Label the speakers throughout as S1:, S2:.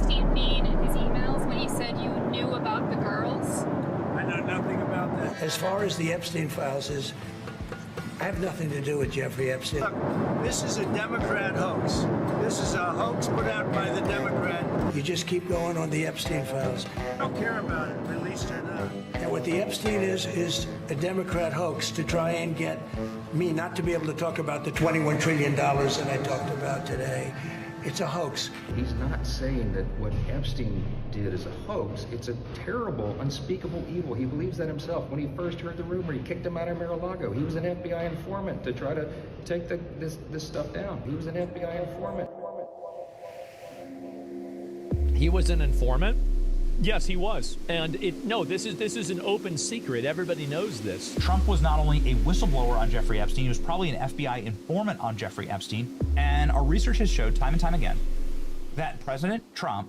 S1: Epstein feed and his emails when you said you knew about the girls?
S2: I know nothing about that. As far as the Epstein files is, I have nothing to do with Jeffrey Epstein. Look, this is a Democrat hoax. This is a hoax put out by the Democrat. You just keep going on the Epstein files. I don't care about it, released or not. And what the Epstein is a Democrat hoax to try and get me not to be able to talk about the $21 trillion that I talked about today. It's a hoax.
S3: He's not saying that what Epstein did is a hoax. It's a terrible, unspeakable evil. He believes that himself. When he first heard the rumor, he kicked him out of Mar-a-Lago. He was an FBI informant to try to take this stuff down. He was an FBI informant.
S4: He was an informant? Yes, he was. And this is an open secret. Everybody knows this.
S5: Trump was not only a whistleblower on Jeffrey Epstein, he was probably an FBI informant on Jeffrey Epstein. And our research has showed time and time again that President Trump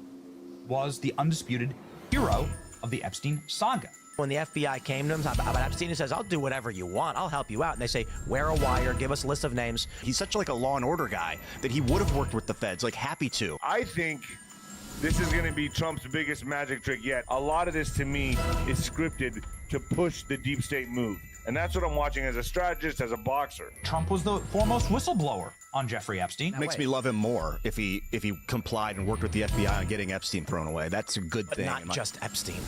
S5: was the undisputed hero of the Epstein saga.
S6: When the FBI came to him about Epstein, he says, I'll do whatever you want. I'll help you out. And they say, wear a wire, give us a list of names.
S7: He's such like a law and order guy that he would have worked with the feds, like happy to.
S8: I think this is going to be Trump's biggest magic trick yet. A lot of this, to me, is scripted to push the deep state move. And that's what I'm watching as a strategist, as a boxer.
S5: Trump was the foremost whistleblower on Jeffrey Epstein.
S7: Makes me love him more if he complied and worked with the FBI on getting Epstein thrown away. That's a good thing.
S6: Not just Epstein.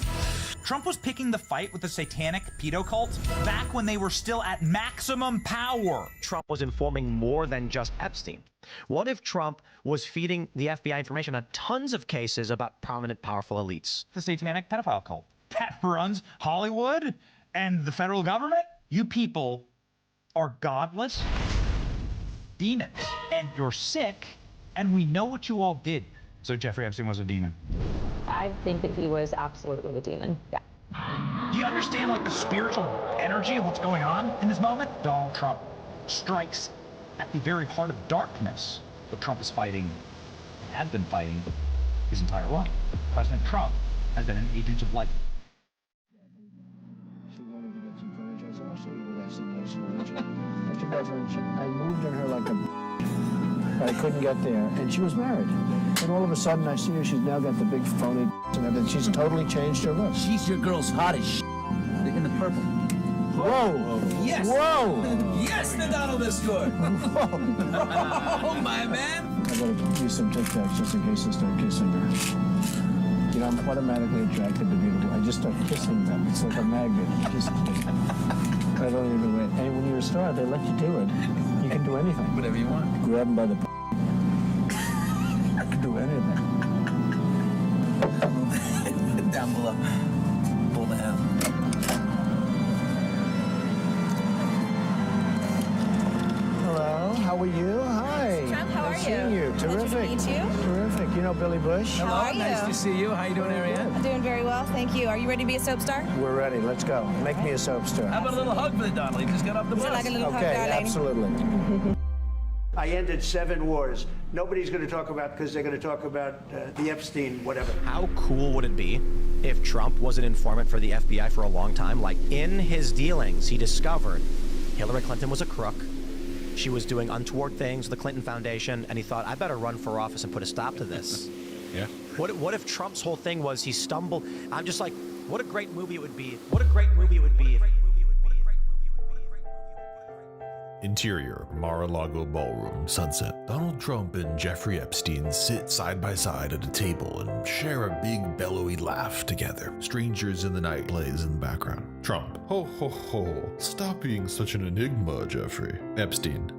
S5: Trump was picking the fight with the satanic pedo cult back when they were still at maximum power.
S6: Trump was informing more than just Epstein. What if Trump was feeding the FBI information on tons of cases about prominent, powerful elites?
S5: The satanic pedophile cult that runs Hollywood and the federal government. You people are godless demons, and you're sick, and we know what you all did. So Jeffrey Epstein was a demon.
S9: I think that he was absolutely a demon. Yeah.
S5: Do you understand like the spiritual energy of what's going on in this moment? Donald Trump strikes at the very heart of darkness that Trump is fighting, had been fighting his entire life. President Trump has been an agent of light.
S2: I moved on her like a but I couldn't get there, and she was married. And all of a sudden, I see her. She's now got the big phony and everything. She's totally changed her look.
S10: She's your girl's hottest in the purple.
S2: Whoa!
S10: Yes!
S2: Whoa!
S10: Yes, the Donald is good. Oh, my man!
S2: I gotta use some Tic Tacs just in case I start kissing her. You know, I'm automatically attracted to beautiful. I just start kissing them. It's like a magnet. I don't even wait. And when you're a star, they let you do it. You can do anything.
S10: Whatever you want.
S2: Grab them by the I can do anything.
S10: Down below. Pull the hell.
S2: Hello, how are you? Hi.
S9: Trump, how are
S2: Nice seeing you. Terrific.
S9: Pleasure to meet you.
S2: Terrific. You know Billy Bush?
S9: How are you?
S10: Nice to see you. How you doing, Ariane?
S9: I'm doing very well, thank you. Are you ready to be a soap star?
S2: We're ready. Let's go. Make me a soap star.
S10: How about a little hug for the Donald? He just got off the
S9: Is
S10: bus.
S9: it like a little hug,
S2: Okay,
S9: darling?
S2: absolutely. I ended 7 wars. Nobody's going to talk about because they're going to talk about the Epstein, whatever.
S6: How cool would it be if Trump was an informant for the FBI for a long time? Like, in his dealings, he discovered Hillary Clinton was a crook. She was doing untoward things with the Clinton Foundation, and he thought, I better run for office and put a stop to this.
S7: Yeah.
S6: What if Trump's whole thing was he stumbled? I'm just like, what a great movie it would be. What a great movie it would be if...
S11: Interior, Mar-a-Lago Ballroom, sunset. Donald Trump and Jeffrey Epstein sit side by side at a table and share a big bellowy laugh together. Strangers in the Night plays in the background. Trump, ho ho ho, stop being such an enigma, Jeffrey. Epstein,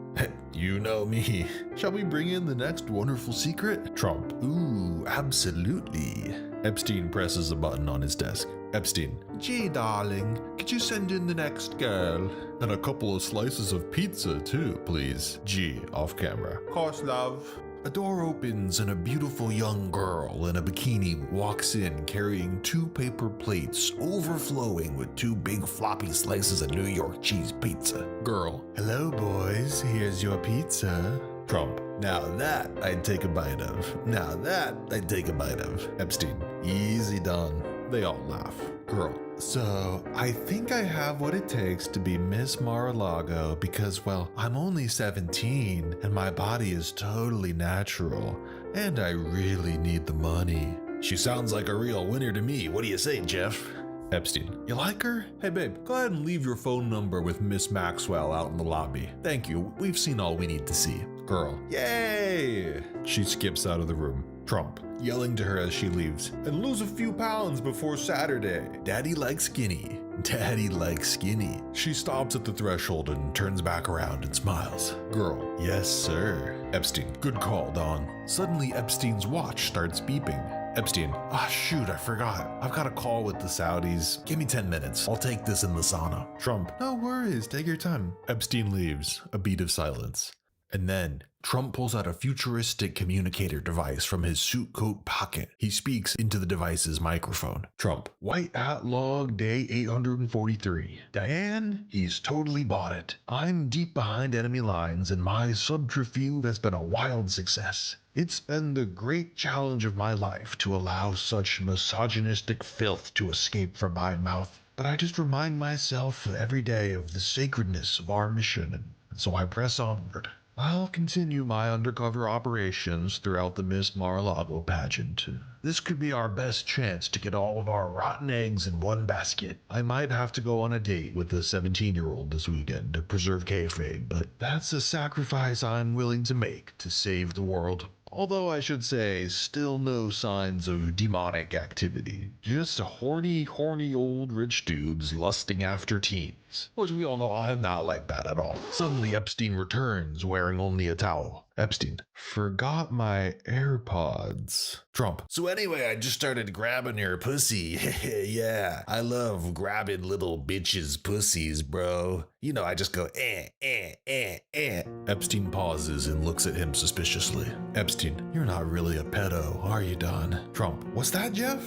S11: you know me. Shall we bring in the next wonderful secret? Trump, ooh, absolutely. Epstein presses a button on his desk. Epstein, gee darling, could you send in the next girl? And a couple of slices of pizza too, please. G, off camera. Course, love. A door opens and a beautiful young girl in a bikini walks in carrying 2 paper plates overflowing with 2 big floppy slices of New York cheese pizza. Girl, hello boys, here's your pizza. Trump, now that I'd take a bite of. Now that I'd take a bite of. Epstein, easy done. They all laugh. Girl, so I think I have what it takes to be Miss Mar-a-Lago because, well, I'm only 17 and my body is totally natural and I really need the money. She sounds like a real winner to me. What do you say, Jeff? Epstein, you like her? Hey babe, go ahead and leave your phone number with Miss Maxwell out in the lobby. Thank you, we've seen all we need to see. Girl, yay! She skips out of the room. Trump, yelling to her as she leaves, and lose a few pounds before Saturday. Daddy likes skinny. Daddy likes skinny. She stops at the threshold and turns back around and smiles. Girl, yes sir. Epstein, good call, Dawn. Suddenly Epstein's watch starts beeping. Epstein, shoot, I forgot. I've got a call with the Saudis. Give me 10 minutes. I'll take this in the sauna. Trump, no worries, take your time. Epstein leaves, a beat of silence. And then Trump pulls out a futuristic communicator device from his suit coat pocket. He speaks into the device's microphone. Trump, White Hat Log Day 843. Diane, he's totally bought it. I'm deep behind enemy lines and my subterfuge has been a wild success. It's been the great challenge of my life to allow such misogynistic filth to escape from my mouth. But I just remind myself every day of the sacredness of our mission, and so I press onward. I'll continue my undercover operations throughout the Miss Mar-a-Lago pageant. This could be our best chance to get all of our rotten eggs in one basket. I might have to go on a date with a 17-year-old this weekend to preserve kayfabe, but that's a sacrifice I'm willing to make to save the world. Although I should say, still no signs of demonic activity. Just horny old rich dudes lusting after teens. Which we all know I'm not like that at all. Suddenly Epstein returns, wearing only a towel. Epstein, forgot my AirPods. Trump, so anyway, I just started grabbing your pussy. Yeah, I love grabbing little bitches' pussies, bro. You know, I just go, Epstein pauses and looks at him suspiciously. Epstein, you're not really a pedo, are you, Don? Trump, what's that, Jeff?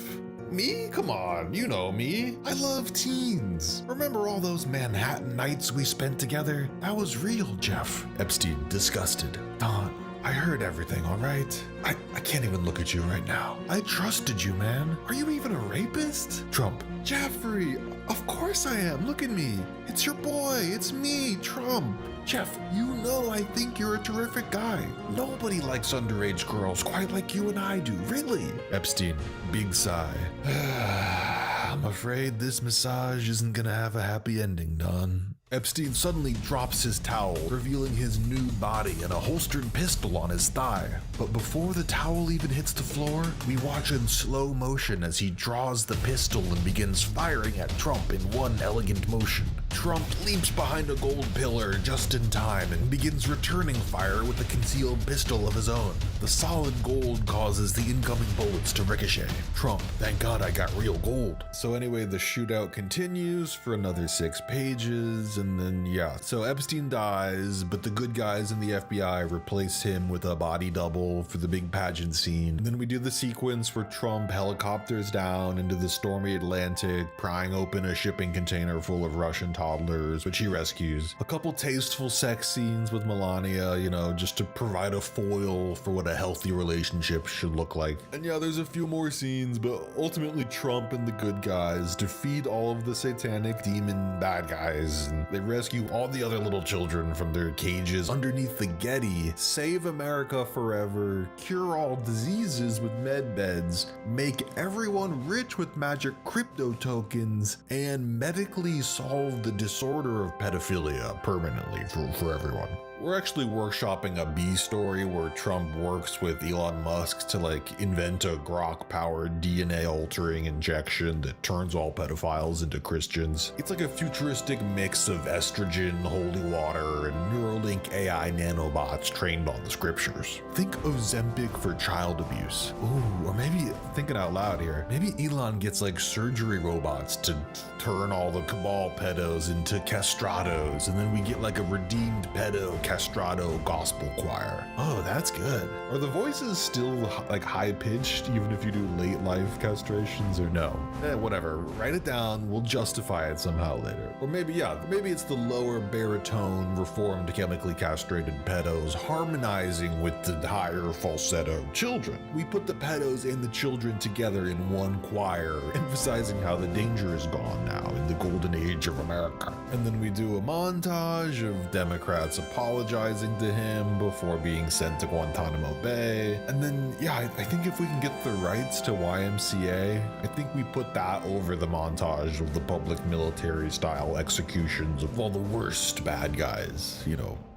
S11: Me? Come on, you know me. I love teens. Remember all those Manhattan nights we spent together? That was real, Jeff. Epstein, disgusted. Don, I heard everything, all right? I can't even look at you right now. I trusted you, man. Are you even a rapist? Trump, Jeffrey, of course I am. Look at me. It's your boy. It's me, Trump. Jeff, you know I think you're a terrific guy. Nobody likes underage girls quite like you and I do, really. Epstein, big sigh. I'm afraid this massage isn't gonna have a happy ending, Don. Epstein suddenly drops his towel, revealing his nude body and a holstered pistol on his thigh. But before the towel even hits the floor, we watch in slow motion as he draws the pistol and begins firing at Trump in one elegant motion. Trump leaps behind a gold pillar just in time and begins returning fire with a concealed pistol of his own. The solid gold causes the incoming bullets to ricochet. Trump, thank God I got real gold. So anyway, the shootout continues for another 6 pages, and then yeah. So Epstein dies, but the good guys in the FBI replace him with a body double for the big pageant scene. And then we do the sequence where Trump helicopters down into the stormy Atlantic, prying open a shipping container full of Russian toddlers, which he rescues. A couple tasteful sex scenes with Melania, you know, just to provide a foil for what a healthy relationship should look like. And yeah, there's a few more scenes, but ultimately Trump and the good guys defeat all of the satanic demon bad guys, and they rescue all the other little children from their cages underneath the Getty, save America forever, cure all diseases with med beds, make everyone rich with magic crypto tokens, and medically solve the disorder of pedophilia permanently for everyone. We're actually workshopping a B story where Trump works with Elon Musk to like invent a Grok-powered DNA altering injection that turns all pedophiles into Christians. It's like a futuristic mix of estrogen, holy water, and Neuralink AI nanobots trained on the scriptures. Think Ozempic for child abuse. Ooh, or maybe, thinking out loud here, maybe Elon gets like surgery robots to turn all the cabal pedos into castrados, and then we get like a redeemed pedo castrato gospel choir. Oh, that's good. Are the voices still like high pitched even if you do late life castrations or no? Whatever, write it down, we'll justify it somehow later. Or maybe it's the lower baritone reformed chemically castrated pedos harmonizing with the higher falsetto children. We put the pedos and the children together in one choir, emphasizing how the danger is gone now in the golden age of America. And then we do a montage of Democrats apologizing to him before being sent to Guantanamo Bay. And then, I think if we can get the rights to YMCA, I think we put that over the montage of the public military style executions of all the worst bad guys,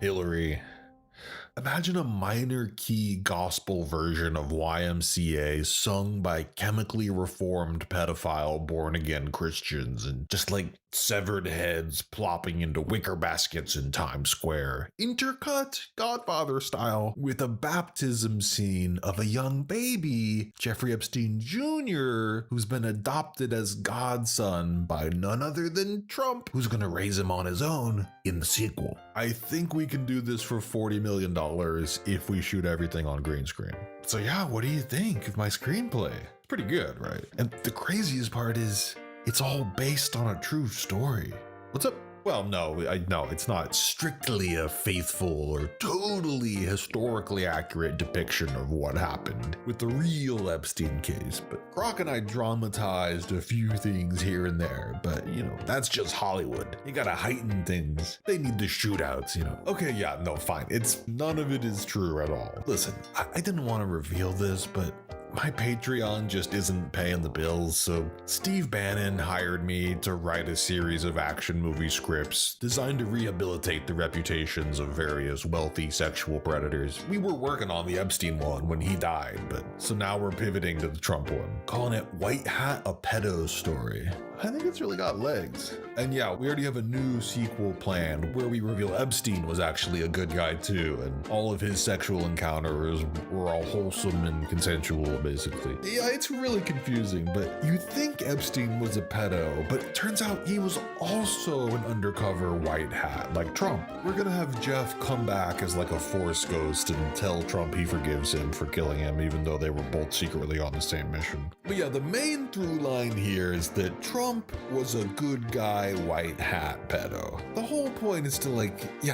S11: Hillary. Imagine a minor key gospel version of YMCA sung by chemically reformed pedophile born again Christians and just like severed heads plopping into wicker baskets in Times Square. Intercut, Godfather style, with a baptism scene of a young baby, Jeffrey Epstein Jr., who's been adopted as godson by none other than Trump, who's gonna raise him on his own in the sequel. I think we can do this for $40 million if we shoot everything on green screen. So what do you think of my screenplay? It's pretty good, right? And the craziest part is, it's all based on a true story. What's up? Well, no, it's not strictly a faithful or totally historically accurate depiction of what happened with the real Epstein case. But Croc and I dramatized a few things here and there, but that's just Hollywood. You gotta heighten things. They need the shootouts, Okay, fine. None of it is true at all. Listen, I didn't want to reveal this, but my Patreon just isn't paying the bills, so Steve Bannon hired me to write a series of action movie scripts designed to rehabilitate the reputations of various wealthy sexual predators. We were working on the Epstein one when he died, so now we're pivoting to the Trump one, calling it White Hat, a Pedo Story. I think it's really got legs. And we already have a new sequel planned where we reveal Epstein was actually a good guy too, and all of his sexual encounters were all wholesome and consensual, basically. It's really confusing, but you think Epstein was a pedo, but it turns out he was also an undercover white hat, like Trump. We're gonna have Jeff come back as like a Force ghost and tell Trump he forgives him for killing him, even though they were both secretly on the same mission. But the main through line here is that Trump was a good guy white hat pedo. The whole point is to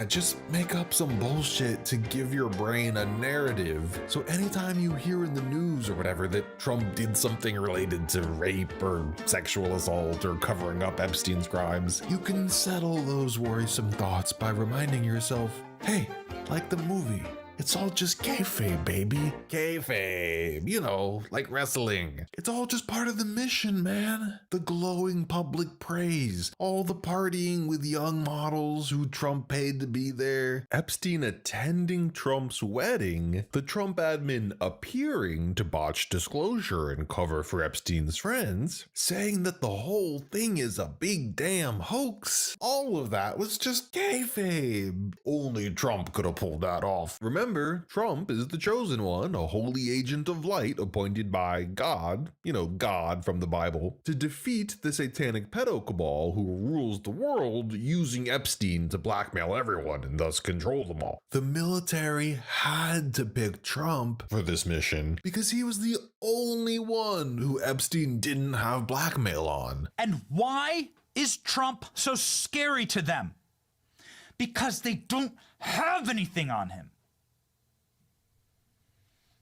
S11: just make up some bullshit to give your brain a narrative. So anytime you hear in the news or whatever that Trump did something related to rape or sexual assault or covering up Epstein's crimes, you can settle those worrisome thoughts by reminding yourself, hey, like the movie, it's all just kayfabe, baby. Kayfabe, like wrestling. It's all just part of the mission, man. The glowing public praise, all the partying with young models who Trump paid to be there, Epstein attending Trump's wedding, the Trump admin appearing to botch disclosure and cover for Epstein's friends, saying that the whole thing is a big damn hoax. All of that was just kayfabe. Only Trump could have pulled that off. Remember, Trump is the chosen one, a holy agent of light appointed by God, God from the Bible, to defeat the satanic pedo cabal who rules the world using Epstein to blackmail everyone and thus control them all. The military had to pick Trump for this mission because he was the only one who Epstein didn't have blackmail on.
S5: And why is Trump so scary to them? Because they don't have anything on him.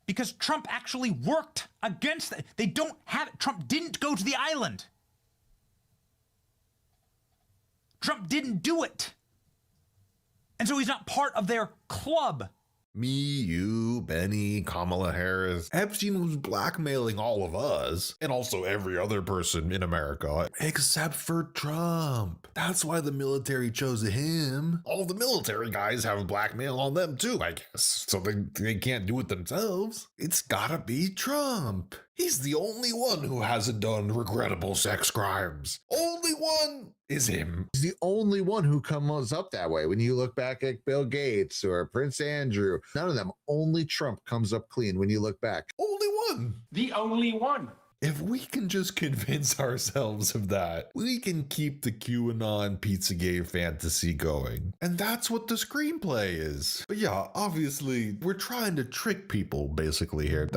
S5: Because Trump actually worked against that. They don't have it. Trump didn't go to the island. Trump didn't do it. And so he's not part of their club.
S11: Me, you, Benny, Kamala Harris. Epstein was blackmailing all of us, and also every other person in America, except for Trump. That's why the military chose him. All the military guys have blackmail on them too, I guess, so they can't do it themselves. It's gotta be Trump. He's the only one who hasn't done regrettable sex crimes. Only one is him.
S12: He's the only one who comes up that way. When you look back at Bill Gates or Prince Andrew, none of them. Only Trump comes up clean when you look back.
S11: Only one.
S13: The only one.
S11: If we can just convince ourselves of that, we can keep the QAnon Pizzagate fantasy going. And that's what the screenplay is. But yeah, obviously, we're trying to trick people basically here.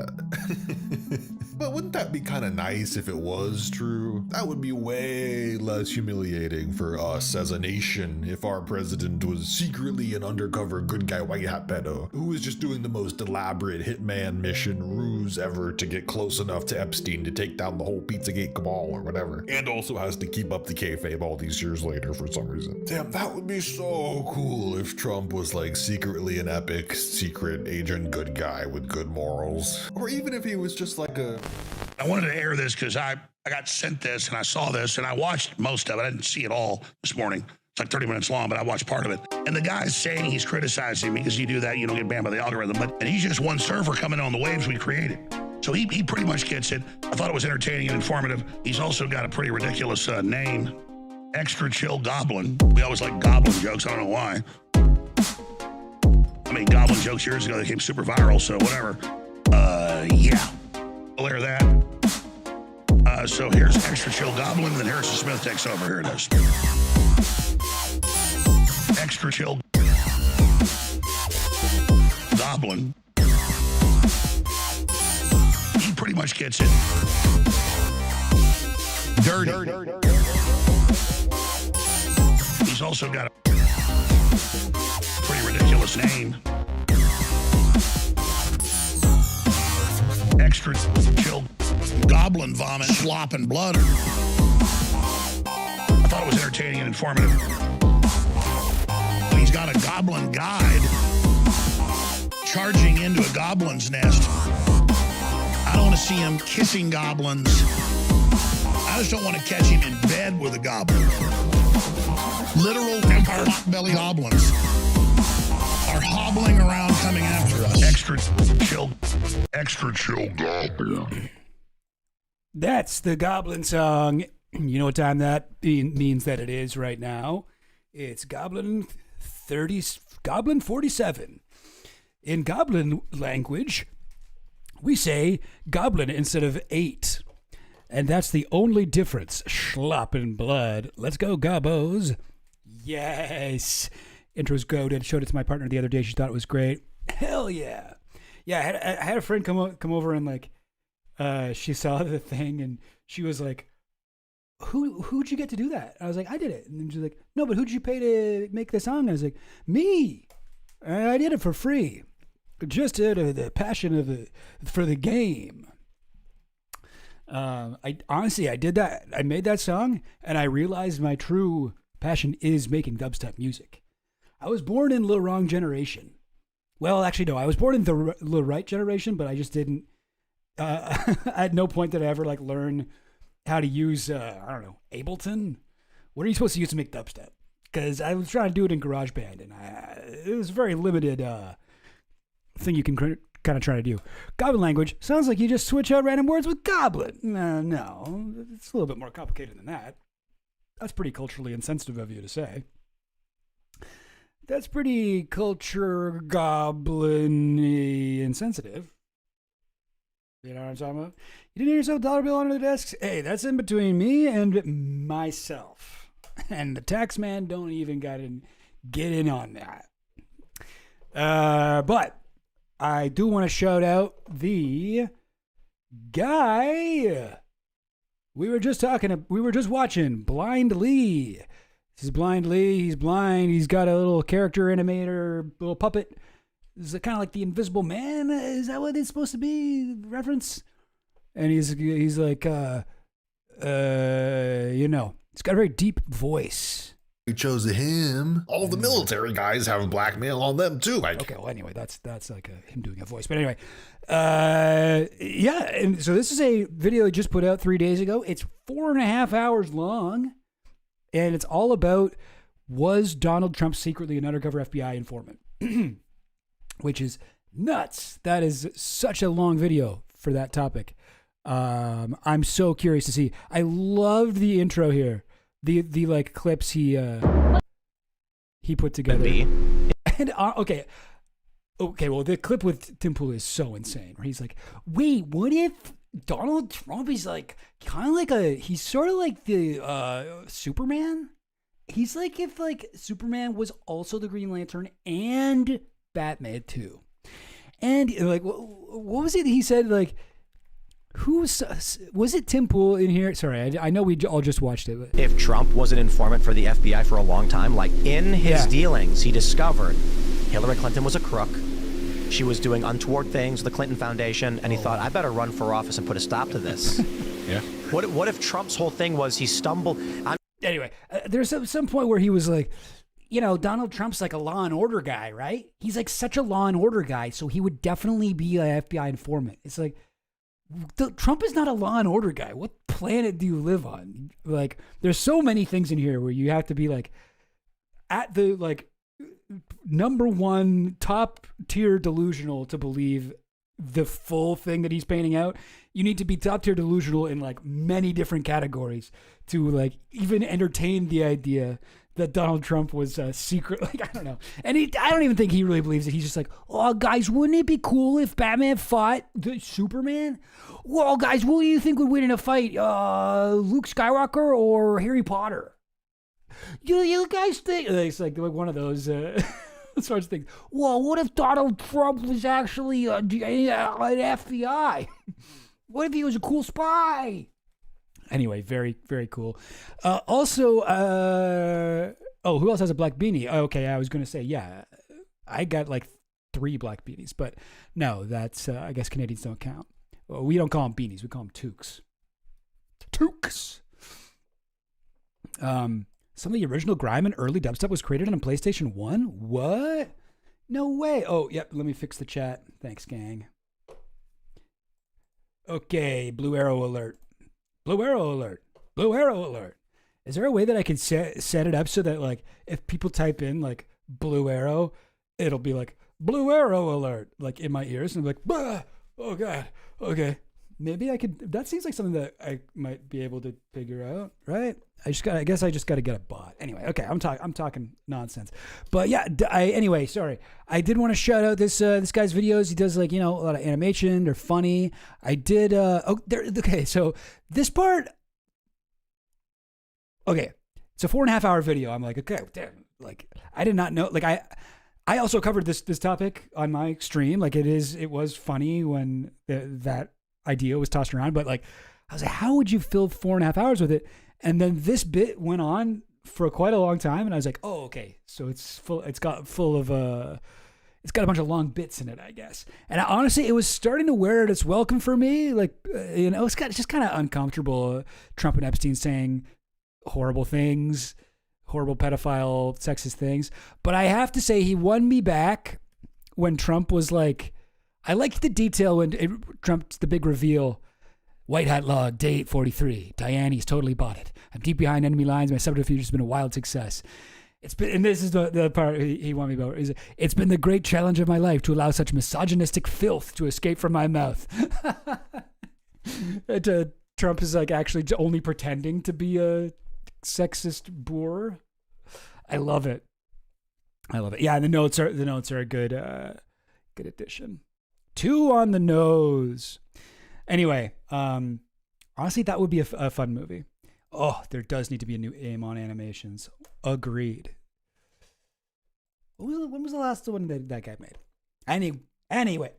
S11: But wouldn't that be kind of nice if it was true? That would be way less humiliating for us as a nation if our president was secretly an undercover good guy white hat pedo who was just doing the most elaborate hitman mission ruse ever to get close enough to Epstein to take down the whole Pizzagate cabal or whatever, and also has to keep up the kayfabe all these years later for some reason. Damn, that would be so cool if Trump was like secretly an epic secret agent good guy with good morals, or even if he was just like a...
S13: I wanted to air this because I got sent this and I saw this and I watched most of it. I didn't see it all this morning. It's like 30 minutes long, but I watched part of it. And the guy's saying he's criticizing me because you do that, you don't get banned by the algorithm. And he's just one surfer coming on the waves we created. So he pretty much gets it. I thought it was entertaining and informative. He's also got a pretty ridiculous name, Extra Chill Goblin. We always like goblin jokes. I don't know why. I mean, goblin jokes years ago, they became super viral, so whatever. Yeah. I'll air that. So here's Extra Chill Goblin, and then Harrison Smith takes over. Here it is. Extra Chill Goblin. He pretty much gets it. Dirty. He's also got a pretty ridiculous name. Extra Chill Goblin Vomit, Slop, and Blood. I thought it was entertaining and informative. He's got a goblin guide charging into a goblin's nest. I don't want to see him kissing goblins. I just don't want to catch him in bed with a goblin. Literal pot-belly goblins are hobbling around coming after us. Extra chill goblin.
S14: That's the Goblin song. You know what time that means that it is right now? It's Goblin 47. In Goblin language, we say goblin instead of 8. And that's the only difference. Schlop and blood. Let's go, gobbos. Yes. Intro's goated. Showed it to my partner the other day. She thought it was great. Hell yeah. Yeah, I had a friend come over and like, she saw the thing and she was like, who'd you get to do that? I was like, I did it. And then she's like, no, but who'd you pay to make the song? I was like, me. I did it for free. Just out of the passion for the game. I honestly did that. I made that song and I realized my true passion is making dubstep music. I was born in the wrong generation. Well, actually, no, I was born in the right generation, but I just didn't. At no point did I ever like learn how to use, I don't know, Ableton. What are you supposed to use to make dubstep? Because I was trying to do it in GarageBand, and it was a very limited thing you can kind of try to do. Goblin language sounds like you just switch out random words with goblin. No, it's a little bit more complicated than that. That's pretty culturally insensitive of you to say. That's pretty culture goblin-y insensitive. You know what I'm talking about? You didn't hear yourself $1 bill under the desk? Hey, that's in between me and myself. And the tax man don't even got to get in on that. But I do want to shout out the guy we were just watching, Blind Lee. This is Blind Lee. He's blind. He's got a little character animator, little puppet. This is kind of like the Invisible Man. Is that what it's supposed to be? Reference? And he's like, he's got a very deep voice.
S11: We chose him. All the military guys have blackmail on them too.
S14: Okay, well, anyway, that's like him doing a voice. But anyway, yeah. And so this is a video I just put out 3 days ago. It's 4.5 hours long, and it's all about, was Donald Trump secretly an undercover FBI informant? Which is nuts. That is such a long video for that topic. I'm so curious to see. I loved the intro here. The like clips he put together. And okay, well, the clip with Tim Pool is so insane. Where he's like, "Wait, what if Donald Trump is like kind of like he's sort of like the Superman. He's like if like Superman was also the Green Lantern and Batman too. And like what was it he said, like was it Tim Pool in here? Sorry, I know we all just watched it. But.
S6: If Trump was an informant for the FBI for a long time, like in his dealings, he discovered Hillary Clinton was a crook. She was doing untoward things with the Clinton Foundation, and he thought, I better run for office and put a stop to this.
S3: Yeah.
S6: What if Trump's whole thing was he stumbled?
S14: Anyway, there's some point where he was like, you know, Donald Trump's like a law and order guy, right? He's like such a law and order guy, so he would definitely be an FBI informant. It's like, Trump is not a law and order guy. What planet do you live on? Like, there's so many things in here where you have to be like at the like number one top tier delusional to believe the full thing that he's painting out. You need to be top tier delusional in like many different categories to like even entertain the idea that Donald Trump was secret. Like, I don't know. And I don't even think he really believes it. He's just like, oh, guys, wouldn't it be cool if Batman fought the Superman? Well, guys, who do you think would win in a fight? Luke Skywalker or Harry Potter? You guys think? It's like one of those sorts of things. Well, what if Donald Trump was actually an FBI? What if he was a cool spy? Anyway, very, very cool. Also, who else has a black beanie? Okay, I was going to say, yeah, I got like 3 black beanies, but no, that's, I guess Canadians don't count. Well, we don't call them beanies, we call them toques. Toques! Some of the original grime and early dubstep was created on PlayStation 1? What? No way. Oh, yep, let me fix the chat. Thanks, gang. Okay, Blue Arrow alert. Blue Arrow alert. Blue Arrow alert. Is there a way that I can set it up so that like if people type in like Blue Arrow, it'll be like Blue Arrow alert like in my ears and I'm like, bah! Oh God. Okay. Maybe I could. That seems like something that I might be able to figure out, right? I guess I just got to get a bot. Anyway, okay, I'm talking nonsense. But yeah, anyway, sorry. I did want to shout out this guy's videos. He does like, you know, a lot of animation. They're funny. I did okay, so this part, okay. It's a 4.5 hour video. I'm like, okay, damn, like I did not know, like I also covered this topic on my stream. Like it was funny when that idea was tossed around, but like I was like, how would you fill 4.5 hours with it? And then this bit went on for quite a long time, and I was like, oh, okay, so it's got a bunch of long bits in it, I guess. And honestly, it was starting to wear out its welcome for me. Like, you know, it's just kind of uncomfortable. Trump and Epstein saying horrible things, horrible pedophile, sexist things. But I have to say, he won me back when Trump was like, I liked the detail when Trump's the big reveal. White hat log, day 843. Diane, he's totally bought it. I'm deep behind enemy lines. My subterfuge has been a wild success. It's been, and this is the part he won me about. It's been the great challenge of my life to allow such misogynistic filth to escape from my mouth. Trump is like actually only pretending to be a sexist boor. I love it. Yeah, the notes are a good addition. 2 on the nose. Anyway, honestly, that would be a fun movie. Oh, there does need to be a new aim on animations. Agreed. When was the last one that guy made? Anyway.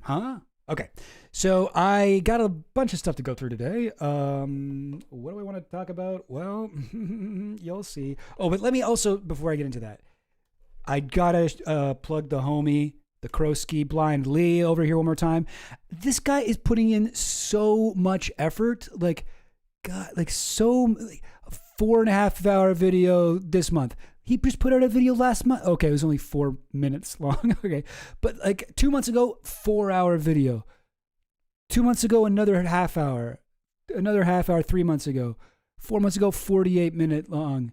S14: Huh? Okay. So I got a bunch of stuff to go through today. What do I want to talk about? Well, you'll see. Oh, but let me also, before I get into that, I gotta plug the homie, the Krosky Blind Lee over here one more time. This guy is putting in so much effort. Like, God, like 4.5 hour video this month. He just put out a video last month. Okay, it was only 4 minutes long. Okay. But like 2 months ago, 4 hour video. 2 months ago, another half hour. Another half hour 3 months ago. 4 months ago, 48-minute long.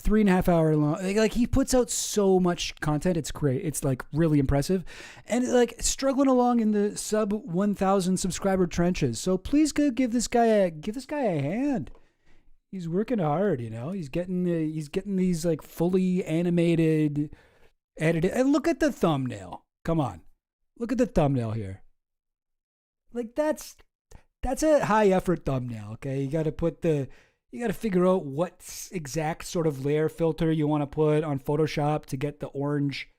S14: 3.5 hour long. Like he puts out so much content. It's great. It's like really impressive, and like struggling along in the sub 1,000 subscriber trenches. So please go give this guy a hand. He's working hard, you know. He's getting these like fully animated, edited. And look at the thumbnail. Come on, Look at the thumbnail here. Like that's a high effort thumbnail. Okay, you got to figure out what exact sort of layer filter you want to put on Photoshop to get the orange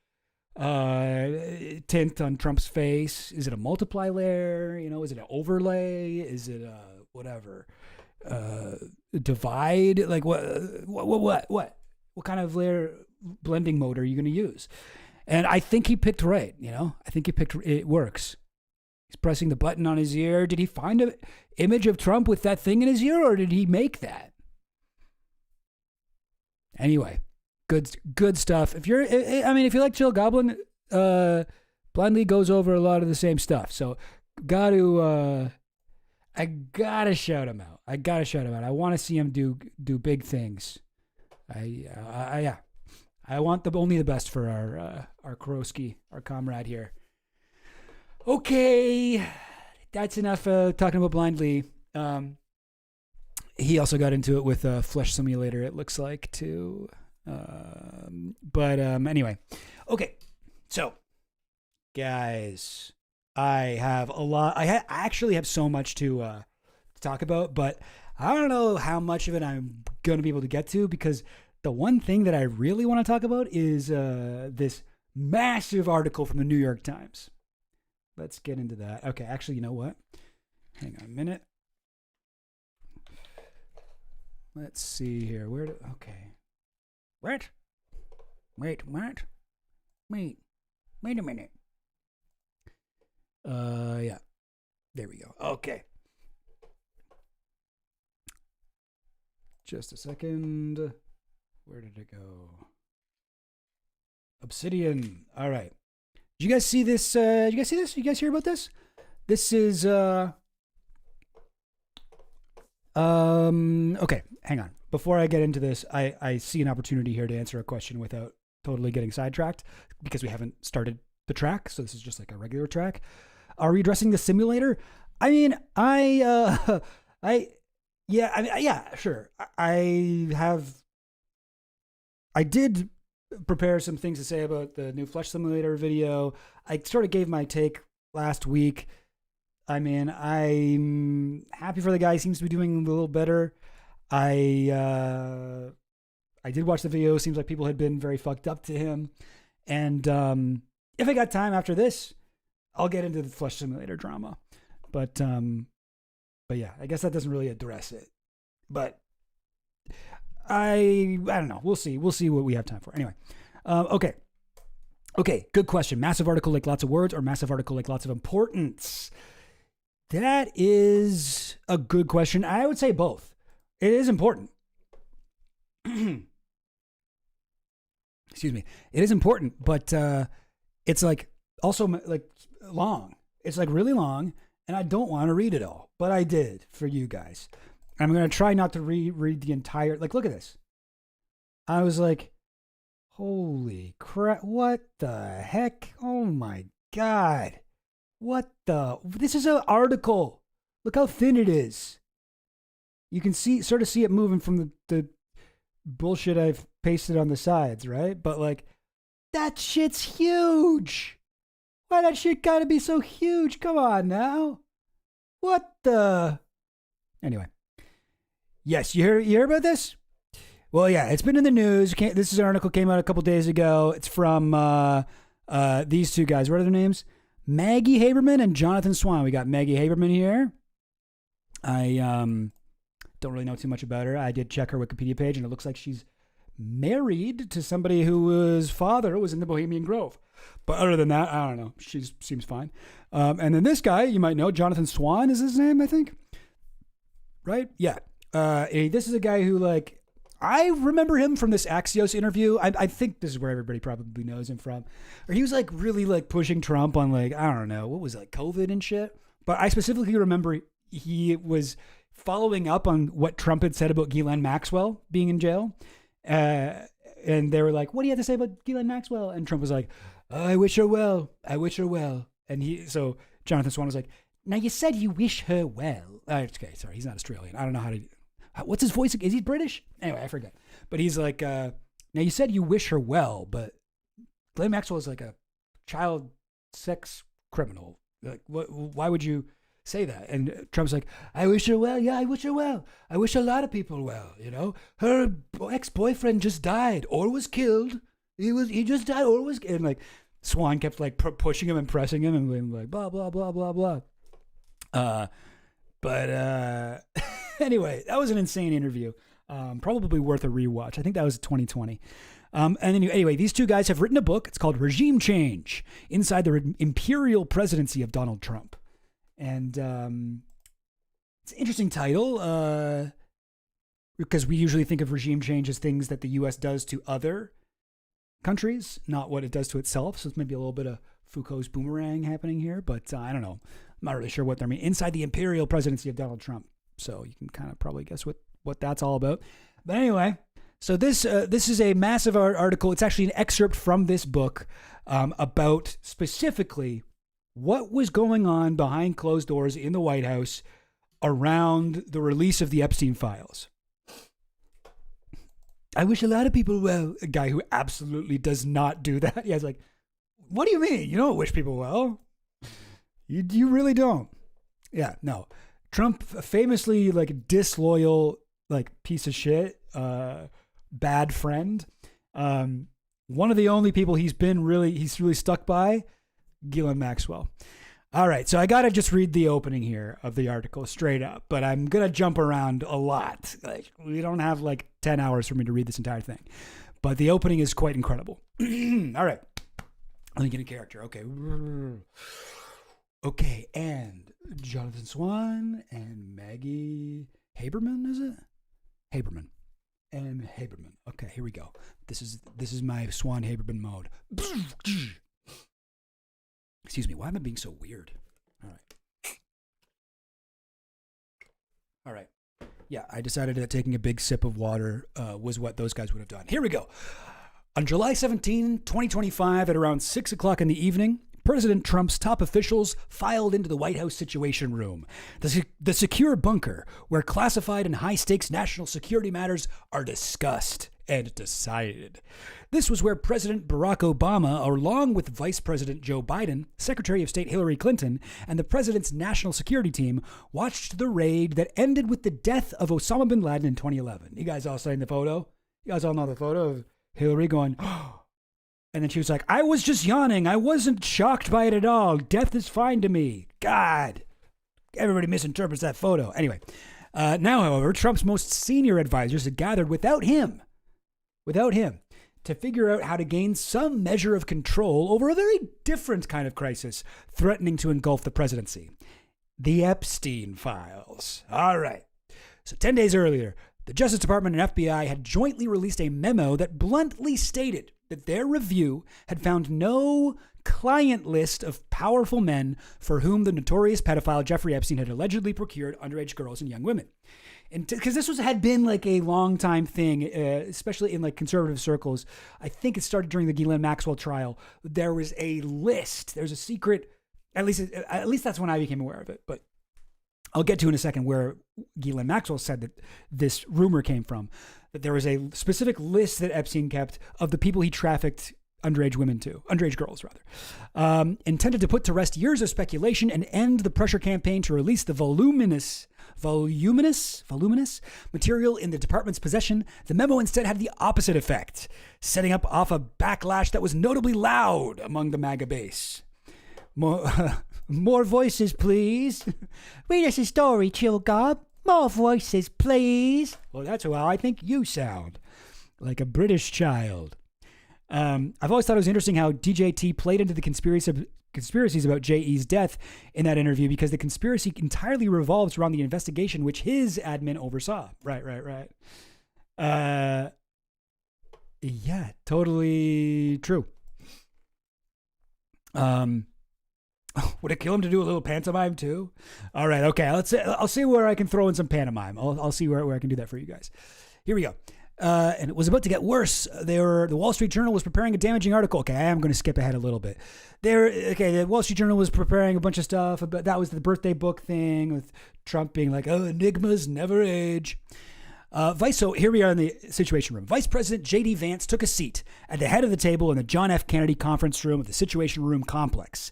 S14: tint on Trump's face. Is it a multiply layer? Is it an overlay? Is it a whatever? Divide? Like what kind of layer blending mode are you going to use? And I think he picked right. I think it works. He's pressing the button on his ear. Did he find an image of Trump with that thing in his ear, or did he make that? Anyway, good stuff. If you like Chill Goblin, Blindly goes over a lot of the same stuff. So I gotta shout him out. I want to see him do big things. I want only the best for our Kurowski, our comrade here. Okay, that's enough talking about Blindly. He also got into it with Flesh Simulator, it looks like, too. But anyway. Okay, so, guys, I have a lot. I actually have so much to talk about, but I don't know how much of it I'm going to be able to get to, because the one thing that I really want to talk about is this massive article from the New York Times. Let's get into that. Okay, actually, you know what? Hang on a minute. Let's see here. Okay. What? Wait, what? Wait a minute. Yeah. There we go. Okay. Just a second. Where did it go? Obsidian. All right. Did you guys see this? Did you guys see this? You guys hear about this? This is okay, hang on. Before I get into this, I see an opportunity here to answer a question without totally getting sidetracked, because we haven't started the track, so this is just like a regular track. Are we addressing the simulator? I mean, yeah, sure. I did prepare some things to say about the new Flesh Simulator video. I sort of gave my take last week. I mean, I'm happy for the guy. He seems to be doing a little better. I did watch the video. Seems like people had been very fucked up to him. And if I got time after this, I'll get into the Flesh Simulator drama. But yeah, I guess that doesn't really address it. But I don't know. We'll see. We'll see what we have time for. Anyway, okay. Good question. Massive article like lots of words, or massive article like lots of importance? That is a good question. I would say both. It is important. Excuse me. It is important, but it's like also like long. It's like really long, and I don't want to read it all, but I did for you guys. I'm going to try not to read the entire, like, look at this. I was like, holy crap, what the heck? Oh my God. This is an article. Look how thin it is. You can sort of see it moving from the bullshit I've pasted on the sides, right? But like, that shit's huge. Why that shit gotta be so huge? Come on now. What the? Anyway. Yes, you hear about this? Well, yeah, it's been in the news. This is an article came out a couple days ago. It's from these two guys. What are their names? Maggie Haberman and Jonathan Swan. We got Maggie Haberman here. I don't really know too much about her. I did check her Wikipedia page, and it looks like she's married to somebody whose father was in the Bohemian Grove. But other than that, I don't know. She seems fine. And then this guy, you might know, Jonathan Swan is his name, I think. Right? Yeah. This is a guy who, like, I remember him from this Axios interview. I think this is where everybody probably knows him from. Or he was like really like pushing Trump on like, I don't know, what was it, like COVID and shit. But I specifically remember he was following up on what Trump had said about Ghislaine Maxwell being in jail. And they were like, what do you have to say about Ghislaine Maxwell? And Trump was like, oh, I wish her well. I wish her well. And so Jonathan Swan was like, now you said you wish her well. Okay, sorry, he's not Australian. I don't know how to... What's his voice? Is he British? Anyway, I forget. But he's like, now you said you wish her well, but Ghislaine Maxwell is like a child sex criminal. Like, why would you say that? And Trump's like, I wish her well. Yeah, I wish her well. I wish a lot of people well. You know, her ex-boyfriend just died or was killed. He just died or was, and like Swan kept like pushing him and pressing him and being like blah blah blah blah blah. But anyway, that was an insane interview. Probably worth a rewatch. I think that was 2020. And then anyway, these two guys have written a book. It's called Regime Change: Inside the Imperial Presidency of Donald Trump. And it's an interesting title because we usually think of regime change as things that the U.S. does to other countries, not what it does to itself. So it's maybe a little bit of Foucault's boomerang happening here, but I don't know. I'm not really sure what they mean. Inside the Imperial Presidency of Donald Trump. So you can kind of probably guess what that's all about. But anyway, so this is a massive article. It's actually an excerpt from this book about specifically what was going on behind closed doors in the White House around the release of the Epstein files. I wish a lot of people well. A guy who absolutely does not do that. Yeah, it's like, what do you mean? You don't wish people well. You really don't. Yeah, no. Trump famously like disloyal, like piece of shit, bad friend. One of the only people he's really stuck by, Ghislaine Maxwell. All right, so I got to just read the opening here of the article straight up, but I'm going to jump around a lot. Like, we don't have like 10 hours for me to read this entire thing, but the opening is quite incredible. All right, let me get a character. Okay, and Jonathan Swan and Maggie Haberman, is it? Haberman. And Haberman. Okay, here we go. This is my Swan Haberman mode. Excuse me, why am I being so weird? All right. Yeah, I decided that taking a big sip of water was what those guys would have done. Here we go. On July 17, 2025, at around 6 o'clock in the evening, President Trump's top officials filed into the White House Situation Room, the secure bunker where classified and high-stakes national security matters are discussed and decided. This was where President Barack Obama, along with Vice President Joe Biden, Secretary of State Hillary Clinton, and the president's national security team watched the raid that ended with the death of Osama bin Laden in 2011. You guys all seen the photo? You guys all know the photo of Hillary going, oh. And then she was like, I was just yawning. I wasn't shocked by it at all. Death is fine to me. God. Everybody misinterprets that photo. Anyway, now, however, Trump's most senior advisors had gathered without him, to figure out how to gain some measure of control over a very different kind of crisis threatening to engulf the presidency. The Epstein files. All right. So 10 days earlier, the Justice Department and FBI had jointly released a memo that bluntly stated that their review had found no client list of powerful men for whom the notorious pedophile Jeffrey Epstein had allegedly procured underage girls and young women. And because this had been like a long time thing, especially in like conservative circles. I think it started during the Ghislaine Maxwell trial. There was a list. There's a secret. At least that's when I became aware of it. But I'll get to in a second where Ghislaine Maxwell said that this rumor came from. That there was a specific list that Epstein kept of the people he trafficked underage girls rather, intended to put to rest years of speculation and end the pressure campaign to release the voluminous material in the department's possession. The memo instead had the opposite effect, setting up off a backlash that was notably loud among the MAGA base. More voices, please. Read us a story, Chill Gob. More voices, please. Well, that's how I think you sound. Like a British child. I've always thought it was interesting how DJT played into the conspiracies about J.E.'s death in that interview because the conspiracy entirely revolves around the investigation which his admin oversaw. Right. Yeah, totally true. Would it kill him to do a little pantomime too? All right, okay. I'll see where I can throw in some pantomime. I'll see where I can do that for you guys. Here we go. And it was about to get worse. The Wall Street Journal was preparing a damaging article. Okay, I am going to skip ahead a little bit. The Wall Street Journal was preparing a bunch of stuff, but that was the birthday book thing with Trump being like, "Oh, enigmas never age." So here we are in the Situation Room. Vice President J.D. Vance took a seat at the head of the table in the John F. Kennedy conference room of the Situation Room complex.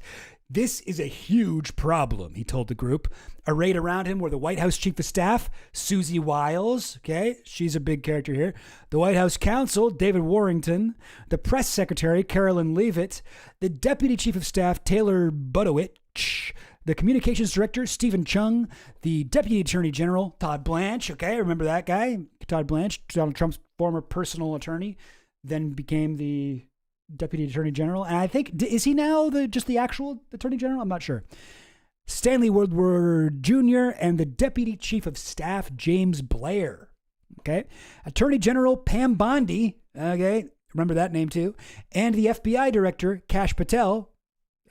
S14: This is a huge problem, he told the group. Arrayed around him were the White House Chief of Staff, Susie Wiles, okay, she's a big character here, the White House Counsel, David Warrington, the Press Secretary, Carolyn Leavitt, the Deputy Chief of Staff, Taylor Budowich, the Communications Director, Stephen Chung, the Deputy Attorney General, Todd Blanche, okay, remember that guy? Todd Blanche, Donald Trump's former personal attorney, then became the Deputy Attorney General. And I think, is he now just the actual Attorney General? I'm not sure. Stanley Woodward Jr. and the Deputy Chief of Staff, James Blair. Okay. Attorney General Pam Bondi. Okay. Remember that name too. And the FBI Director, Kash Patel.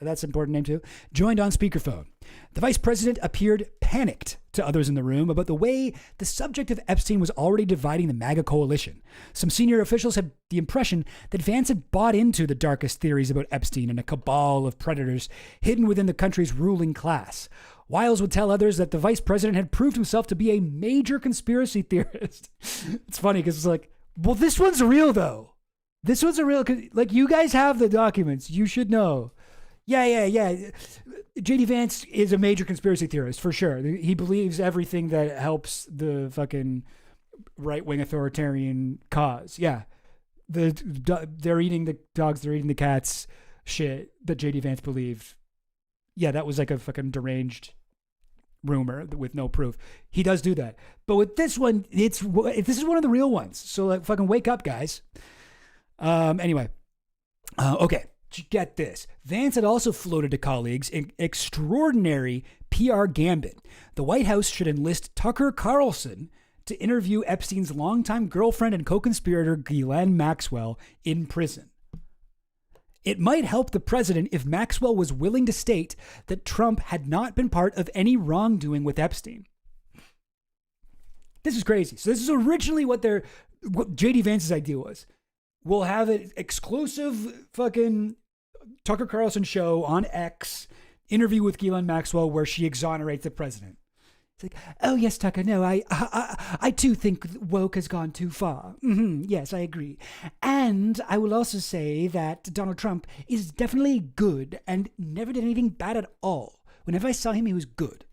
S14: That's an important name too. Joined on speakerphone. The vice president appeared panicked to others in the room about the way the subject of Epstein was already dividing the MAGA coalition. Some senior officials had the impression that Vance had bought into the darkest theories about Epstein and a cabal of predators hidden within the country's ruling class. Wiles would tell others that the vice president had proved himself to be a major conspiracy theorist. It's funny because it's like, well, this one's real though. This one's a real, like, you guys have the documents. You should know. Yeah. J.D. Vance is a major conspiracy theorist, for sure. He believes everything that helps the fucking right-wing authoritarian cause. Yeah. They're eating the dogs, they're eating the cats shit that J.D. Vance believed. Yeah, that was like a fucking deranged rumor with no proof. He does do that. But with this one, this is one of the real ones. So, like, fucking wake up, guys. Anyway. Okay. Get this. Vance had also floated to colleagues an extraordinary PR gambit. The White House should enlist Tucker Carlson to interview Epstein's longtime girlfriend and co-conspirator Ghislaine Maxwell in prison. It might help the president if Maxwell was willing to state that Trump had not been part of any wrongdoing with Epstein. This is crazy. So this is originally what J.D. Vance's idea was. We'll have an exclusive fucking Tucker Carlson show on X, interview with Ghislaine Maxwell where she exonerates the president. It's like, oh yes, Tucker, no, I too think woke has gone too far. Mm-hmm, yes, I agree. And I will also say that Donald Trump is definitely good and never did anything bad at all. Whenever I saw him, he was good.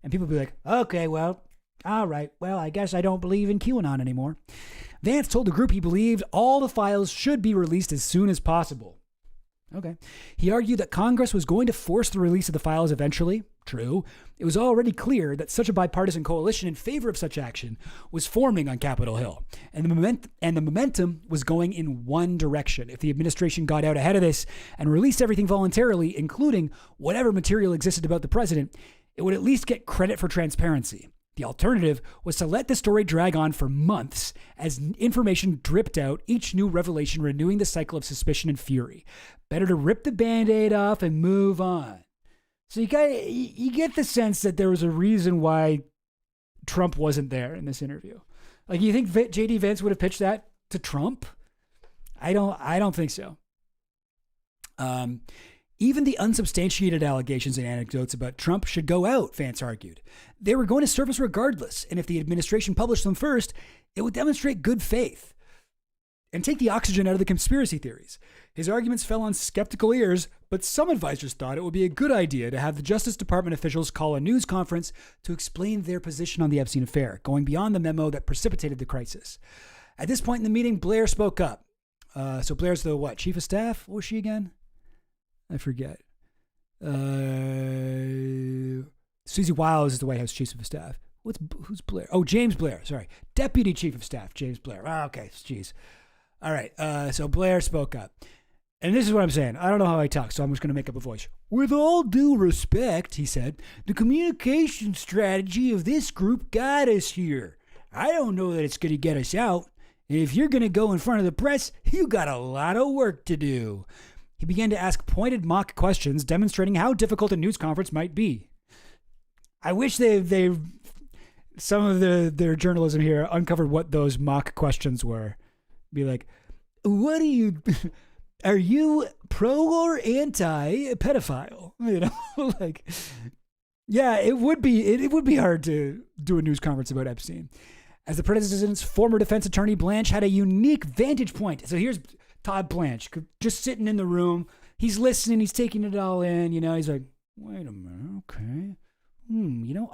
S14: And people would be like, okay, well, all right, well, I guess I don't believe in QAnon anymore. Vance told the group he believed all the files should be released as soon as possible. Okay. He argued that Congress was going to force the release of the files eventually. True. It was already clear that such a bipartisan coalition in favor of such action was forming on Capitol Hill, and the momentum was going in one direction. If the administration got out ahead of this and released everything voluntarily, including whatever material existed about the president, it would at least get credit for transparency. The alternative was to let the story drag on for months as information dripped out, each new revelation renewing the cycle of suspicion and fury. Better to rip the Band-Aid off and move on. So you get the sense that there was a reason why Trump wasn't there in this interview. Like, you think J.D. Vance would have pitched that to Trump? I don't think so. Even the unsubstantiated allegations and anecdotes about Trump should go out, Vance argued. They were going to surface regardless, and if the administration published them first, it would demonstrate good faith and take the oxygen out of the conspiracy theories. His arguments fell on skeptical ears, but some advisors thought it would be a good idea to have the Justice Department officials call a news conference to explain their position on the Epstein affair, going beyond the memo that precipitated the crisis. At this point in the meeting, Blair spoke up. So Blair's the what? Chief of staff? What was she again? I forget. Susie Wiles is the White House Chief of Staff. Who's Blair? Oh, James Blair. Sorry. Deputy Chief of Staff, James Blair. Oh, okay. Jeez. All right. So Blair spoke up. And this is what I'm saying. I don't know how I talk, so I'm just going to make up a voice. With all due respect, he said, the communication strategy of this group got us here. I don't know that it's going to get us out. And if you're going to go in front of the press, you got a lot of work to do. He began to ask pointed mock questions, demonstrating how difficult a news conference might be. I wish some of their journalism here uncovered what those mock questions were. Be like, are you pro or anti pedophile? You know, like, yeah, it would be hard to do a news conference about Epstein. As the president's former defense attorney, Blanche had a unique vantage point. So here's Todd Blanche, just sitting in the room. He's listening. He's taking it all in. He's like, wait a minute. Okay.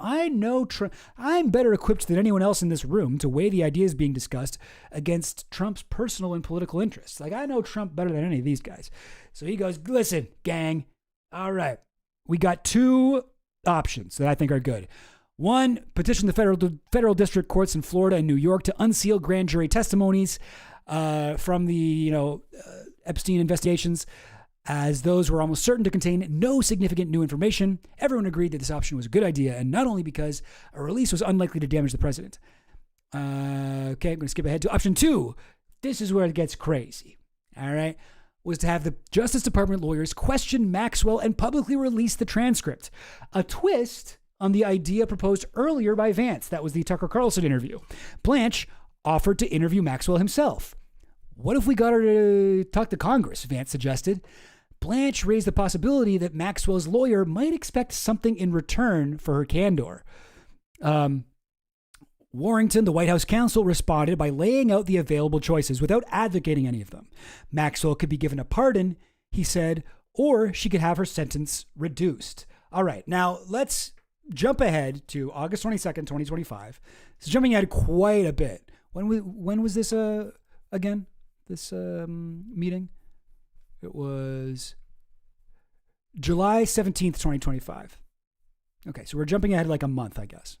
S14: I know Trump. I'm better equipped than anyone else in this room to weigh the ideas being discussed against Trump's personal and political interests. Like, I know Trump better than any of these guys. So he goes, listen, gang. All right. We got two options that I think are good. One, petition the federal district courts in Florida and New York to unseal grand jury testimonies from the Epstein investigations, as those were almost certain to contain no significant new information. Everyone agreed that this option was a good idea, and not only because a release was unlikely to damage the president. Okay, I'm going to skip ahead to option 2. This is where it gets crazy. All right, was to have the Justice Department lawyers question Maxwell and publicly release the transcript. A twist on the idea proposed earlier by Vance. That was the Tucker Carlson interview. Blanche offered to interview Maxwell himself. What if we got her to talk to Congress? Vance suggested. Blanche raised the possibility that Maxwell's lawyer might expect something in return for her candor. Warrington, the White House counsel, responded by laying out the available choices without advocating any of them. Maxwell could be given a pardon, he said, or she could have her sentence reduced. All right, now let's jump ahead to August 22nd, 2025. It's jumping ahead quite a bit. When was this again? This meeting? It was July 17th, 2025. Okay, so we're jumping ahead like a month, I guess.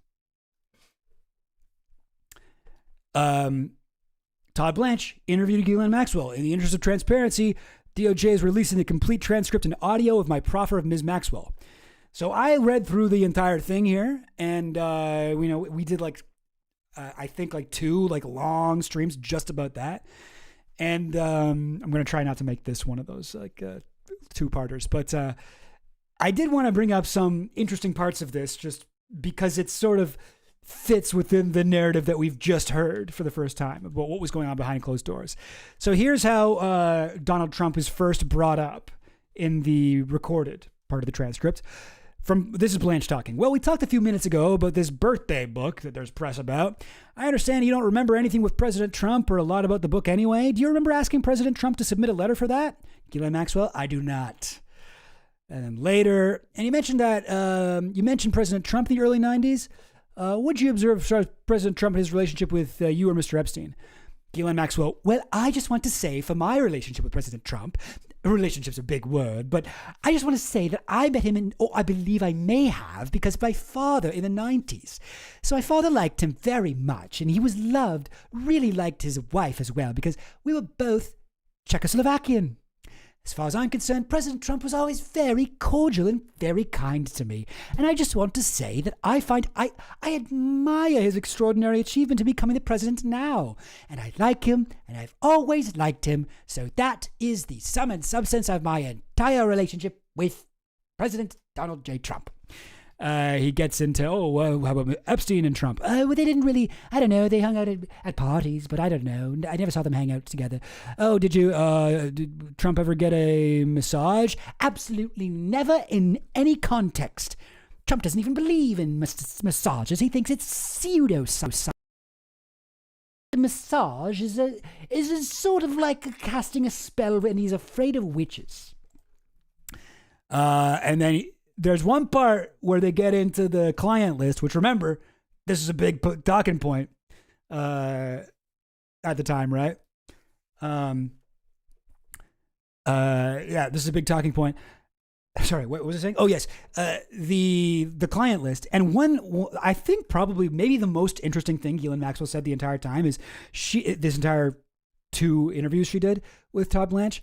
S14: Todd Blanche interviewed Ghislaine Maxwell. In the interest of transparency, DOJ is releasing the complete transcript and audio of my proffer of Ms. Maxwell. So I read through the entire thing here, and we did I think 2 long streams just about that. And I'm going to try not to make this one of those 2-parters, but I did want to bring up some interesting parts of this just because it sort of fits within the narrative that we've just heard for the first time about what was going on behind closed doors. So here's how Donald Trump is first brought up in the recorded part of the transcript. This is Blanche talking. Well, we talked a few minutes ago about this birthday book that there's press about. I understand you don't remember anything with President Trump or a lot about the book anyway. Do you remember asking President Trump to submit a letter for that? Ghislaine Maxwell, I do not. And then later, and you mentioned that, you mentioned President Trump in the early 90s. Would you observe President Trump and his relationship with you or Mr. Epstein? Ghislaine Maxwell, well, I just want to say for my relationship with President Trump, relationship's a big word, but I just want to say that I met him I believe I may have, because my father in the 90s. So my father liked him very much, and he was loved, really liked his wife as well, because we were both Czechoslovakian. As far as I'm concerned, President Trump was always very cordial and very kind to me. And I just want to say that I admire his extraordinary achievement in becoming the president now. And I like him, and I've always liked him. So that is the sum and substance of my entire relationship with President Donald J. Trump. He gets into, how about Epstein and Trump? Well, they didn't really, I don't know, they hung out at parties, but I don't know. I never saw them hang out together. Oh, did Trump ever get a massage? Absolutely never in any context. Trump doesn't even believe in massages. He thinks it's pseudo-science. The massage is a sort of like casting a spell, and he's afraid of witches. And then there's one part where they get into the client list, which, remember, this is a big talking point at the time, right? This is a big talking point. Sorry, what was I saying? Oh, yes. The client list. And I think probably maybe the most interesting thing Ghislaine Maxwell said the entire time is this entire 2 interviews she did with Todd Blanche,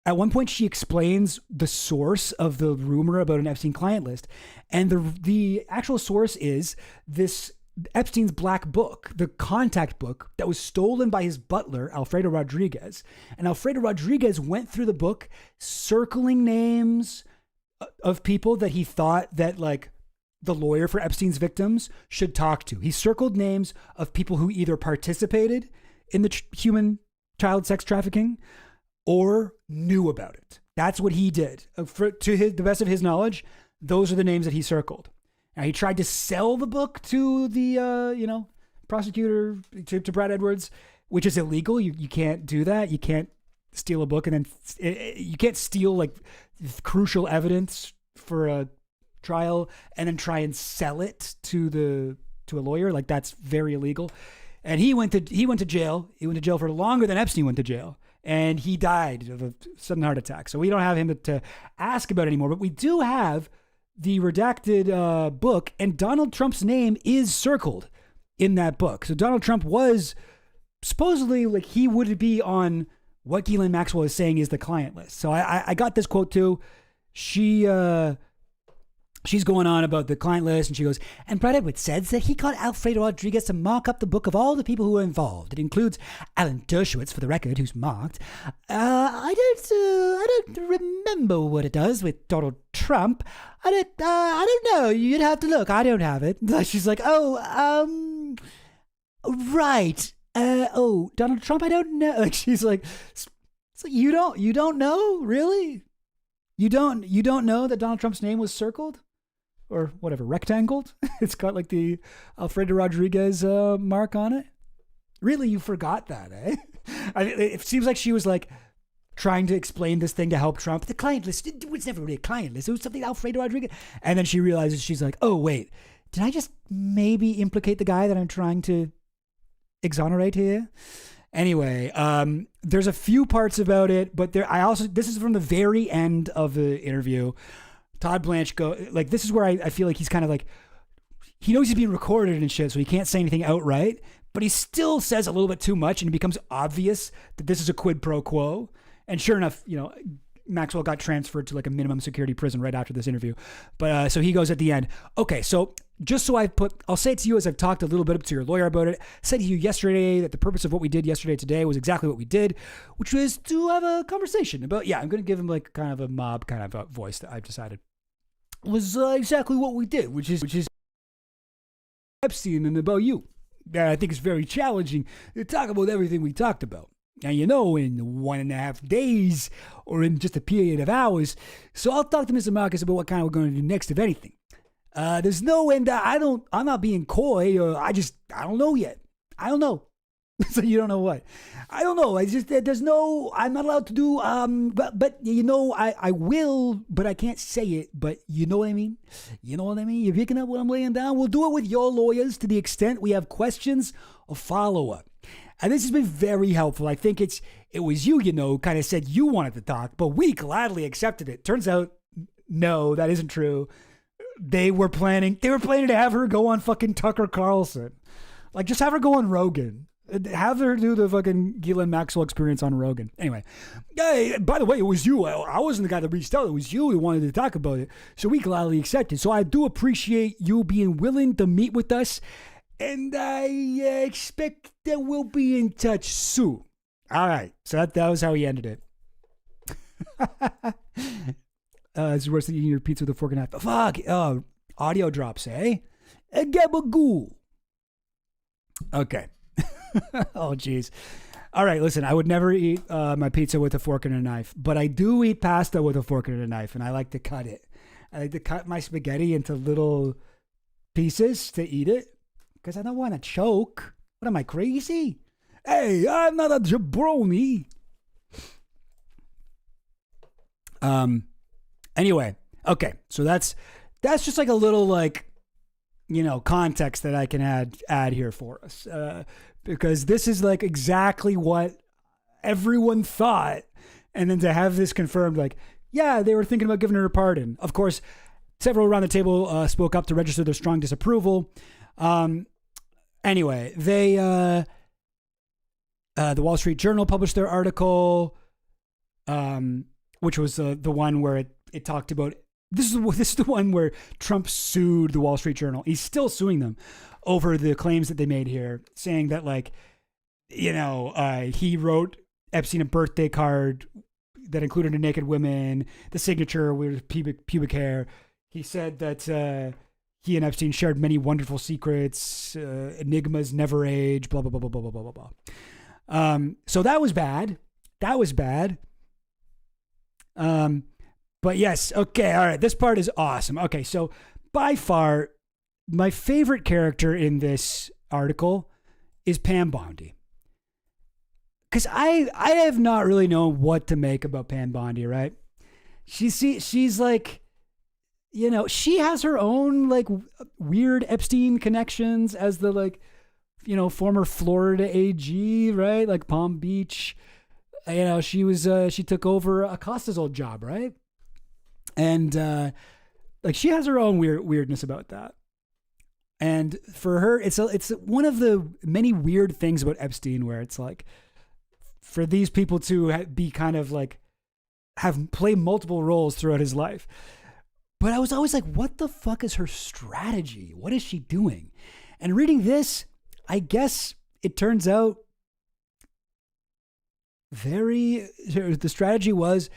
S14: at one point, she explains the source of the rumor about an Epstein client list. And the actual source is this Epstein's black book, the contact book that was stolen by his butler, Alfredo Rodriguez. And Alfredo Rodriguez went through the book circling names of people that he thought that the lawyer for Epstein's victims should talk to. He circled names of people who either participated in the human child sex trafficking or knew about it. That's what he did. To the best of his knowledge, those are the names that he circled. Now, he tried to sell the book to the prosecutor, to Brad Edwards, which is illegal. You can't do that. You can't steal a book and then you can't steal like crucial evidence for a trial and then try and sell it to a lawyer. Like that's very illegal. And he went to jail. He went to jail for longer than Epstein went to jail. And he died of a sudden heart attack. So we don't have him to ask about it anymore. But we do have the redacted book, and Donald Trump's name is circled in that book. So Donald Trump was supposedly like he would be on what Ghislaine Maxwell is saying is the client list. So I got this quote too. She's going on about the client list, and she goes, and Brad Edwards says that he got Alfredo Rodriguez to mark up the book of all the people who were involved. It includes Alan Dershowitz, for the record, who's marked. I don't remember what it does with Donald Trump. I don't know. You'd have to look. I don't have it. She's like, right. Donald Trump, I don't know. Like she's like, you don't know, really? You don't know that Donald Trump's name was circled? Or whatever, rectangled. It's got like the Alfredo Rodriguez mark on it. Really, you forgot that, eh? It seems like she was like trying to explain this thing to help Trump. The client list, it was never really a client list. It was something Alfredo Rodriguez. And then she realizes, she's like, oh, wait, did I just maybe implicate the guy that I'm trying to exonerate here? Anyway, there's a few parts about it, but this is from the very end of the interview. Todd Blanche this is where I feel like he's kind of like, he knows he's being recorded and shit, so he can't say anything outright, but he still says a little bit too much, and it becomes obvious that this is a quid pro quo. And sure enough, Maxwell got transferred to like a minimum security prison right after this interview. But so he goes at the end, okay, so just so I'll say it to you as I've talked a little bit to your lawyer about it. I said to you yesterday that the purpose of what we did yesterday today was exactly what we did, which was to have a conversation about, I'm going to give him like kind of a mob kind of a voice that I've decided was exactly what we did, which is Epstein and about you. I think it's very challenging to talk about everything we talked about. Now, in 1.5 days or in just a period of hours. So I'll talk to Mr. Marcus about what kind of we're going to do next, if anything. There's no end. I'm not being coy, or I don't know yet. I don't know. So you don't know what? I don't know. I'm not allowed to do, but I will, but I can't say it, but you know what I mean? You know what I mean? You're picking up what I'm laying down. We'll do it with your lawyers to the extent we have questions or follow-up. And this has been very helpful. I think it was you, kind of said you wanted to talk, but we gladly accepted it. Turns out, no, that isn't true. They were planning to have her go on fucking Tucker Carlson. Like, just have her go on Rogan. Have her do the fucking Ghislaine Maxwell experience on Rogan. Anyway, by the way, it was you. I wasn't the guy that reached out. It was you who wanted to talk about it. So we gladly accepted. So I do appreciate you being willing to meet with us. And I expect that we'll be in touch soon. All right. So that was how he ended it. It's worse than eating your pizza with a fork and knife. Fuck. Audio drops, eh? A gabagool. Okay. Oh, jeez. All right, listen, I would never eat my pizza with a fork and a knife, but I do eat pasta with a fork and a knife, and I like to cut it. I like to cut my spaghetti into little pieces to eat it, because I don't want to choke. What am I, crazy? Hey, I'm not a jabroni. Anyway, okay, so that's just like a little context that I can add here for us. Because this is like exactly what everyone thought. And then to have this confirmed, they were thinking about giving her a pardon. Of course, several around the table spoke up to register their strong disapproval. Anyway, the Wall Street Journal published their article, which was the one where it talked about, this is the one where Trump sued the Wall Street Journal. He's still suing them over the claims that they made here, saying that he wrote Epstein a birthday card that included a naked woman, the signature with pubic hair. He said that he and Epstein shared many wonderful secrets, enigmas never age, blah, blah, blah, blah, blah, blah, blah, blah. So that was bad. But yes, okay, all right, this part is awesome. Okay, so by far, my favorite character in this article is Pam Bondi. because I have not really known what to make about Pam Bondi, right? She's like, you know, she has her own like weird Epstein connections as the like, you know, former Florida AG, right? Like Palm Beach. You know, she took over Acosta's old job, right? And like she has her own weirdness about that. And for her, it's one of the many weird things about Epstein where it's like, for these people to be kind of like, play multiple roles throughout his life. But I was always like, what the fuck is her strategy? What is she doing? And reading this, I guess it turns out the strategy was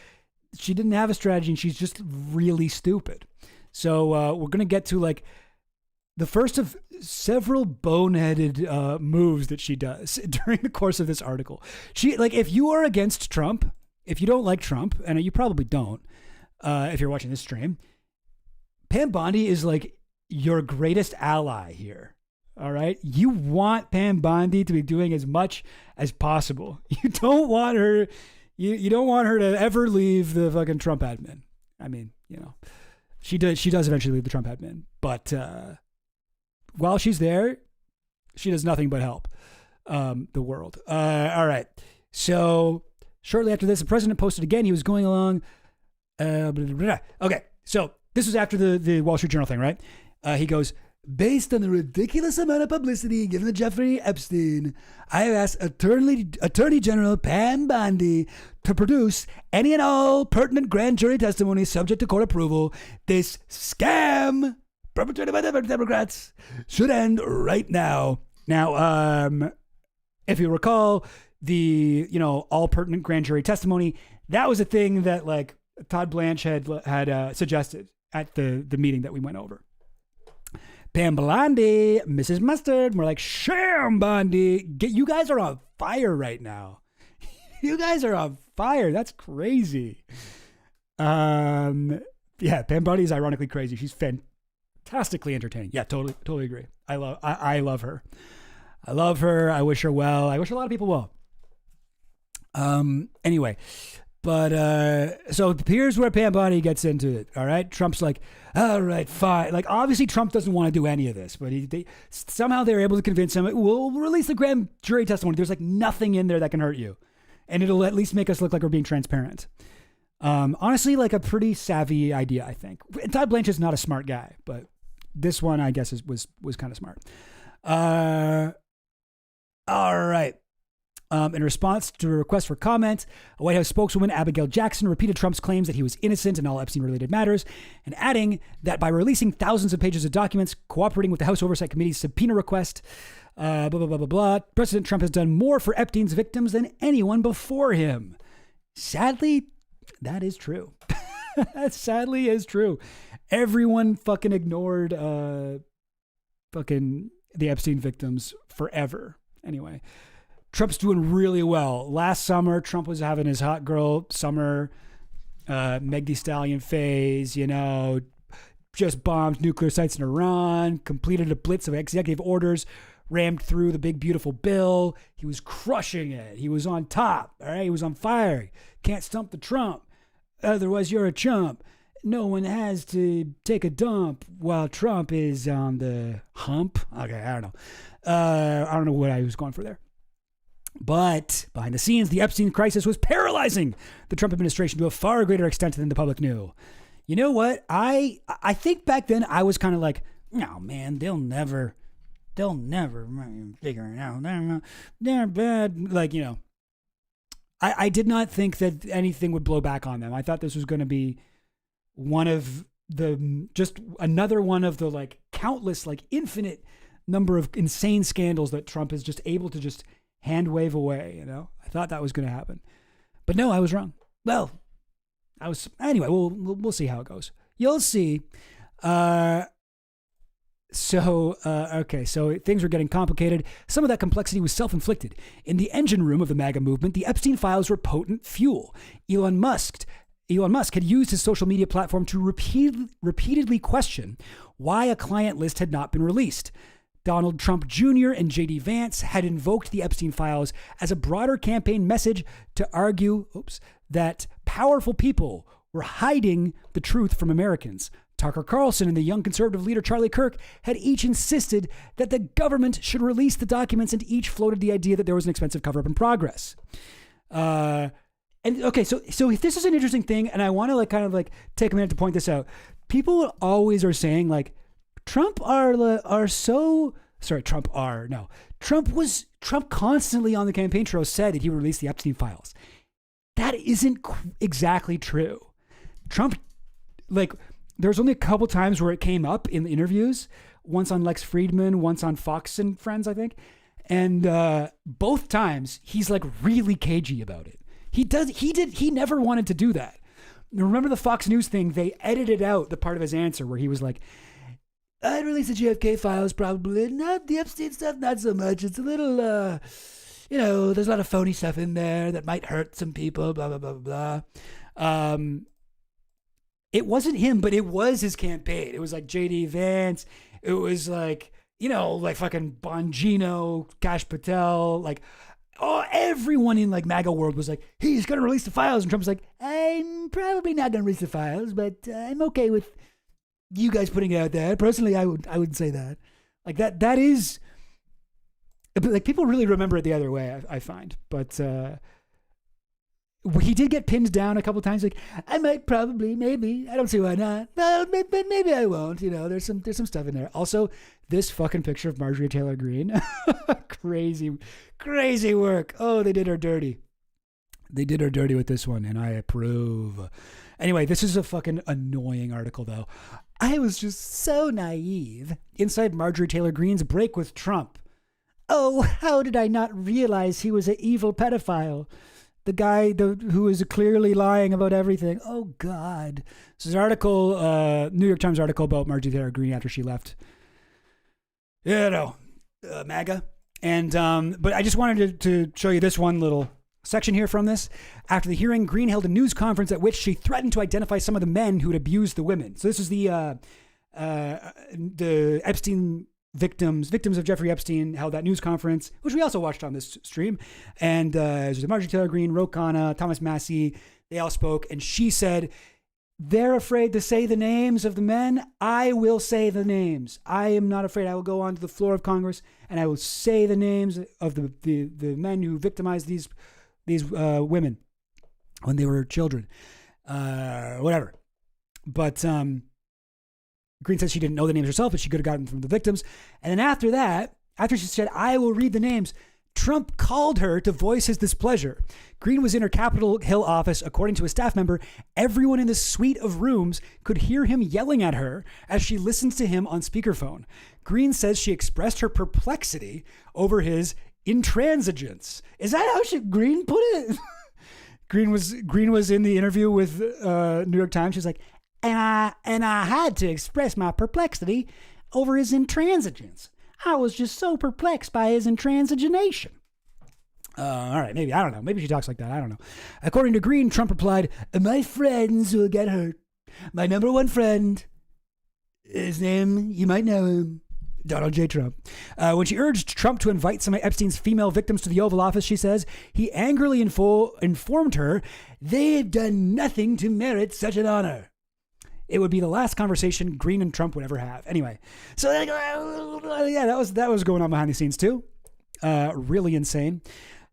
S14: she didn't have a strategy and she's just really stupid. So we're going to get to like the first of several boneheaded moves that she does during the course of this article. She, like, if you are against Trump, if you don't like Trump, and you probably don't, if you're watching this stream, Pam Bondi is like your greatest ally here. All right. You want Pam Bondi to be doing as much as possible. You don't want her, you don't want her to ever leave the fucking Trump admin. I mean, you know, she does eventually leave the Trump admin, but, while she's there, she does nothing but help the world. All right. So shortly after this, the president posted again. He was going along. Okay. So this was after the Wall Street Journal thing, right? He goes, based on the ridiculous amount of publicity given to Jeffrey Epstein, I have asked Attorney General Pam Bondi to produce any and all pertinent grand jury testimony subject to court approval. This scam perpetrated by the Democrats should end right now. Now, if you recall, the, you know, all pertinent grand jury testimony, that was a thing that like Todd Blanche had suggested at the meeting that we went over. Pam Bondi, Mrs. Mustard, more like Sham Bondi. You guys are on fire right now. You guys are on fire. That's crazy. Yeah, Pam Bondi is ironically crazy. She's fantastically entertaining. Yeah, totally agree. I love her. I love her. I wish her well. I wish a lot of people well. Anyway, but so here's where Pam Bondi gets into it. All right, Trump's like, all right, fine. Like, obviously Trump doesn't want to do any of this, but somehow they're able to convince him. We'll release the grand jury testimony. There's like nothing in there that can hurt you, and it'll at least make us look like we're being transparent. Honestly, like a pretty savvy idea, I think. Todd Blanche is not a smart guy, but this one, I guess, was kind of smart. All right. In response to a request for comment, a White House spokeswoman, Abigail Jackson, repeated Trump's claims that he was innocent in all Epstein-related matters, and adding that by releasing thousands of pages of documents, cooperating with the House Oversight Committee's subpoena request, blah, blah, blah, blah, blah, President Trump has done more for Epstein's victims than anyone before him. Sadly, that is true. That sadly is true. Everyone fucking ignored fucking the Epstein victims forever. Anyway, Trump's doing really well. Last summer, Trump was having his hot girl summer, Meg Thee Stallion phase, you know, just bombed nuclear sites in Iran, completed a blitz of executive orders, rammed through the big, beautiful bill. He was crushing it. He was on top. All right. He was on fire. Can't stump the Trump. Otherwise, you're a chump. No one has to take a dump while Trump is on the hump. Okay, I don't know. I don't know what I was going for there. But behind the scenes, the Epstein crisis was paralyzing the Trump administration to a far greater extent than the public knew. You know what? I think back then I was kind of like, no, man, they'll never figure it out. They're bad. Like, you know, I did not think that anything would blow back on them. I thought this was going to be just another one of the like countless, like infinite number of insane scandals that Trump is just able to just hand wave away. You know, I thought that was going to happen, but no, I was wrong. Well, anyway, we'll see how it goes. You'll see. Okay, so things were getting complicated. Some of that complexity was self-inflicted. In the engine room of the MAGA movement, the Epstein files were potent fuel. Elon Musk had used his social media platform to repeatedly question why a client list had not been released. Donald Trump Jr. and J.D. Vance had invoked the Epstein files as a broader campaign message to argue that powerful people were hiding the truth from Americans. Tucker Carlson and the young conservative leader Charlie Kirk had each insisted that the government should release the documents, and each floated the idea that there was an expensive cover-up in progress. So this is an interesting thing, and I want to take a minute to point this out. People always are saying Trump constantly on the campaign trail said that he would release the Epstein files. That isn't exactly true. Trump, there's only a couple times where it came up in the interviews, once on Lex Friedman, once on Fox and Friends, I think. And both times he's really cagey about it. He never wanted to do that. Remember the Fox News thing? They edited out the part of his answer where he was like, I'd release the JFK files probably, not the Epstein stuff, not so much. It's a little, there's a lot of phony stuff in there that might hurt some people, blah, blah, blah, blah, blah. It wasn't him, but it was his campaign. It was J.D. Vance. It was fucking Bongino, Kash Patel, everyone in MAGA world was he's going to release the files. And Trump's I'm probably not going to release the files, but I'm okay with you guys putting it out there. Personally, I wouldn't say that. That is, people really remember it the other way, I find. But he did get pinned down a couple of times. I might probably, maybe. I don't see why not. Well, maybe I won't. There's some stuff in there. Also, this fucking picture of Marjorie Taylor Greene. Crazy work. Oh, they did her dirty. They did her dirty with this one, and I approve. Anyway, this is a fucking annoying article, though. I was just so naive inside Marjorie Taylor Greene's break with Trump. Oh, how did I not realize he was an evil pedophile? The guy who is clearly lying about everything. Oh, God. This is an article, New York Times article about Marjorie Taylor Greene after she left, MAGA. And but I just wanted to show you this one little section here from this. After the hearing, Greene held a news conference at which she threatened to identify some of the men who had abused the women. So this is the Epstein victims of Jeffrey Epstein held that news conference, which we also watched on this stream. And there's Marjorie Taylor Greene, Ro Khanna, Thomas Massie. They all spoke, and she said, they're afraid to say the names of the men. I will say the names. I am not afraid. I will go onto the floor of Congress and I will say the names of the men who victimized these women when they were children. Whatever. But Greene said she didn't know the names herself, but she could have gotten them from the victims. And then after that, after she said, I will read the names, Trump called her to voice his displeasure. Greene was in her Capitol Hill office. According to a staff member, everyone in the suite of rooms could hear him yelling at her as she listened to him on speakerphone. Greene says she expressed her perplexity over his intransigence. Is that how Greene put it? Greene was in the interview with New York Times. She's like, and I had to express my perplexity over his intransigence. I was just so perplexed by his intransigination. All right, maybe, I don't know. Maybe she talks like that. I don't know. According to Greene, Trump replied, my friends will get hurt. My number one friend, his name, you might know him, Donald J. Trump. When she urged Trump to invite some of Epstein's female victims to the Oval Office, she says, he angrily informed her they had done nothing to merit such an honor. It would be the last conversation Greene and Trump would ever have. Anyway, so yeah, that was going on behind the scenes too. Really insane.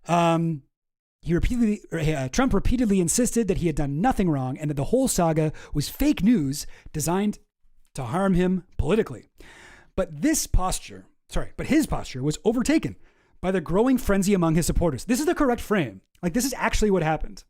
S14: Trump repeatedly insisted that he had done nothing wrong and that the whole saga was fake news designed to harm him politically. But his posture was overtaken by the growing frenzy among his supporters. This is the correct frame. This is actually what happened.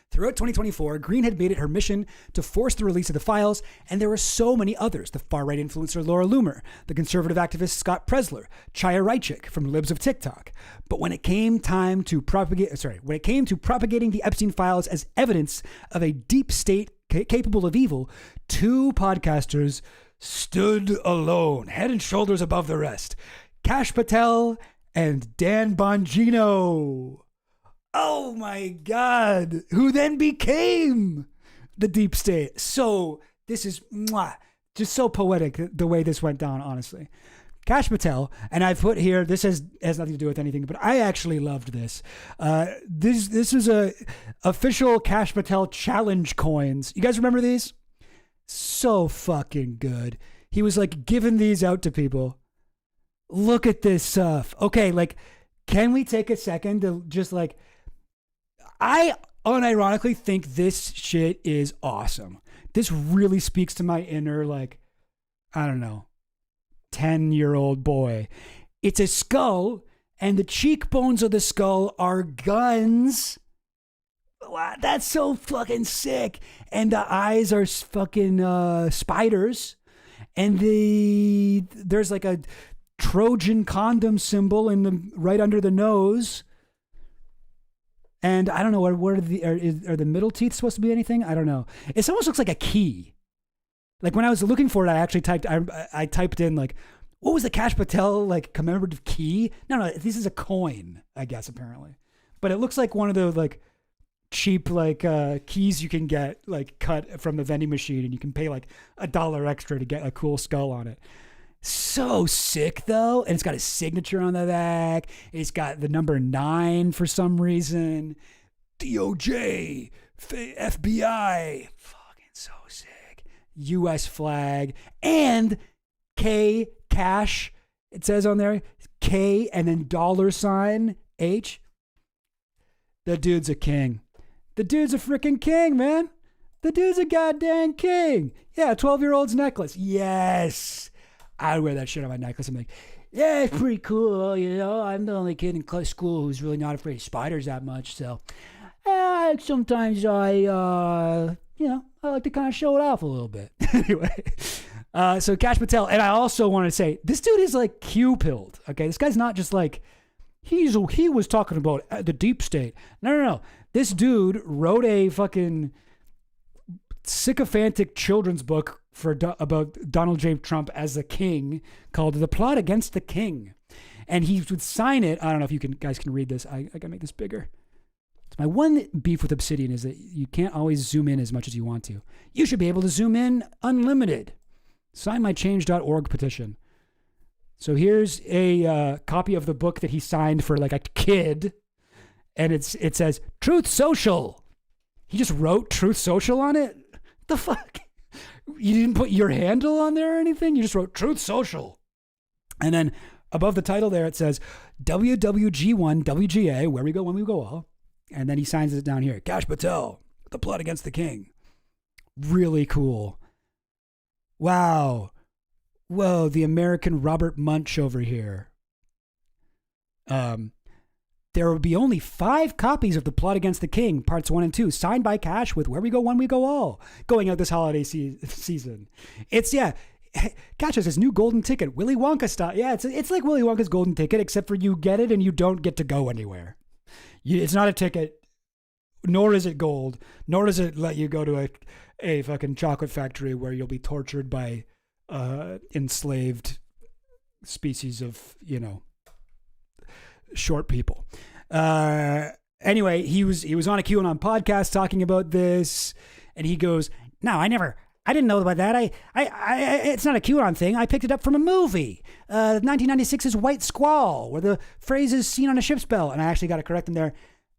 S14: Throughout 2024, Greene had made it her mission to force the release of the files, and there were so many others. The far-right influencer Laura Loomer, the conservative activist Scott Presler, Chaya Raichik from Libs of TikTok. But when it came to propagating the Epstein files as evidence of a deep state capable of evil, two podcasters stood alone, head and shoulders above the rest. Kash Patel and Dan Bongino. Oh my God, who then became the deep state. So this is just so poetic the way this went down, honestly. Kash Patel, and I've put here, this has nothing to do with anything, but I actually loved this. This is a official Kash Patel challenge coins. You guys remember these? So fucking good. He was like giving these out to people. Look at this stuff. Okay, like, can we take a second to just like, I unironically think this shit is awesome. This really speaks to my inner, like, I don't know, 10-year-old boy. It's a skull, and the cheekbones of the skull are guns. Wow, that's so fucking sick. And the eyes are fucking spiders. And there's like a Trojan condom symbol right under the nose. And I don't know, what are the middle teeth supposed to be anything? I don't know. It almost looks like a key. Like when I was looking for it, I actually typed in like, what was the Kash Patel like commemorative key? No, this is a coin, I guess, apparently. But it looks like one of the like cheap like keys you can get like cut from the vending machine, and you can pay like $1 extra to get a cool skull on it. So sick though, and it's got his signature on the back. It's got the number 9 for some reason. DOJ, FBI, fucking so sick. U.S. flag and K Cash. It says on there K and then $H. The dude's a king. The dude's a freaking king, man. The dude's a goddamn king. Yeah, 12-year-old's necklace. Yes. I would wear that shit on my necklace. I'm like, yeah, it's pretty cool. You know, I'm the only kid in school who's really not afraid of spiders that much. So sometimes I like to kind of show it off a little bit. Anyway, so Kash Patel. And I also want to say, this dude is like Q-pilled. Okay, this guy's not just like, he was talking about the deep state. No. This dude wrote a fucking sycophantic children's book about Donald J. Trump as the king called The Plot Against the King. And he would sign it. I don't know if you guys can read this. I gotta make this bigger. My one beef with Obsidian is that you can't always zoom in as much as you want to. You should be able to zoom in unlimited. Sign my change.org petition. So here's a copy of the book that he signed for like a kid. And it says Truth Social. He just wrote Truth Social on it. The fuck? You didn't put your handle on there or anything? You just wrote Truth Social. And then above the title there, it says WWG1 WGA, where we go when we go all. And then he signs it down here. Kash Patel, The Plot Against the King. Really cool. Wow. Whoa, the American Robert Munch over here. There will be only 5 copies of The Plot Against the King, parts 1 and 2, signed by Kash with Where We Go When We Go All, going out this holiday season. It's, yeah, Kash has his new golden ticket, Willy Wonka style. Yeah, it's like Willy Wonka's golden ticket, except for you get it and you don't get to go anywhere. It's not a ticket, nor is it gold, nor does it let you go to a fucking chocolate factory where you'll be tortured by enslaved species of, short people. Anyway, he was on a QAnon podcast talking about this, and he goes, "No, I didn't know about that. I it's not a QAnon thing. I picked it up from a movie, 1996's White Squall, where the phrase is seen on a ship's bell." And I actually got to correct him there.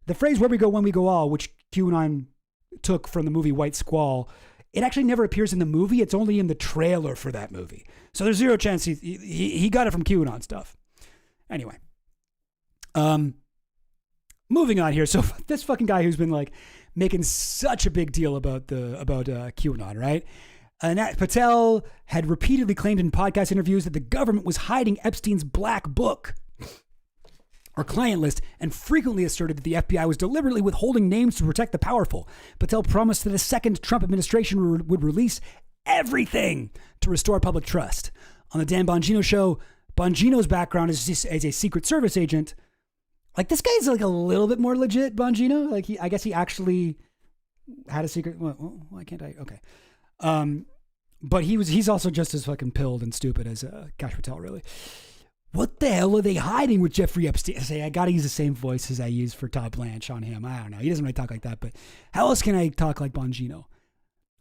S14: The phrase "Where we go when we go all," which QAnon took from the movie White Squall, it actually never appears in the movie. It's only in the trailer for that movie. So there's zero chance he got it from QAnon stuff. Anyway. Moving on here. So this fucking guy who's been like making such a big deal about QAnon, right? Nat Patel had repeatedly claimed in podcast interviews that the government was hiding Epstein's black book or client list, and frequently asserted that the FBI was deliberately withholding names to protect the powerful. Patel promised that a second Trump administration would release everything to restore public trust. On the Dan Bongino show, Bongino's background is as a Secret Service agent. Like, this guy's like a little bit more legit, Bongino. Like, I guess he actually had a secret. Well, why can't I? Okay. But he's also just as fucking pilled and stupid as Kash Patel, really. What the hell are they hiding with Jeffrey Epstein? I gotta use the same voice as I use for Todd Blanche on him. I don't know. He doesn't really talk like that, but how else can I talk like Bongino?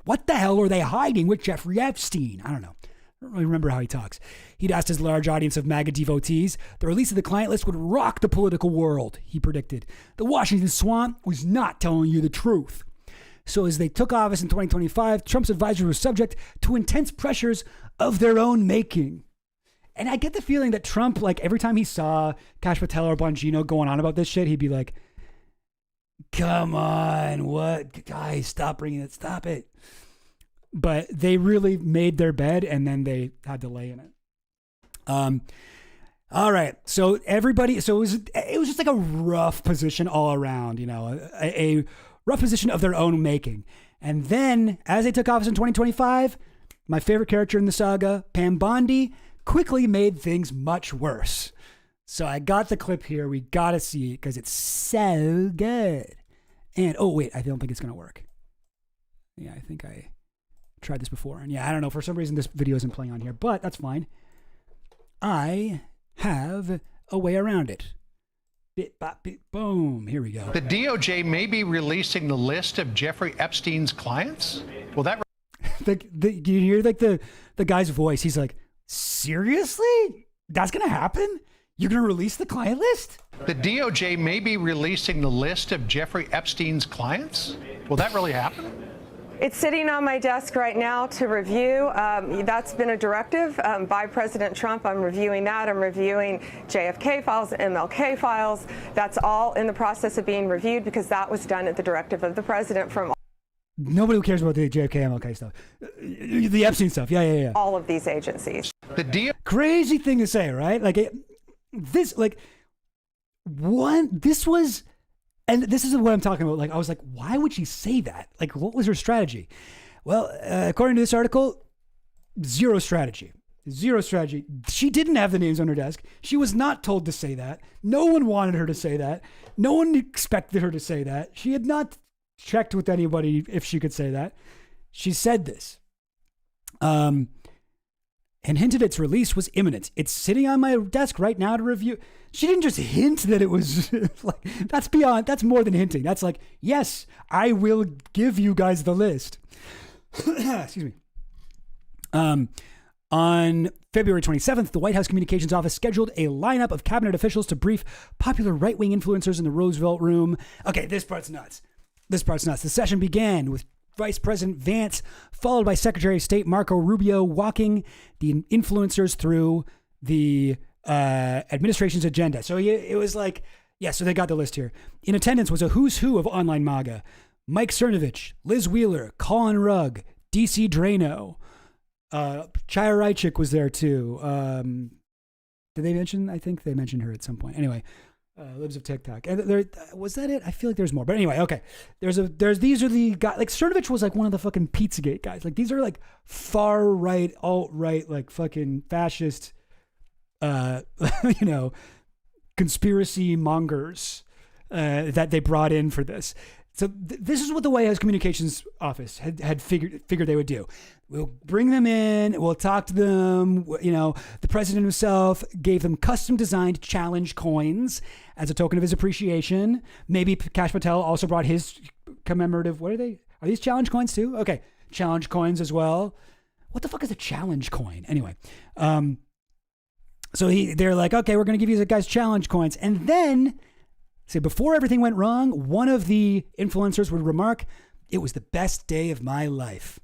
S14: What the hell are they hiding with Jeffrey Epstein? I don't know. I don't really remember how he talks. He'd asked his large audience of MAGA devotees, the release of the client list would rock the political world, he predicted. The Washington swamp was not telling you the truth. So as they took office in 2025, Trump's advisors were subject to intense pressures of their own making. And I get the feeling that Trump, like every time he saw Kash Patel or Bongino going on about this shit, he'd be like, come on, what? Guys, stop bringing it, stop it. But they really made their bed and then they had to lay in it. All right. So everybody, so it was just like a rough position all around, a rough position of their own making. And then as they took office in 2025, my favorite character in the saga, Pam Bondi, quickly made things much worse. So I got the clip here. We got to see it because it's so good. And, oh, wait, I don't think it's going to work. Yeah, I think I tried this before. And yeah, I don't know. For some reason, this video isn't playing on here, but that's fine. I have a way around it. Bit, bop, bit, boom. Here we go.
S15: The DOJ may be releasing the list of Jeffrey Epstein's clients. Will that...
S14: you hear like the guy's voice? He's like, seriously? That's going to happen? You're going to release the client list?
S15: The DOJ may be releasing the list of Jeffrey Epstein's clients. Will that really happen?
S16: It's sitting on my desk right now to review. That's been a directive by President Trump. I'm reviewing that. I'm reviewing JFK files, MLK files. That's all in the process of being reviewed because that was done at the directive of the president from
S14: nobody cares about the JFK, MLK stuff. The Epstein stuff. Yeah.
S16: all of these agencies.
S14: Crazy thing to say, right? Like this was, and this is what I'm talking about. Like, I was like, why would she say that? Like, what was her strategy? Well, according to this article, zero strategy. Zero strategy. She didn't have the names on her desk. She was not told to say that. No one wanted her to say that. No one expected her to say that. She had not checked with anybody if she could say that. She said this. And hinted its release was imminent. It's sitting on my desk right now to review. She didn't just hint that it was like, that's more than hinting. That's like, yes, I will give you guys the list. Excuse me. On February 27th, the White House Communications Office scheduled a lineup of cabinet officials to brief popular right-wing influencers in the Roosevelt Room. Okay, this part's nuts. The session began with Vice President Vance, followed by Secretary of State Marco Rubio, walking the influencers through the administration's agenda. So it was like, yeah, so they got the list here. In attendance was a who's who of online MAGA. Mike Cernovich, Liz Wheeler, Colin Rugg, DC Drano. Chaya Raichik was there too. Did they mention? I think they mentioned her at some point. Anyway, Libs of TikTok. And was that it? I feel like there's more. But anyway, okay. These are the guys. Like Cernovich was like one of the fucking Pizzagate guys. Like these are like far right, alt right, like fucking fascist, conspiracy mongers that they brought in for this. So this is what the White House Communications Office had figured they would do. We'll bring them in. We'll talk to them. The president himself gave them custom designed challenge coins as a token of his appreciation. Maybe Kash Patel also brought his commemorative. What are they? Are these challenge coins too? Okay. Challenge coins as well. What the fuck is a challenge coin? Anyway. So they're like, okay, we're going to give you guys challenge coins. And then, before everything went wrong, one of the influencers would remark, "It was the best day of my life."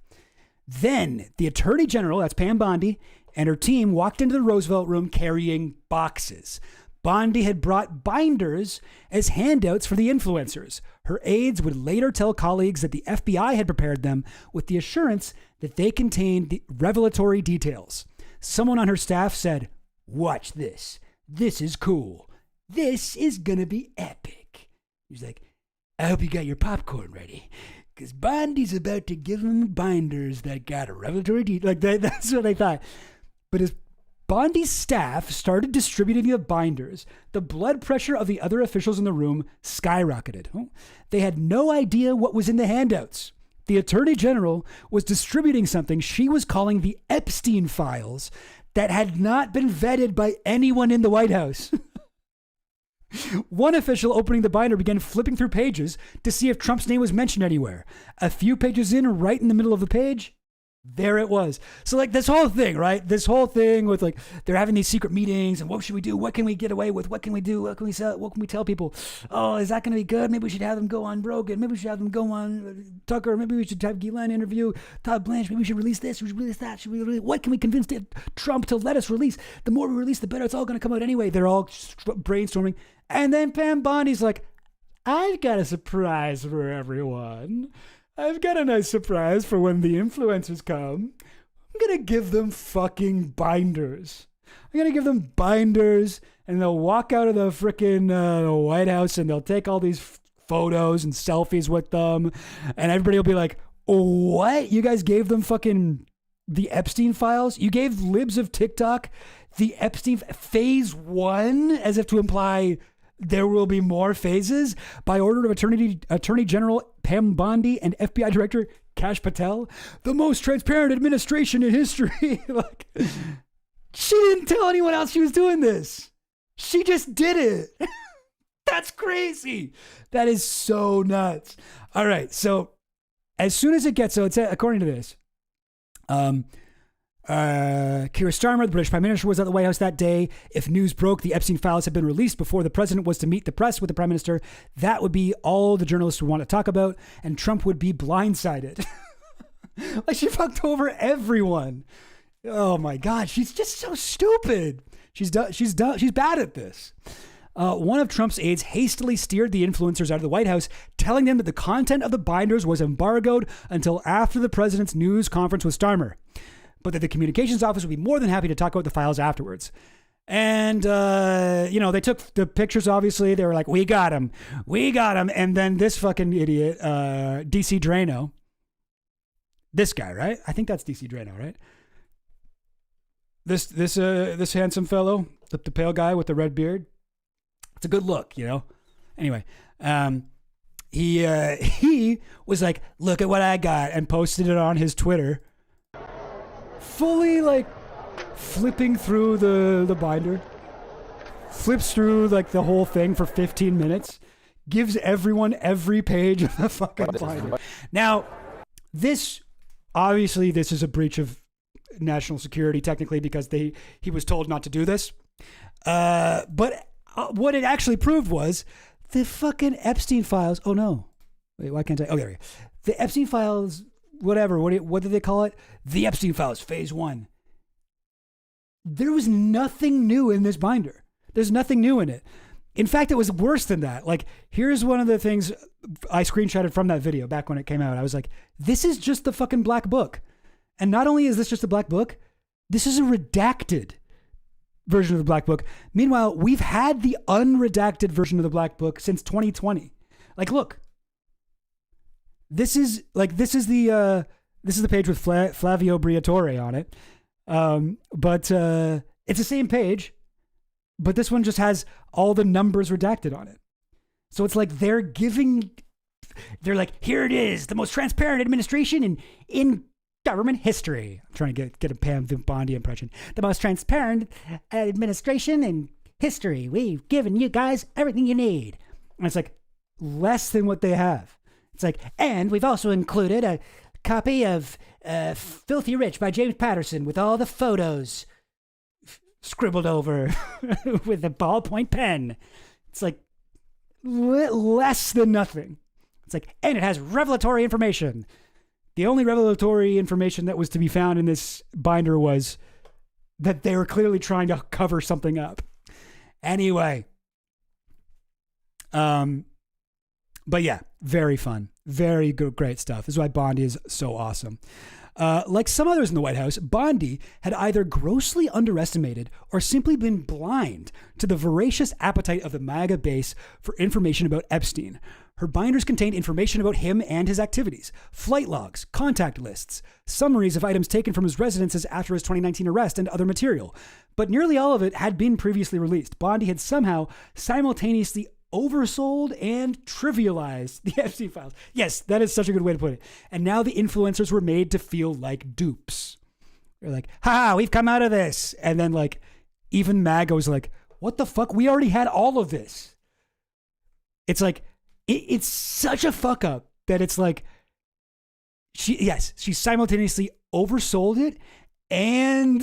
S14: Then the Attorney General, that's Pam Bondi, and her team walked into the Roosevelt Room carrying boxes. Bondi had brought binders as handouts for the influencers. Her aides would later tell colleagues that the FBI had prepared them with the assurance that they contained the revelatory details. Someone on her staff said, "Watch this. This is cool. This is gonna be epic." He's like, "I hope you got your popcorn ready, because Bondi's about to give them binders that got a revelatory detail." Like that's what I thought. But as Bondi's staff started distributing the binders, the blood pressure of the other officials in the room skyrocketed. They had no idea what was in the handouts. The Attorney General was distributing something she was calling the Epstein files that had not been vetted by anyone in the White House. One official opening the binder began flipping through pages to see if Trump's name was mentioned anywhere. A few pages in, right in the middle of the page, There it was. So like this whole thing, right? This whole thing with like they're having these secret meetings and what should we do? What can we get away with? What can we do? What can we sell? What can we tell people? Oh, is that going to be good? Maybe we should have them go on Rogan. Maybe we should have them go on Tucker. Maybe we should have Ghislaine interview Todd Blanche. Maybe we should release this. We should release that. What can we convince Trump to let us release? The more we release, the better. It's all going to come out anyway. They're all brainstorming. And then Pam Bondi's like, I've got a surprise for everyone. I've got a nice surprise for when the influencers come. I'm going to give them fucking binders. I'm going to give them binders, and they'll walk out of the frickin' White House, and they'll take all these photos and selfies with them, and everybody will be like, what? You guys gave them fucking the Epstein files? You gave libs of TikTok the Epstein phase 1, as if to imply there will be more phases, by order of Attorney General Pam Bondi and FBI Director Kash Patel, the most transparent administration in history. Like, she didn't tell anyone else she was doing this. She just did it. That's crazy. That is so nuts. All right. So as soon as it gets, so it's according to this, Keir Starmer, the British Prime Minister, was at the White House that day. If news broke the Epstein files had been released before the president was to meet the press with the Prime Minister, that would be all the journalists would want to talk about, and Trump would be blindsided. Like, she fucked over everyone. Oh my God, she's just so stupid. She's bad at this. One of Trump's aides hastily steered the influencers out of the White House, telling them that the content of the binders was embargoed until after the president's news conference with Starmer, but that the communications office would be more than happy to talk about the files afterwards. And, they took the pictures, obviously. They were like, we got him. And then this fucking idiot, DC Drano, this guy, right? I think that's DC Drano, right? This handsome fellow, the pale guy with the red beard. It's a good look, Anyway, he was like, look at what I got, and posted it on his Twitter. Fully like flipping through the binder, flips through like the whole thing for 15 minutes, gives everyone every page of the fucking binder. Now, this is a breach of national security technically, because he was told not to do this. But what it actually proved was the fucking Epstein files. Oh no, wait, why can't I? Oh, there we go. The Epstein files. Whatever, what did they call it? The Epstein files, phase 1. There was nothing new in this binder. There's nothing new in it. In fact, it was worse than that. Like, here's one of the things I screenshotted from that video back when it came out. I was like, this is just the fucking black book. And not only is this just a black book, this is a redacted version of the black book. Meanwhile, we've had the unredacted version of the black book since 2020. Like, look. This is the page with Flavio Briatore on it, but it's the same page, but this one just has all the numbers redacted on it. So it's like they're like, here it is, the most transparent administration in government history. I'm trying to get a Pam Bondi impression. The most transparent administration in history. We've given you guys everything you need, and it's like less than what they have. It's like, and we've also included a copy of Filthy Rich by James Patterson with all the photos scribbled over with a ballpoint pen. It's like less than nothing. It's like, and it has revelatory information. The only revelatory information that was to be found in this binder was that they were clearly trying to cover something up. Anyway. But yeah, very fun. Very good, great stuff. This is why Bondi is so awesome. Like some others in the White House, Bondi had either grossly underestimated or simply been blind to the voracious appetite of the MAGA base for information about Epstein. Her binders contained information about him and his activities, flight logs, contact lists, summaries of items taken from his residences after his 2019 arrest, and other material. But nearly all of it had been previously released. Bondi had somehow simultaneously oversold and trivialized the Epstein files. Yes, that is such a good way to put it. And now the influencers were made to feel like dupes. They're like, ha, we've come out of this. And then like, even MAGA was like, what the fuck? We already had all of this. It's like, it's such a fuck up that it's like, she simultaneously oversold it and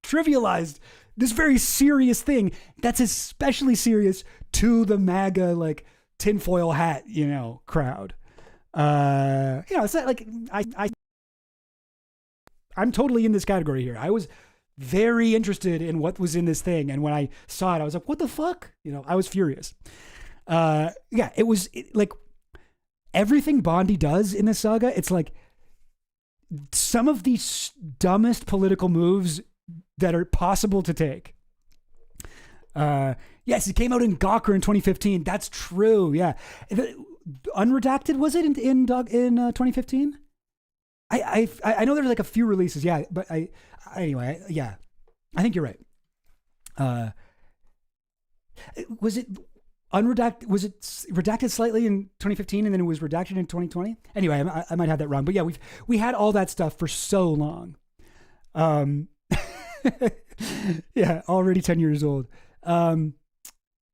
S14: trivialized this very serious thing that's especially serious to the MAGA like tinfoil hat, crowd. It's not like I'm totally in this category here. I was very interested in what was in this thing, and when I saw it, I was like, "What the fuck?" I was furious. It was like everything Bondi does in this saga. It's like some of the dumbest political moves that are possible to take. Yes, it came out in Gawker in 2015. That's true. Yeah, Unredacted, was it in 2015? I know there's like a few releases. Yeah, but anyway, yeah, I think you're right. Was it unredacted? Was it redacted slightly in 2015 and then it was redacted in 2020? Anyway, I might have that wrong, but yeah, we had all that stuff for so long. Yeah, already 10 years old.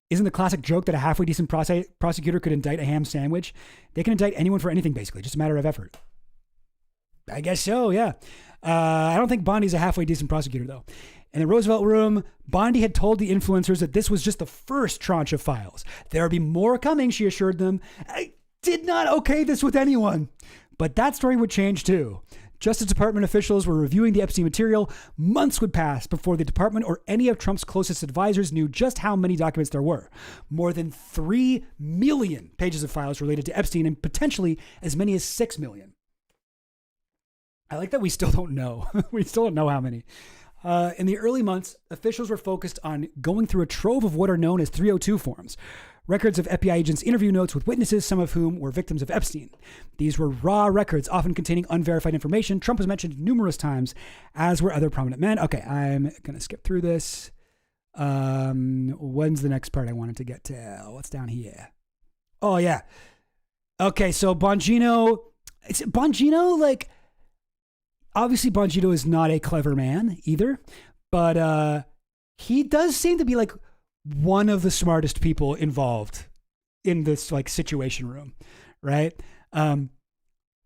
S14: Isn't the classic joke that a halfway decent prosecutor could indict a ham sandwich? They can indict anyone for anything, basically, just a matter of effort. I guess so, yeah. I don't think Bondi's a halfway decent prosecutor, though. In the Roosevelt room, Bondi had told the influencers that this was just the first tranche of files. There would be more coming, she assured them. I did not okay this with anyone. But that story would change, too. Justice Department officials were reviewing the Epstein material. Months would pass before the department or any of Trump's closest advisors knew just how many documents there were. More than 3 million pages of files related to Epstein and potentially as many as 6 million. I like that we still don't know. We still don't know how many. In the early months, officials were focused on going through a trove of what are known as 302 forms. Records of FBI agents' interview notes with witnesses, some of whom were victims of Epstein. These were raw records, often containing unverified information. Trump was mentioned numerous times, as were other prominent men. Okay, I'm going to skip through this. When's the next part I wanted to get to? What's down here? Oh, yeah. Okay, so Bongino, like, obviously Bongino is not a clever man either, but he does seem to be like one of the smartest people involved in this like situation room, right?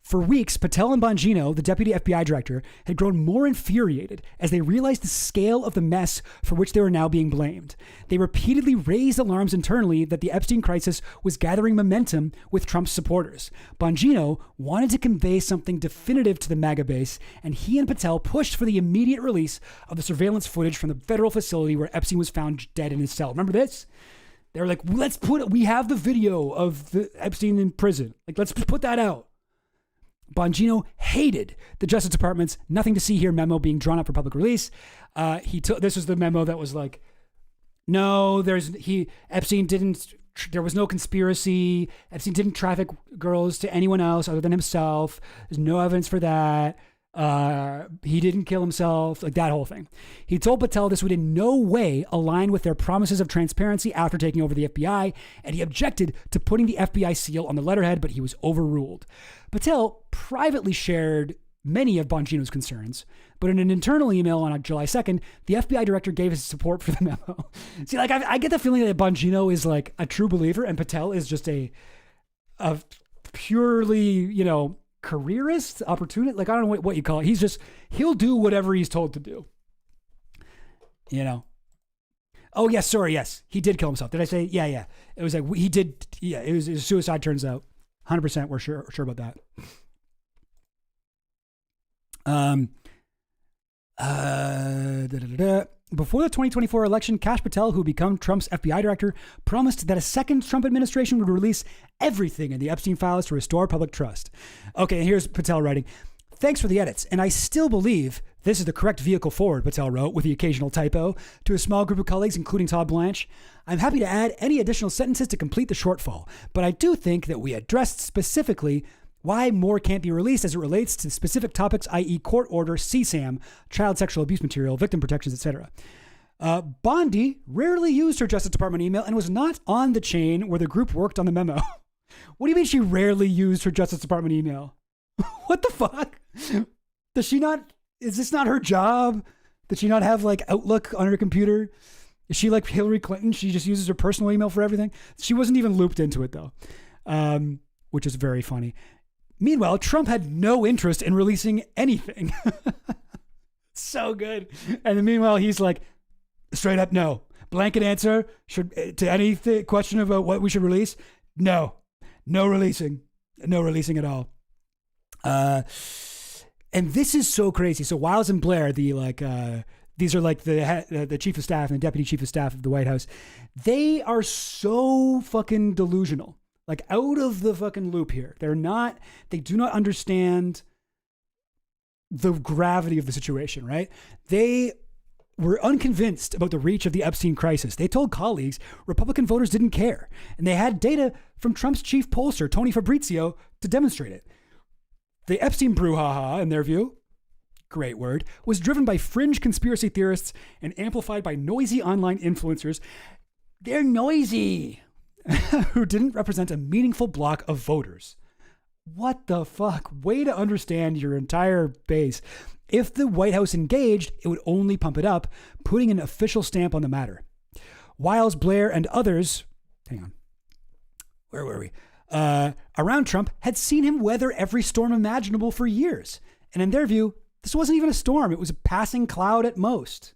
S14: For weeks, Patel and Bongino, the deputy FBI director, had grown more infuriated as they realized the scale of the mess for which they were now being blamed. They repeatedly raised alarms internally that the Epstein crisis was gathering momentum with Trump's supporters. Bongino wanted to convey something definitive to the MAGA base, and he and Patel pushed for the immediate release of the surveillance footage from the federal facility where Epstein was found dead in his cell. Remember this? They were like, we have the video of the Epstein in prison. Like, let's put that out. Bongino hated the Justice Department's nothing to see here memo being drawn up for public release. This was the memo that was like, no, Epstein didn't, there was no conspiracy. Epstein didn't traffic girls to anyone else other than himself. There's no evidence for that. He didn't kill himself, like that whole thing. He told Patel this would in no way align with their promises of transparency after taking over the FBI, and he objected to putting the FBI seal on the letterhead, but he was overruled. Patel privately shared many of Bongino's concerns, but in an internal email on July 2nd, the FBI director gave his support for the memo. See, like I get the feeling that Bongino is like a true believer and Patel is just a purely, careerist, opportunist. Like, I don't know what you call it. He'll do whatever he's told to do. Oh, yes, sorry, yes. He did kill himself. Did I say? Yeah. It was like, he did, yeah, it was suicide, turns out. 100% we're sure about that. Before the 2024 election, Kash Patel, who would become Trump's FBI director, promised that a second Trump administration would release everything in the Epstein files to restore public trust. Okay, and here's Patel writing, "Thanks for the edits, and I still believe this is the correct vehicle forward," Patel wrote, with the occasional typo, to a small group of colleagues, including Todd Blanche. "I'm happy to add any additional sentences to complete the shortfall, but I do think that we addressed specifically why more can't be released as it relates to specific topics, i.e. court order, CSAM, child sexual abuse material, victim protections, etc. Bondi rarely used her Justice Department email and was not on the chain where the group worked on the memo." What do you mean she rarely used her Justice Department email? What the fuck? Does she not, is this not her job? Did she not have like Outlook on her computer? Is she like Hillary Clinton? She just uses her personal email for everything? She wasn't even looped into it though, which is very funny. Meanwhile, Trump had no interest in releasing anything. So good. And then meanwhile, he's like, straight up, no. Blanket answer to any question about what we should release. No releasing at all. And this is so crazy. So Wiles and Blair, these are like the chief of staff and the deputy chief of staff of the White House. They are so fucking delusional, like out of the fucking loop here. They do not understand the gravity of the situation, right? They were unconvinced about the reach of the Epstein crisis. They told colleagues Republican voters didn't care, and they had data from Trump's chief pollster, Tony Fabrizio, to demonstrate it. The Epstein brouhaha, in their view, great word, was driven by fringe conspiracy theorists and amplified by noisy online influencers. They're noisy, who didn't represent a meaningful block of voters. What the fuck? Way to understand your entire base. If the White House engaged, it would only pump it up, putting an official stamp on the matter. Wiles, Blair, and others, hang on, where were we? Around Trump had seen him weather every storm imaginable for years. And in their view, this wasn't even a storm. It was a passing cloud at most.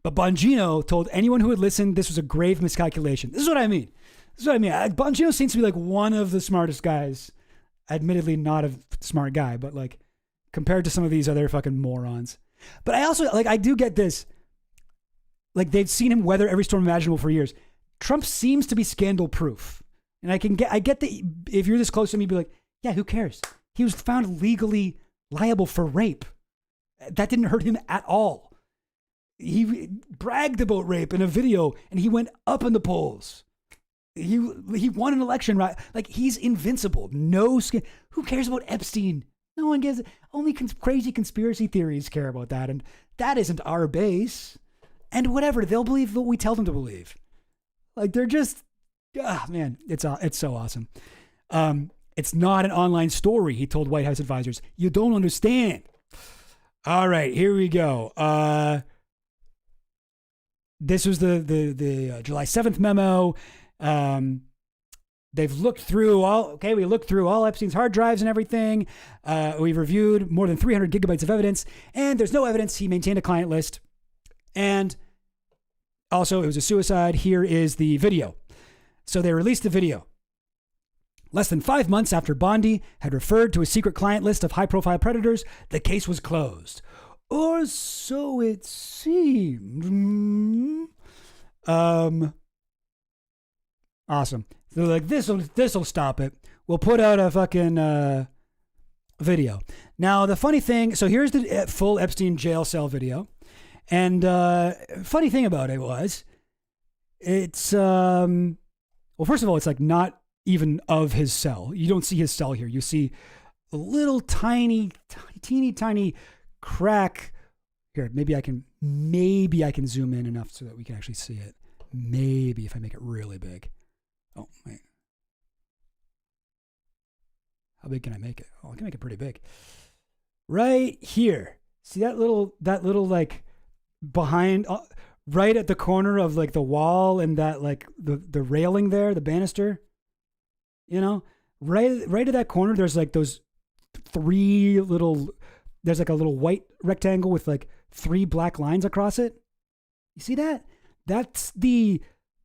S14: But Bongino told anyone who would listen this was a grave miscalculation. This is what I mean. Bongino seems to be like one of the smartest guys. Admittedly, not a smart guy, but like compared to some of these other fucking morons. But I also, I do get this. Like, they've seen him weather every storm imaginable for years. Trump seems to be scandal proof. And I get that if you're this close to me, be like, yeah, who cares? He was found legally liable for rape. That didn't hurt him at all. He bragged about rape in a video and he went up in the polls. He won an election, right? Like, he's invincible. Who cares about Epstein? No one gives. Only crazy conspiracy theories care about that, and that isn't our base. And whatever, they'll believe what we tell them to believe. Like, they're just, man, it's so awesome. It's not an online story, he told White House advisors. You don't understand. All right, here we go. This was the July 7th memo. They've looked through we looked through all Epstein's hard drives and everything. We've reviewed more than 300 gigabytes of evidence, and there's no evidence he maintained a client list. And also, it was a suicide. Here is the video. So they released the video. Less than 5 months after Bondi had referred to a secret client list of high-profile predators, the case was closed. Or so it seemed. Awesome. They're like, this'll stop it. We'll put out a fucking video. Now, the funny thing, so here's the full Epstein jail cell video. And funny thing about it was, it's, well, first of all, it's like not even of his cell. You don't see his cell here. You see a little teeny tiny crack. Here, maybe I can zoom in enough so that we can actually see it. Maybe if I make it really big. Oh, wait. How big can I make it? Oh, I can make it pretty big. Right here. See that little like behind, right at the corner of like the wall and that like the railing there, the banister, you know, right at that corner, there's like those there's like a little white rectangle with like 3 black lines across it. You see that? That's the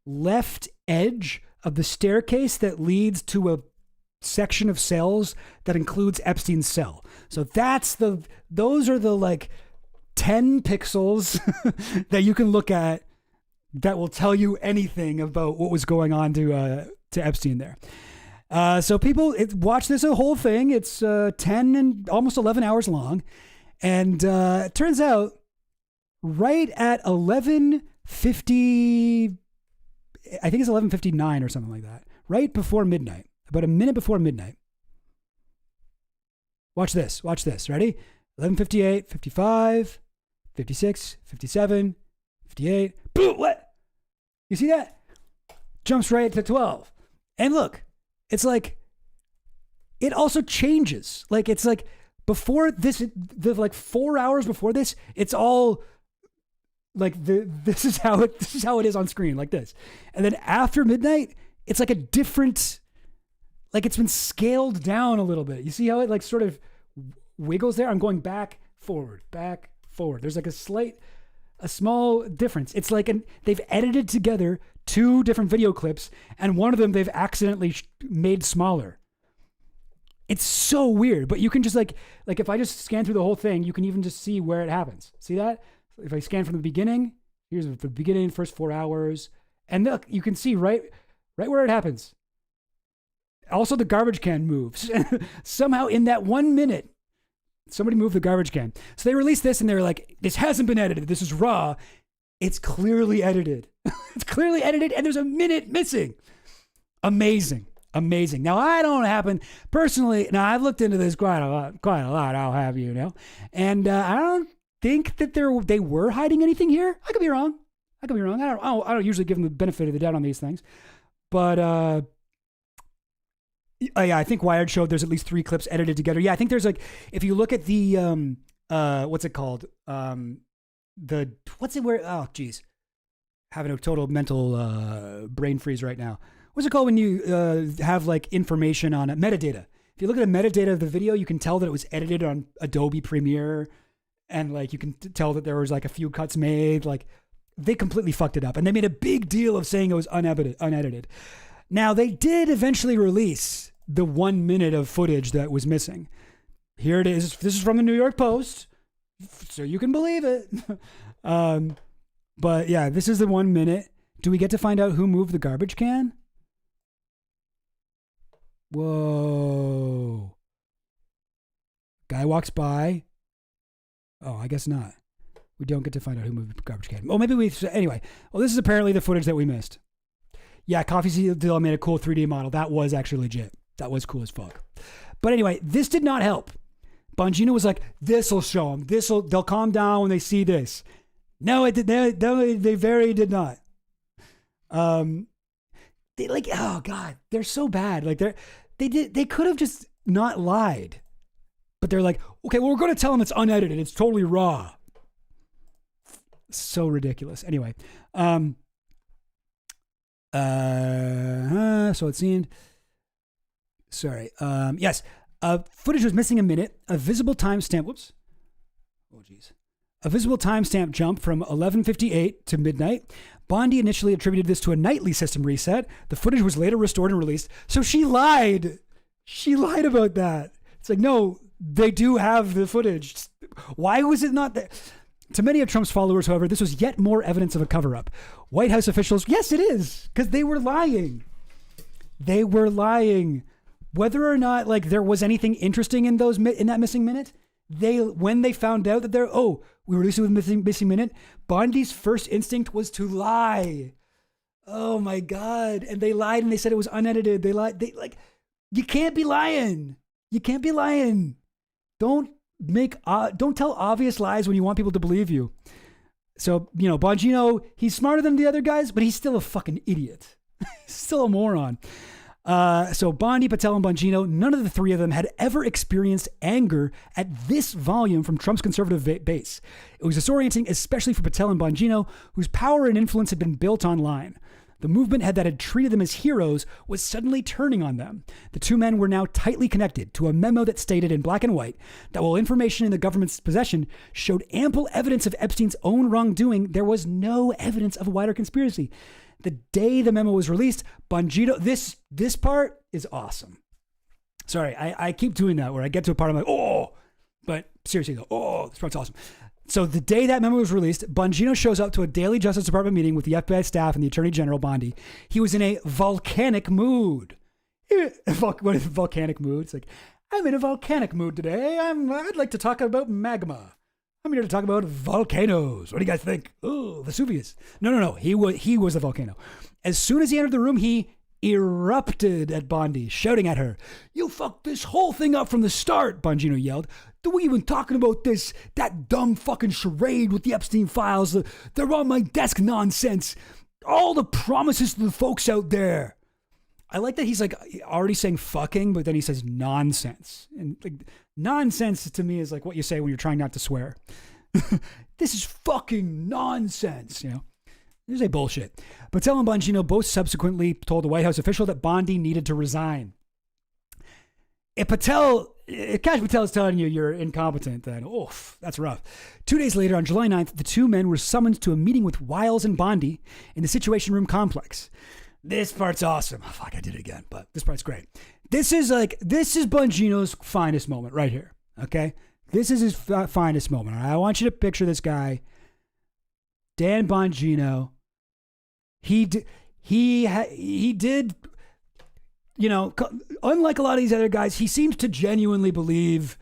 S14: left edge of the staircase that leads to a section of cells that includes Epstein's cell. So those are the like 10 pixels that you can look at that will tell you anything about what was going on to Epstein there. So people watch this whole thing. It's 10 and almost 11 hours long. And it turns out right at 11:50, I think it's 11:59 or something like that, right before midnight, about a minute before midnight. Watch this. Ready? 11:58, 55, 56, 57, 58. Boom! What? You see that? Jumps right to 12. And look, it's like, it also changes. Like, it's like before this, like 4 hours before this, it's all like this is how it is on screen, like this. And then after midnight, it's like a different like it's been scaled down a little bit. You see how it like sort of wiggles there? I'm going back, forward. There's like a small difference. It's like they've edited together two different video clips, and one of them they've accidentally made smaller. It's so weird, but you can just like if I just scan through the whole thing, you can even just see where it happens. See that? If I scan from the beginning, here's the beginning, first 4 hours, and look, you can see right where it happens. Also, the garbage can moves. Somehow in that 1 minute, somebody moved the garbage can. So they released this and they're like, this hasn't been edited. This is raw. It's clearly edited. It's clearly edited and there's a minute missing. Amazing. Now, I don't happen personally. Now, I've looked into this quite a lot. I'll have you know. And I don't think that they were hiding anything here. I could be wrong. I don't usually give them the benefit of the doubt on these things. But yeah, I think Wired showed there's at least 3 clips edited together. Yeah, I think there's like, if you look at the, what's it called? Having a total mental brain freeze right now. What's it called when you have like information on it? Metadata. If you look at the metadata of the video, you can tell that it was edited on Adobe Premiere, and like you can tell that there was like a few cuts made. Like they completely fucked it up, and they made a big deal of saying it was unedited. Now they did eventually release the 1 minute of footage that was missing. Here it is. This is from the New York Post, so you can believe it. But yeah, this is the 1 minute. Do we get to find out who moved the garbage can? Whoa. Guy walks by. Oh, I guess not. We don't get to find out who moved the garbage can. Oh, maybe anyway. Well, this is apparently the footage that we missed. Yeah, Coffee Deal made a cool 3D model. That was actually legit. That was cool as fuck. But anyway, this did not help. Bongino was like, this'll show them. They'll calm down when they see this. No, it did. They very did not. They like, oh God, they're so bad. Like they could have just not lied, but they're like, okay, well, we're going to tell them it's unedited. It's totally raw. So ridiculous. Anyway, so it seemed. Sorry. Yes. Footage was missing a minute. A visible timestamp. Whoops. Oh, geez. A visible timestamp jump from 11:58 to midnight. Bondi initially attributed this to a nightly system reset. The footage was later restored and released. So she lied. She lied about that. It's like, no, they do have the footage. Why was it not there? To many of Trump's followers, however, this was yet more evidence of a cover-up. White House officials, yes, it is, because they were lying. They were lying. Whether or not like there was anything interesting in that missing minute, when they found out that we released it with missing minute, Bondi's first instinct was to lie. Oh my God. And they lied and they said it was unedited. They lied. You can't be lying. You can't be lying. Don't tell obvious lies when you want people to believe you. So, Bongino, he's smarter than the other guys, but he's still a fucking idiot. He's still a moron. So Bondi, Patel, and Bongino, none of the three of them had ever experienced anger at this volume from Trump's conservative base. It was disorienting, especially for Patel and Bongino, whose power and influence had been built online. The movement that had treated them as heroes was suddenly turning on them. The two men were now tightly connected to a memo that stated in black and white that while information in the government's possession showed ample evidence of Epstein's own wrongdoing, there was no evidence of a wider conspiracy. The day the memo was released, Bongino, this part is awesome. Sorry, I keep doing that where I get to a part I'm like, oh, but seriously though, this part's awesome. So the day that memo was released, Bongino shows up to a daily Justice Department meeting with the FBI staff and the Attorney General, Bondi. He was in a volcanic mood. What is volcanic mood? It's like, I'm in a volcanic mood today. I'd like to talk about magma. I'm here to talk about volcanoes. What do you guys think? Oh, Vesuvius. No. He was the volcano. As soon as he entered the room, he erupted at Bondi, shouting at her, "You fucked this whole thing up from the start," Bongino yelled. "We even talking about that dumb fucking charade with the Epstein files, they're on my desk nonsense. All the promises to the folks out there." I like that he's like already saying fucking, but then he says nonsense. And like nonsense to me is like what you say when you're trying not to swear. This is fucking nonsense, This is a bullshit. Patel and Bongino both subsequently told the White House official that Bondi needed to resign. if Kash Patel is telling you you're incompetent, then oof, that's rough. 2 days later, on July 9th, the two men were summoned to a meeting with Wiles and Bondi in the Situation Room complex. This part's awesome. Oh, fuck, I did it again, but this part's great. This is Bongino's finest moment right here, okay? This is his finest moment. I want you to picture this guy, Dan Bongino. He did, you know, unlike a lot of these other guys, he seemed to genuinely believe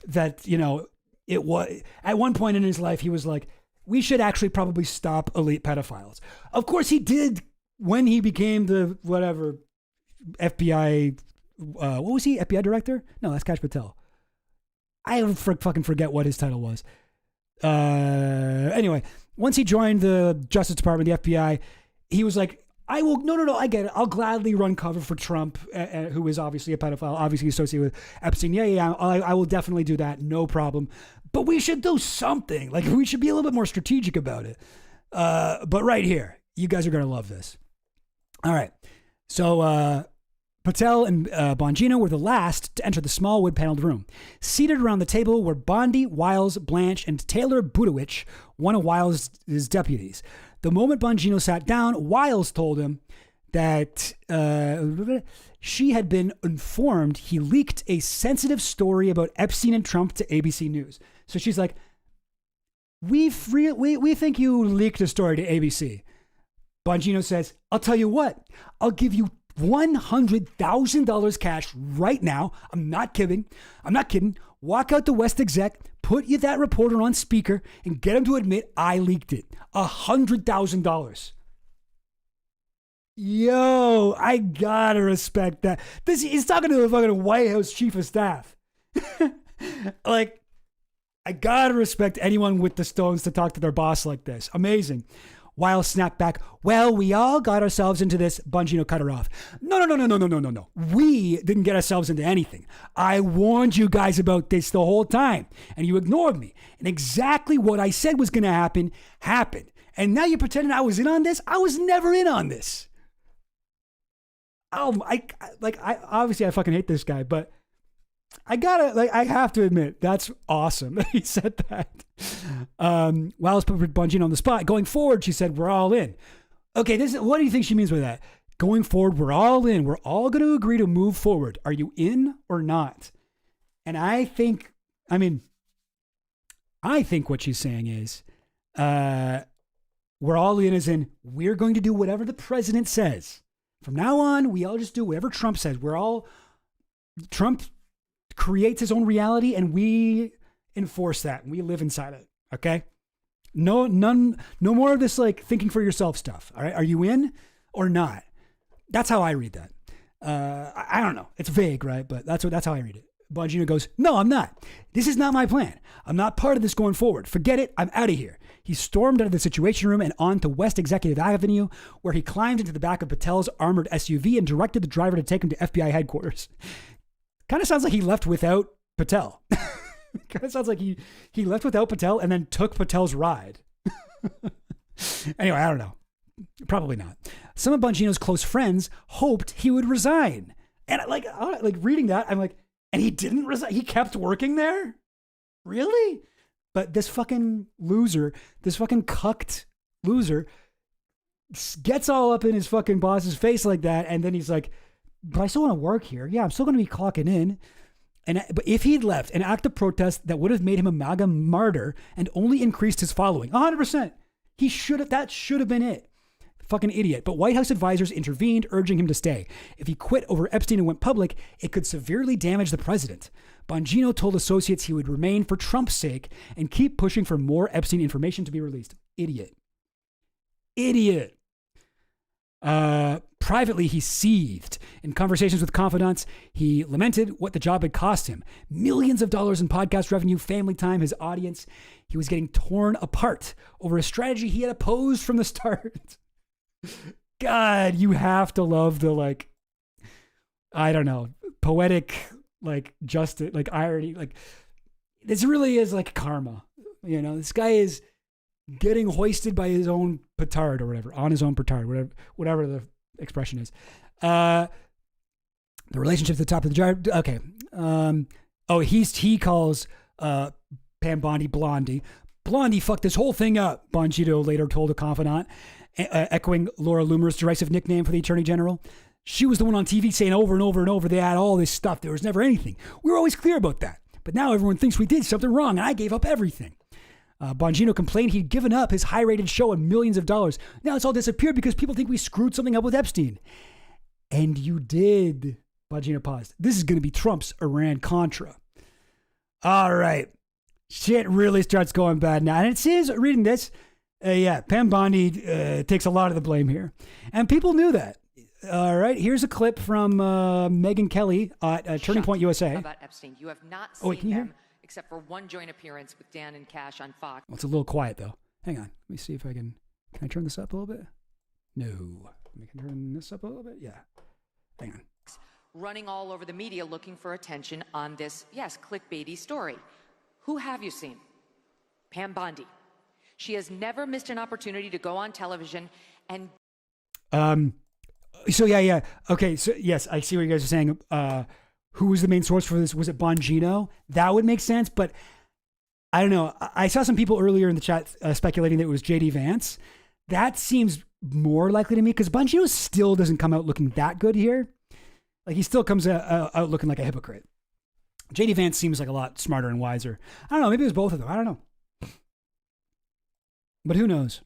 S14: that, you know, it was, at one point in his life, he was like, we should actually probably stop elite pedophiles. Of course, he did when he became the, whatever, FBI, what was he, FBI director? No, that's Kash Patel. I fucking forget what his title was. Anyway, once he joined the Justice Department, the FBI, he was like, no, I get it. I'll gladly run cover for Trump, who is obviously a pedophile, obviously associated with Epstein. Yeah, I will definitely do that. No problem. But we should do something. Like, we should be a little bit more strategic about it. But right here, you guys are going to love this. All right. So, Patel and Bongino were the last to enter the small wood-paneled room. Seated around the table were Bondi, Wiles, Blanche, and Taylor Budowich, one of Wiles' deputies. The moment Bongino sat down, Wiles told him that she had been informed he leaked a sensitive story about Epstein and Trump to ABC News. So she's like, we think you leaked a story to ABC. Bongino says, I'll tell you what, I'll give you $100,000 cash right now. I'm not kidding. Walk out to West Exec, put you that reporter on speaker, and get him to admit I leaked it. $100,000. Yo, I gotta respect that. He's talking to the fucking White House chief of staff. Like, I gotta respect anyone with the stones to talk to their boss like this. Amazing. Wiles snapped back, well, we all got ourselves into this. Bongino cut her off. No. We didn't get ourselves into anything. I warned you guys about this the whole time, and you ignored me. And exactly what I said was going to happen, happened. And now you're pretending I was in on this? I was never in on this. Oh, I obviously I fucking hate this guy, but I have to admit, that's awesome that he said that. Wiles put Bongino on the spot. Going forward, she said, we're all in. Okay, what do you think she means by that? Going forward, we're all in. We're all going to agree to move forward. Are you in or not? And I think what she's saying is, we're all in as in, we're going to do whatever the president says. From now on, we all just do whatever Trump says. Trump creates his own reality and we enforce that and we live inside it. Okay. No more of this like thinking for yourself stuff. All right. Are you in or not? That's how I read that. I don't know. It's vague, right? But that's how I read it. Bongino goes, no, I'm not. This is not my plan. I'm not part of this going forward. Forget it. I'm out of here. He stormed out of the Situation Room and on to West Executive Avenue, where he climbed into the back of Patel's armored SUV and directed the driver to take him to FBI headquarters. Kind of sounds like he left without Patel. Kind of sounds like he left without Patel and then took Patel's ride. Anyway, I don't know. Probably not. Some of Bongino's close friends hoped he would resign. And like reading that, I'm like, and he didn't resign. He kept working there? Really? But this fucking loser, this fucking cucked loser gets all up in his fucking boss's face like that. And then he's like, but I still want to work here. Yeah, I'm still going to be clocking in. But if he'd left an act of protest that would have made him a MAGA martyr and only increased his following, 100%, that should have been it. Fucking idiot. But White House advisors intervened, urging him to stay. If he quit over Epstein and went public, it could severely damage the president. Bongino told associates he would remain for Trump's sake and keep pushing for more Epstein information to be released. Idiot. Privately, he seethed. In conversations with confidants, he lamented what the job had cost him. Millions of dollars in podcast revenue, family time, his audience. He was getting torn apart over a strategy he had opposed from the start. God, you have to love the, I don't know, poetic, justice, irony. This really is like karma. You know, this guy is getting hoisted by his own petard or whatever, on his own petard, whatever the expression is. The relationship at the top of the jar. Okay. He calls Pam Bondi Blondie. Blondie fucked this whole thing up, Bongino later told a confidant, echoing Laura Loomer's derisive nickname for the Attorney General. She was the one on TV saying over and over and over they had all this stuff. There was never anything. We were always clear about that. But now everyone thinks we did something wrong, and I gave up everything. Bongino complained he'd given up his high-rated show and millions of dollars. Now it's all disappeared because people think we screwed something up with Epstein. And you did, Bongino paused. This is going to be Trump's Iran-Contra. All right. Shit really starts going bad now. And it says, reading this, Pam Bondi takes a lot of the blame here. And people knew that. All right, here's a clip from Megyn Kelly at Turning Point USA.
S17: About Epstein, you have not seen him except for one joint appearance with Dan and Cash on Fox.
S14: Well, it's a little quiet though. Hang on, let me see if I can. Can I turn this up a little bit? No. Can I turn this up a little bit? Yeah. Hang on.
S17: Running all over the media looking for attention on this, yes, clickbaity story. Who have you seen? Pam Bondi. She has never missed an opportunity to go on television and.
S14: So yeah. Okay, so yes, I see what you guys are saying. Who was the main source for this? Was it Bongino? That would make sense, but I don't know. I saw some people earlier in the chat speculating that it was JD Vance. That seems more likely to me because Bongino still doesn't come out looking that good here. Like he still comes out looking like a hypocrite. JD Vance seems like a lot smarter and wiser. I don't know. Maybe it was both of them. I don't know. But who knows?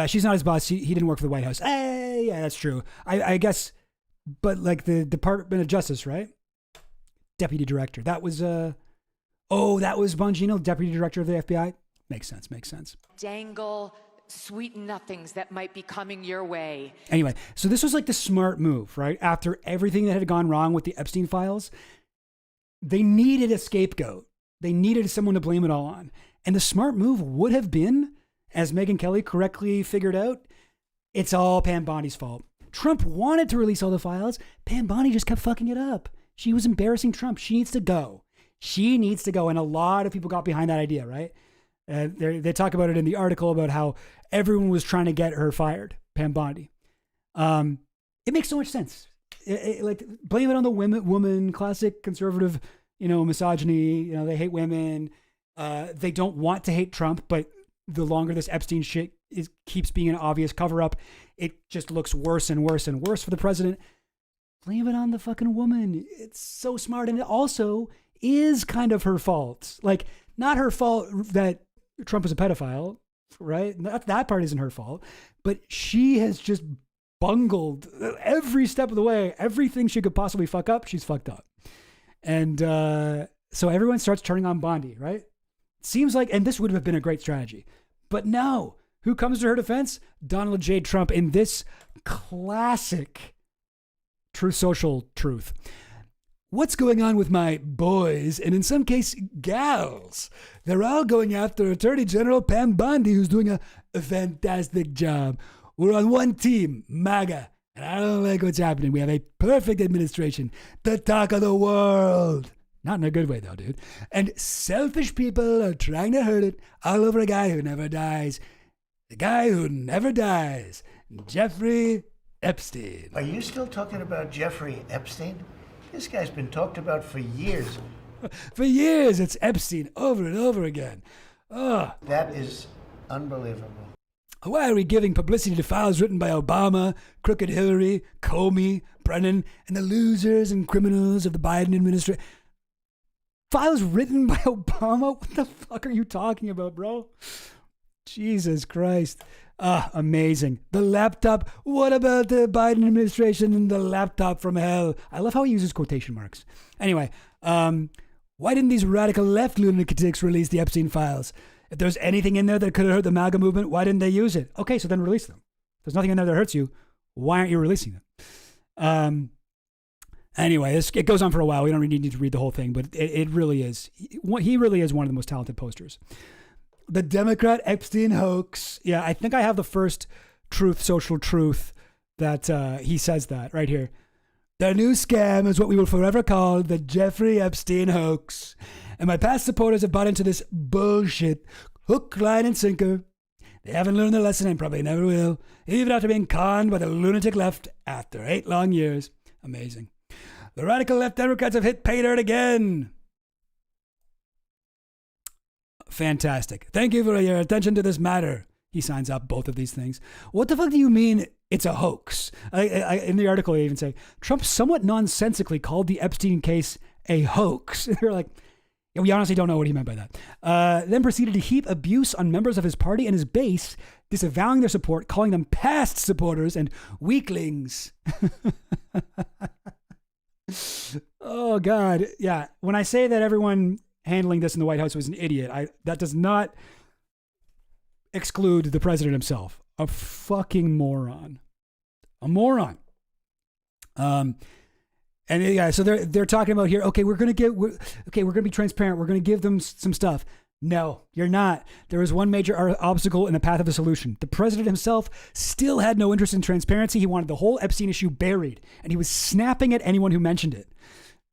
S14: She's not his boss. He didn't work for the White House. Yeah, that's true. I guess, but like the Department of Justice, right? Deputy Director. That was that was Bongino, Deputy Director of the FBI. Makes sense.
S17: dangle sweet nothings that might be coming your way.
S14: Anyway, so this was like the smart move, right? After everything that had gone wrong with the Epstein files, they needed a scapegoat. They needed someone to blame it all on. And the smart move would have been, as Megyn Kelly correctly figured out, it's all Pam Bondi's fault. Trump wanted to release all the files. Pam Bondi just kept fucking it up. She was embarrassing Trump. She needs to go. And a lot of people got behind that idea, right? They talk about it in the article about how everyone was trying to get her fired, Pam Bondi. It makes so much sense. Like blame it on the woman, classic conservative, misogyny. They hate women. They don't want to hate Trump, but the longer this Epstein shit keeps being an obvious cover-up, it just looks worse and worse and worse for the president. Blame it on the fucking woman. It's so smart, and it also is kind of her fault. Like, not her fault that Trump is a pedophile, right? That part isn't her fault, but she has just bungled every step of the way. Everything she could possibly fuck up, she's fucked up. And so everyone starts turning on Bondi, right? Seems like, and this would have been a great strategy, but no. Who comes to her defense? Donald J. Trump in this classic Truth Social truth. What's going on with my boys, and in some case, gals? They're all going after Attorney General Pam Bondi, who's doing a fantastic job. We're on one team, MAGA, and I don't like what's happening. We have a perfect administration, the talk of the world. Not in a good way, though, dude. And selfish people are trying to hurt it all over a guy who never dies. The guy who never dies, Jeffrey Epstein.
S2: Are you still talking about Jeffrey Epstein? This guy's been talked about for years.
S14: For years, it's Epstein over and over again. Oh.
S2: That is unbelievable.
S14: Why are we giving publicity to files written by Obama, Crooked Hillary, Comey, Brennan, and the losers and criminals of the Biden administration? Files written by Obama? What the fuck are you talking about, bro? Jesus Christ. Amazing. The laptop. What about the Biden administration and the laptop from hell? I love how he uses quotation marks. Anyway, why didn't these radical left lunatics release the Epstein files? If there's anything in there that could have hurt the MAGA movement, why didn't they use it? Okay, so then release them. If there's nothing in there that hurts you, why aren't you releasing them? Anyway, it goes on for a while. We don't really need to read the whole thing, but it really is. He really is one of the most talented posters. The Democrat Epstein hoax. Yeah, I think I have the first Truth Social truth that he says that right here. The new scam is what we will forever call the Jeffrey Epstein hoax. And my past supporters have bought into this bullshit, hook, line, and sinker. They haven't learned their lesson and probably never will, even after being conned by the lunatic left after 8 long years. Amazing. The radical left Democrats have hit pay dirt again. Fantastic. Thank you for your attention to this matter. He signs up both of these things. What the fuck do you mean it's a hoax? In the article, they even say, Trump somewhat nonsensically called the Epstein case a hoax. They're like, yeah, we honestly don't know what he meant by that. Then proceeded to heap abuse on members of his party and his base, disavowing their support, calling them past supporters and weaklings. Oh, God. Yeah. When I say that everyone handling this in the White House was an idiot, that does not exclude the president himself. A fucking moron. A moron. And yeah, so they're talking about here, okay, we're going to be transparent. We're going to give them some stuff. No, you're not. There was one major obstacle in the path of a solution. The president himself still had no interest in transparency. He wanted the whole Epstein issue buried, and he was snapping at anyone who mentioned it.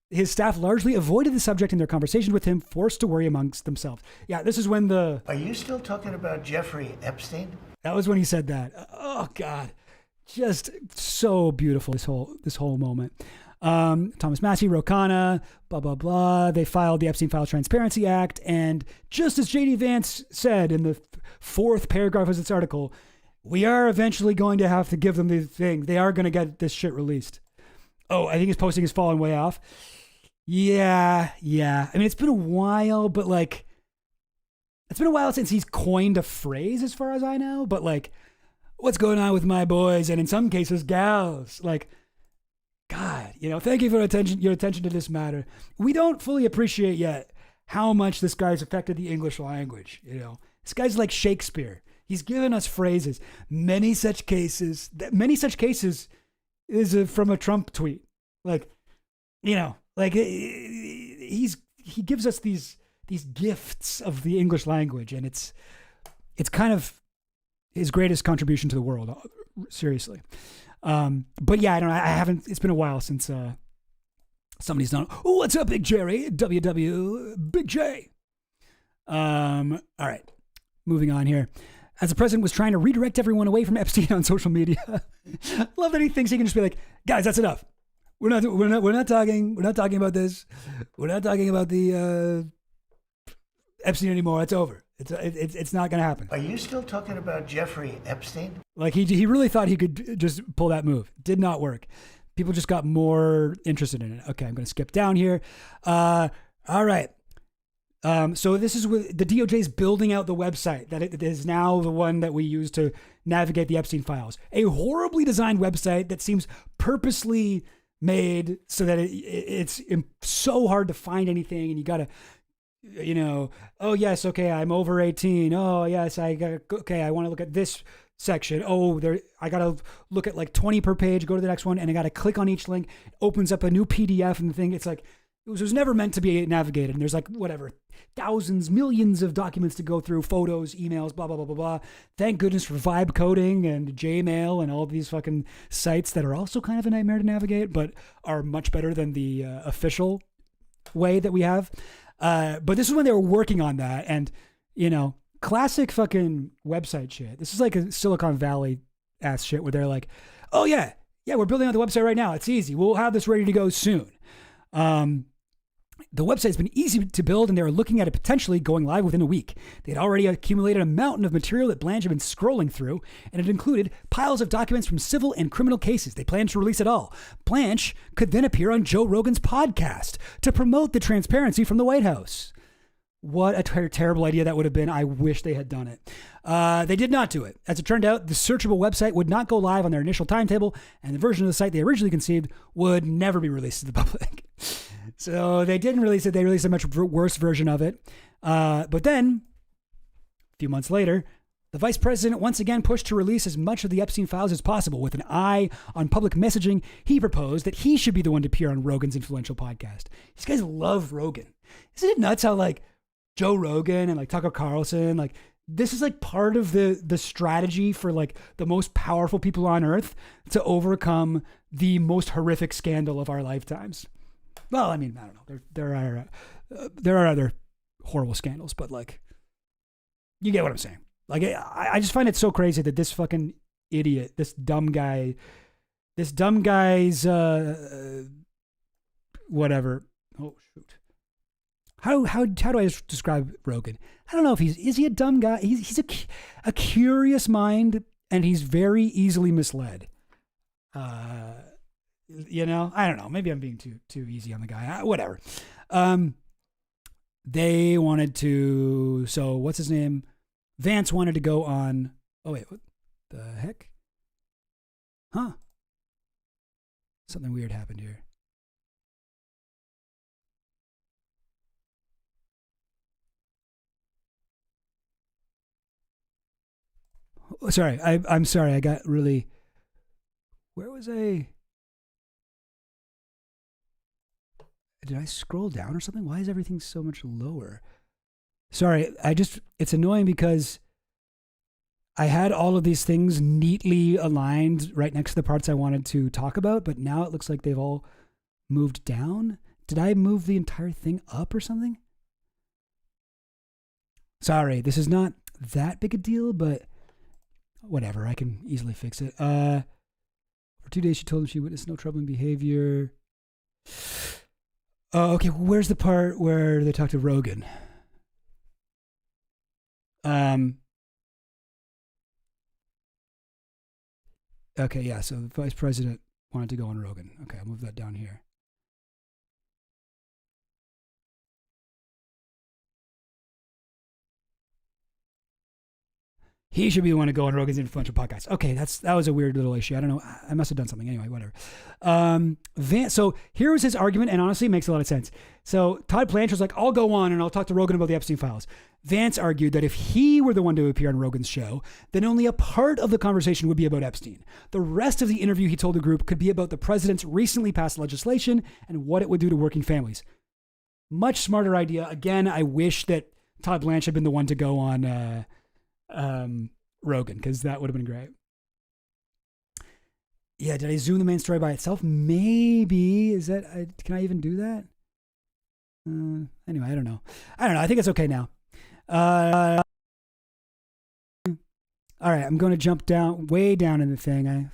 S14: His staff largely avoided the subject in their conversation with him, forced to worry amongst themselves. Yeah, this is when
S2: Are you still talking about Jeffrey Epstein?
S14: That was when he said that. Oh, God. Just so beautiful, this whole moment. Thomas Massie, Ro Khanna, blah, blah, blah. They filed the Epstein File Transparency Act. And just as J.D. Vance said in the 4th paragraph of this article, we are eventually going to have to give them the thing. They are going to get this shit released. Oh, I think his posting has fallen way off. Yeah. I mean, it's been a while, but like, it's been a while since he's coined a phrase as far as I know, but like, what's going on with my boys? And in some cases, gals, like, God, thank you for your attention to this matter. We don't fully appreciate yet how much this guy's affected the English language. This guy's like Shakespeare. He's given us phrases. Many such cases is from a Trump tweet. Like, he gives us these gifts of the English language, and it's kind of his greatest contribution to the world. Seriously. But yeah, I don't know. I haven't, it's been a while since, somebody's done, oh, what's up, Big Jerry? WW Big J. All right, moving on here. As the president was trying to redirect everyone away from Epstein on social media, love that he thinks he can just be like, guys, that's enough. We're not talking about this. We're not talking about the Epstein anymore. It's over. It's not going to happen.
S2: Are you still talking about Jeffrey Epstein?
S14: Like he really thought he could just pull that move. Did not work. People just got more interested in it. Okay, I'm going to skip down here. All right. So this is with the DOJ is building out the website that it is now the one that we use to navigate the Epstein files. A horribly designed website that seems purposely made so that it's so hard to find anything, and you got to, oh yes, okay, I'm over 18. Oh yes, I want to look at this section. Oh, I got to look at like 20 per page, go to the next one, and I got to click on each link. It opens up a new PDF and the thing. It's like, it was never meant to be navigated. And there's like, whatever, thousands, millions of documents to go through, photos, emails, blah, blah, blah, blah, blah. Thank goodness for Vibe Coding and Gmail and all these fucking sites that are also kind of a nightmare to navigate, but are much better than the official way that we have. But this is when they were working on that. And, classic fucking website shit. This is like a Silicon Valley ass shit where they're like, oh yeah, we're building out the website right now. It's easy. We'll have this ready to go soon. The website's been easy to build, and they were looking at it potentially going live within a week. They'd already accumulated a mountain of material that Blanche had been scrolling through, and it included piles of documents from civil and criminal cases. They planned to release it all. Blanche could then appear on Joe Rogan's podcast to promote the transparency from the White House. What a terrible idea that would have been. I wish they had done it. They did not do it. As it turned out, the searchable website would not go live on their initial timetable, and the version of the site they originally conceived would never be released to the public. So they didn't release it. They released a much worse version of it. But then, a few months later, the vice president once again pushed to release as much of the Epstein files as possible. With an eye on public messaging, he proposed that he should be the one to appear on Rogan's influential podcast. These guys love Rogan. Isn't it nuts how like Joe Rogan and like Tucker Carlson, like this is like part of the strategy for like the most powerful people on earth to overcome the most horrific scandal of our lifetimes. Well, I mean, I don't know. There are other horrible scandals, but like, you get what I'm saying. Like, I just find it so crazy that this fucking idiot, this dumb guy's, whatever. Oh, shoot. How do I describe Rogan? I don't know if is he a dumb guy? He's a curious mind, and he's very easily misled. You know, I don't know. Maybe I'm being too easy on the guy. Whatever. They wanted to. So what's his name? Vance wanted to go on. Oh wait, what the heck? Huh? Something weird happened here. Oh, sorry, I'm sorry. I got really. Where was I? Did I scroll down or something? Why is everything so much lower? Sorry, it's annoying because I had all of these things neatly aligned right next to the parts I wanted to talk about, but now it looks like they've all moved down. Did I move the entire thing up or something? Sorry, this is not that big a deal, but whatever, I can easily fix it. For 2 days, she told him she witnessed no troubling behavior. Oh, okay, where's the part where they talk to Rogan? Okay, yeah, so the vice president wanted to go on Rogan. Okay, I'll move that down here. He should be the one to go on Rogan's influential podcast. Okay, that was a weird little issue. I don't know. I must have done something. Anyway, whatever. So here was his argument, and honestly, it makes a lot of sense. So Todd Blanchard's like, I'll go on and I'll talk to Rogan about the Epstein files. Vance argued that if he were the one to appear on Rogan's show, then only a part of the conversation would be about Epstein. The rest of the interview, he told the group, could be about the president's recently passed legislation and what it would do to working families. Much smarter idea. Again, I wish that Todd Blanchard had been the one to go on Rogan, because that would have been great. Yeah, did I zoom the main story by itself? Maybe. Can I even do that? Anyway, I don't know. I think it's okay now. All right, I'm going to jump way down in the thing. I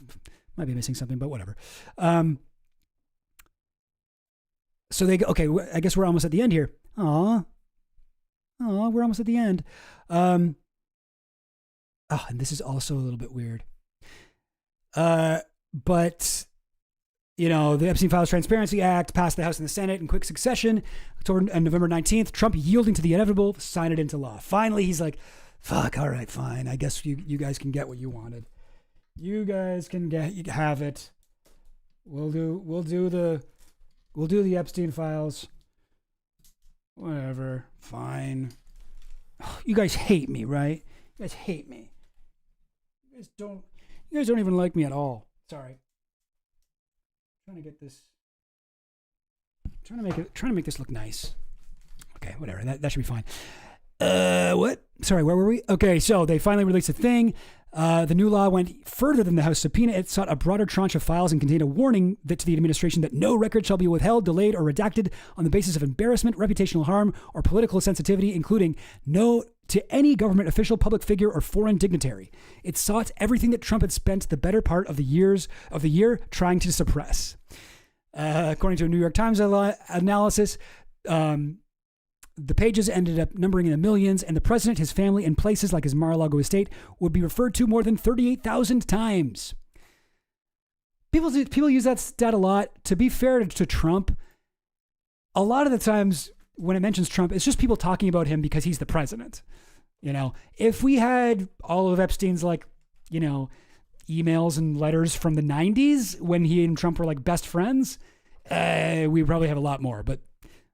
S14: might be missing something, but whatever. So okay, I guess we're almost at the end here. Aw, we're almost at the end. And this is also a little bit weird. But, the Epstein Files Transparency Act passed the House and the Senate in quick succession. November 19th, Trump yielding to the inevitable, signed it into law. Finally, he's like, fuck, all right, fine. I guess you guys can get what you wanted. You guys can have it. We'll do the Epstein Files. Whatever, fine. You guys hate me, right? You guys hate me. You guys don't even like me at all. Sorry. I'm trying to get this. Trying to make this look nice. Okay, whatever. That should be fine. What? Sorry, where were we? Okay, so they finally released a thing. The new law went further than the House subpoena. It sought a broader tranche of files and contained a warning to the administration that no record shall be withheld, delayed, or redacted on the basis of embarrassment, reputational harm, or political sensitivity, including no to any government official, public figure, or foreign dignitary. It sought everything that Trump had spent the better part of the year trying to suppress. According to a New York Times analysis, the pages ended up numbering in the millions, and the president, his family, and places like his Mar-a-Lago estate would be referred to more than 38,000 times. People use that stat a lot. To be fair to Trump, a lot of the times when it mentions Trump, it's just people talking about him because he's the president. If we had all of Epstein's emails and letters from the 90s when he and Trump were like best friends, we probably have a lot more, but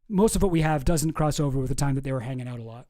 S14: most of what we have doesn't cross over with the time that they were hanging out a lot.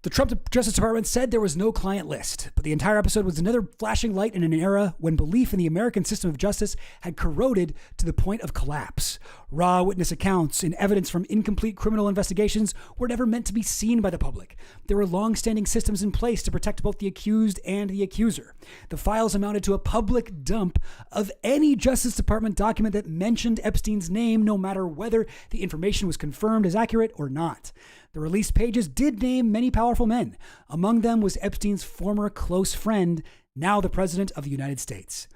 S14: The Trump Justice Department said there was no client list, but the entire episode was another flashing light in an era when belief in the American system of justice had corroded to the point of collapse. Raw witness accounts and evidence from incomplete criminal investigations were never meant to be seen by the public. There were long-standing systems in place to protect both the accused and the accuser. The files amounted to a public dump of any Justice Department document that mentioned Epstein's name, no matter whether the information was confirmed as accurate or not. The released pages did name many powerful men. Among them was Epstein's former close friend, now the President of the United States.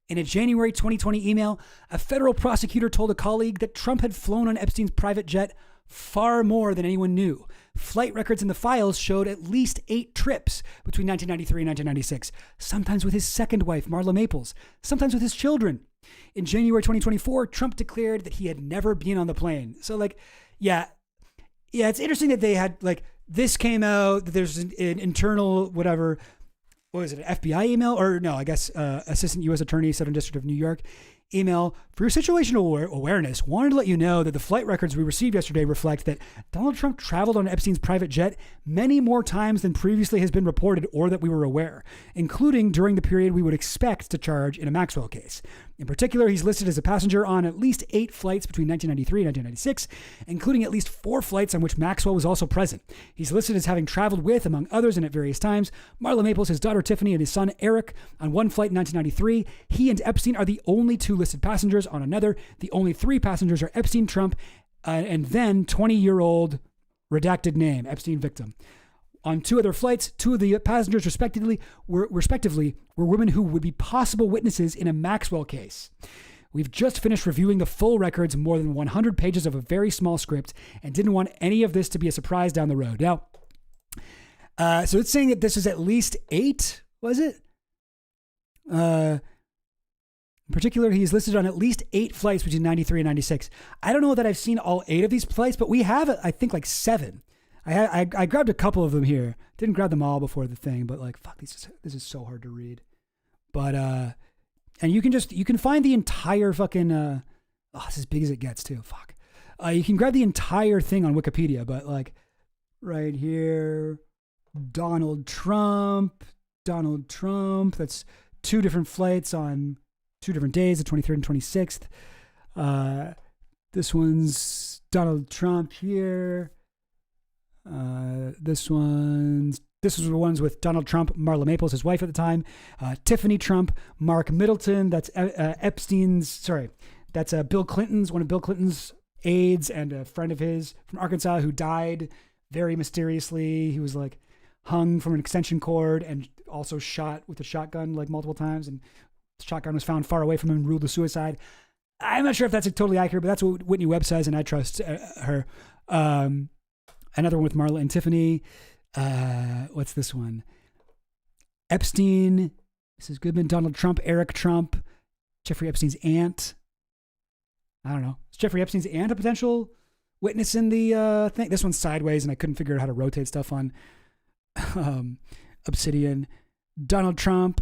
S14: In a January 2020 email, a federal prosecutor told a colleague that Trump had flown on Epstein's private jet far more than anyone knew. Flight records in the files showed at least 8 trips between 1993 and 1996, sometimes with his second wife, Marla Maples, sometimes with his children. In January 2024, Trump declared that he had never been on the plane. So, yeah, it's interesting that they had, this came out, that there's an internal, whatever, what was it, an FBI email? Or no, I guess Assistant U.S. Attorney, Southern District of New York email. For your situational awareness, wanted to let you know that the flight records we received yesterday reflect that Donald Trump traveled on Epstein's private jet many more times than previously has been reported or that we were aware, including during the period we would expect to charge in a Maxwell case. In particular, he's listed as a passenger on at least 8 flights between 1993 and 1996, including at least 4 flights on which Maxwell was also present. He's listed as having traveled with, among others and at various times, Marla Maples, his daughter Tiffany, and his son Eric on one flight in 1993. He and Epstein are the only 2 listed passengers on another. The only 3 passengers are Epstein, Trump, and then 20-year-old redacted name, Epstein victim. On 2 other flights, 2 of the passengers respectively were women who would be possible witnesses in a Maxwell case. We've just finished reviewing the full records, more than 100 pages of a very small script, and didn't want any of this to be a surprise down the road. Now, so it's saying that this is at least 8, was it? In particular, he's listed on at least 8 flights between 93 and 96. I don't know that I've seen all 8 of these flights, but we have, I think, 7. I grabbed a couple of them here. Didn't grab them all before the thing, but fuck, this is so hard to read. But and you can find the entire fucking it's as big as it gets too. Fuck. You can grab the entire thing on Wikipedia, but right here, Donald Trump. That's 2 different flights on 2 different days, the 23rd and 26th. This one's Donald Trump here. This was the ones with Donald Trump, Marla Maples, his wife at the time, Tiffany Trump, Mark Middleton. That's that's Bill Clinton's, one of Bill Clinton's aides and a friend of his from Arkansas who died very mysteriously. He was hung from an extension cord and also shot with a shotgun multiple times, and the shotgun was found far away from him and ruled a suicide. I'm not sure if that's totally accurate, but that's what Whitney Webb says, and I trust her. Another one with Marla and Tiffany. What's this one? Epstein, Mrs. Goodman, Donald Trump, Eric Trump, Jeffrey Epstein's aunt. I don't know. Is Jeffrey Epstein's aunt a potential witness in the thing? This one's sideways, and I couldn't figure out how to rotate stuff on Obsidian. Donald Trump,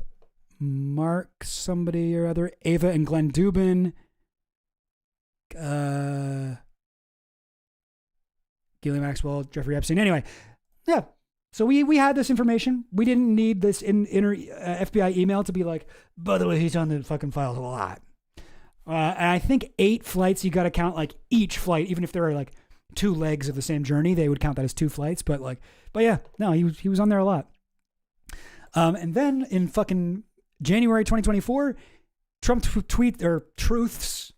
S14: Mark somebody or other, Ava and Glenn Dubin. Ghislaine Maxwell, Jeffrey Epstein. Anyway, yeah. So we had this information. We didn't need this inner FBI email to be by the way, he's on the fucking files a lot. And I think 8 flights, you got to count each flight, even if there are 2 legs of the same journey, they would count that as 2 flights. But yeah, no, he was on there a lot. And then in fucking January 2024, Trump truths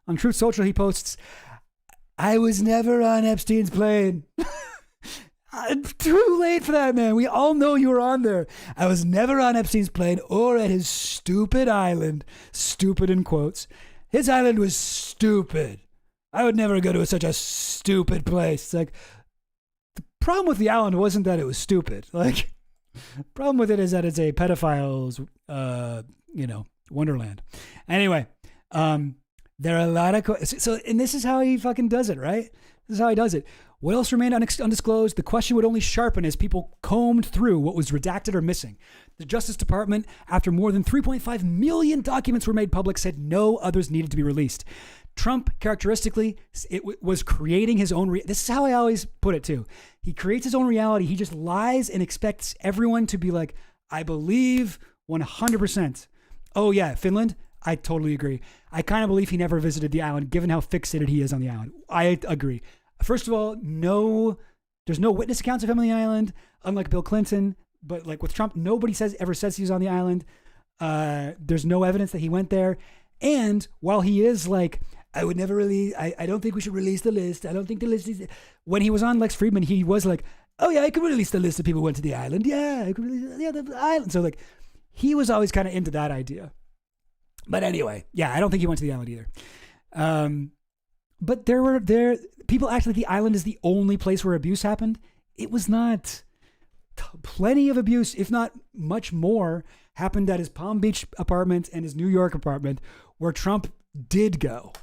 S14: on Truth Social, he posts, I was never on Epstein's plane. Too late for that, man. We all know you were on there. I was never on Epstein's plane or at his stupid island. Stupid in quotes. His island was stupid. I would never go to such a stupid place. It's the problem with the island wasn't that it was stupid. The problem with it is that it's a pedophile's, wonderland. Anyway, there are a lot of... and this is how he fucking does it, right? This is how he does it. What else remained undisclosed? The question would only sharpen as people combed through what was redacted or missing. The Justice Department, after more than 3.5 million documents were made public, said no others needed to be released. Trump, characteristically, was creating his own... this is how I always put it, too. He creates his own reality. He just lies and expects everyone to be I believe 100%. Oh, yeah, Finland? I totally agree. I kind of believe he never visited the island, given how fixated he is on the island. I agree. First of all, there's no witness accounts of him on the island, unlike Bill Clinton. But like with Trump, nobody ever says he was on the island. There's no evidence that he went there. And while he is like, I would never release, I don't think we should release the list. I don't think the list is. When he was on Lex Fridman, he was like, oh yeah, I could release the list of people who went to the island. Yeah, I could release the island. So like, he was always kind of into that idea. But anyway, yeah, I don't think he went to the island either. But people act like the island is the only place where abuse happened. It was not. Plenty of abuse, if not much more, happened at his Palm Beach apartment and his New York apartment, where Trump did go.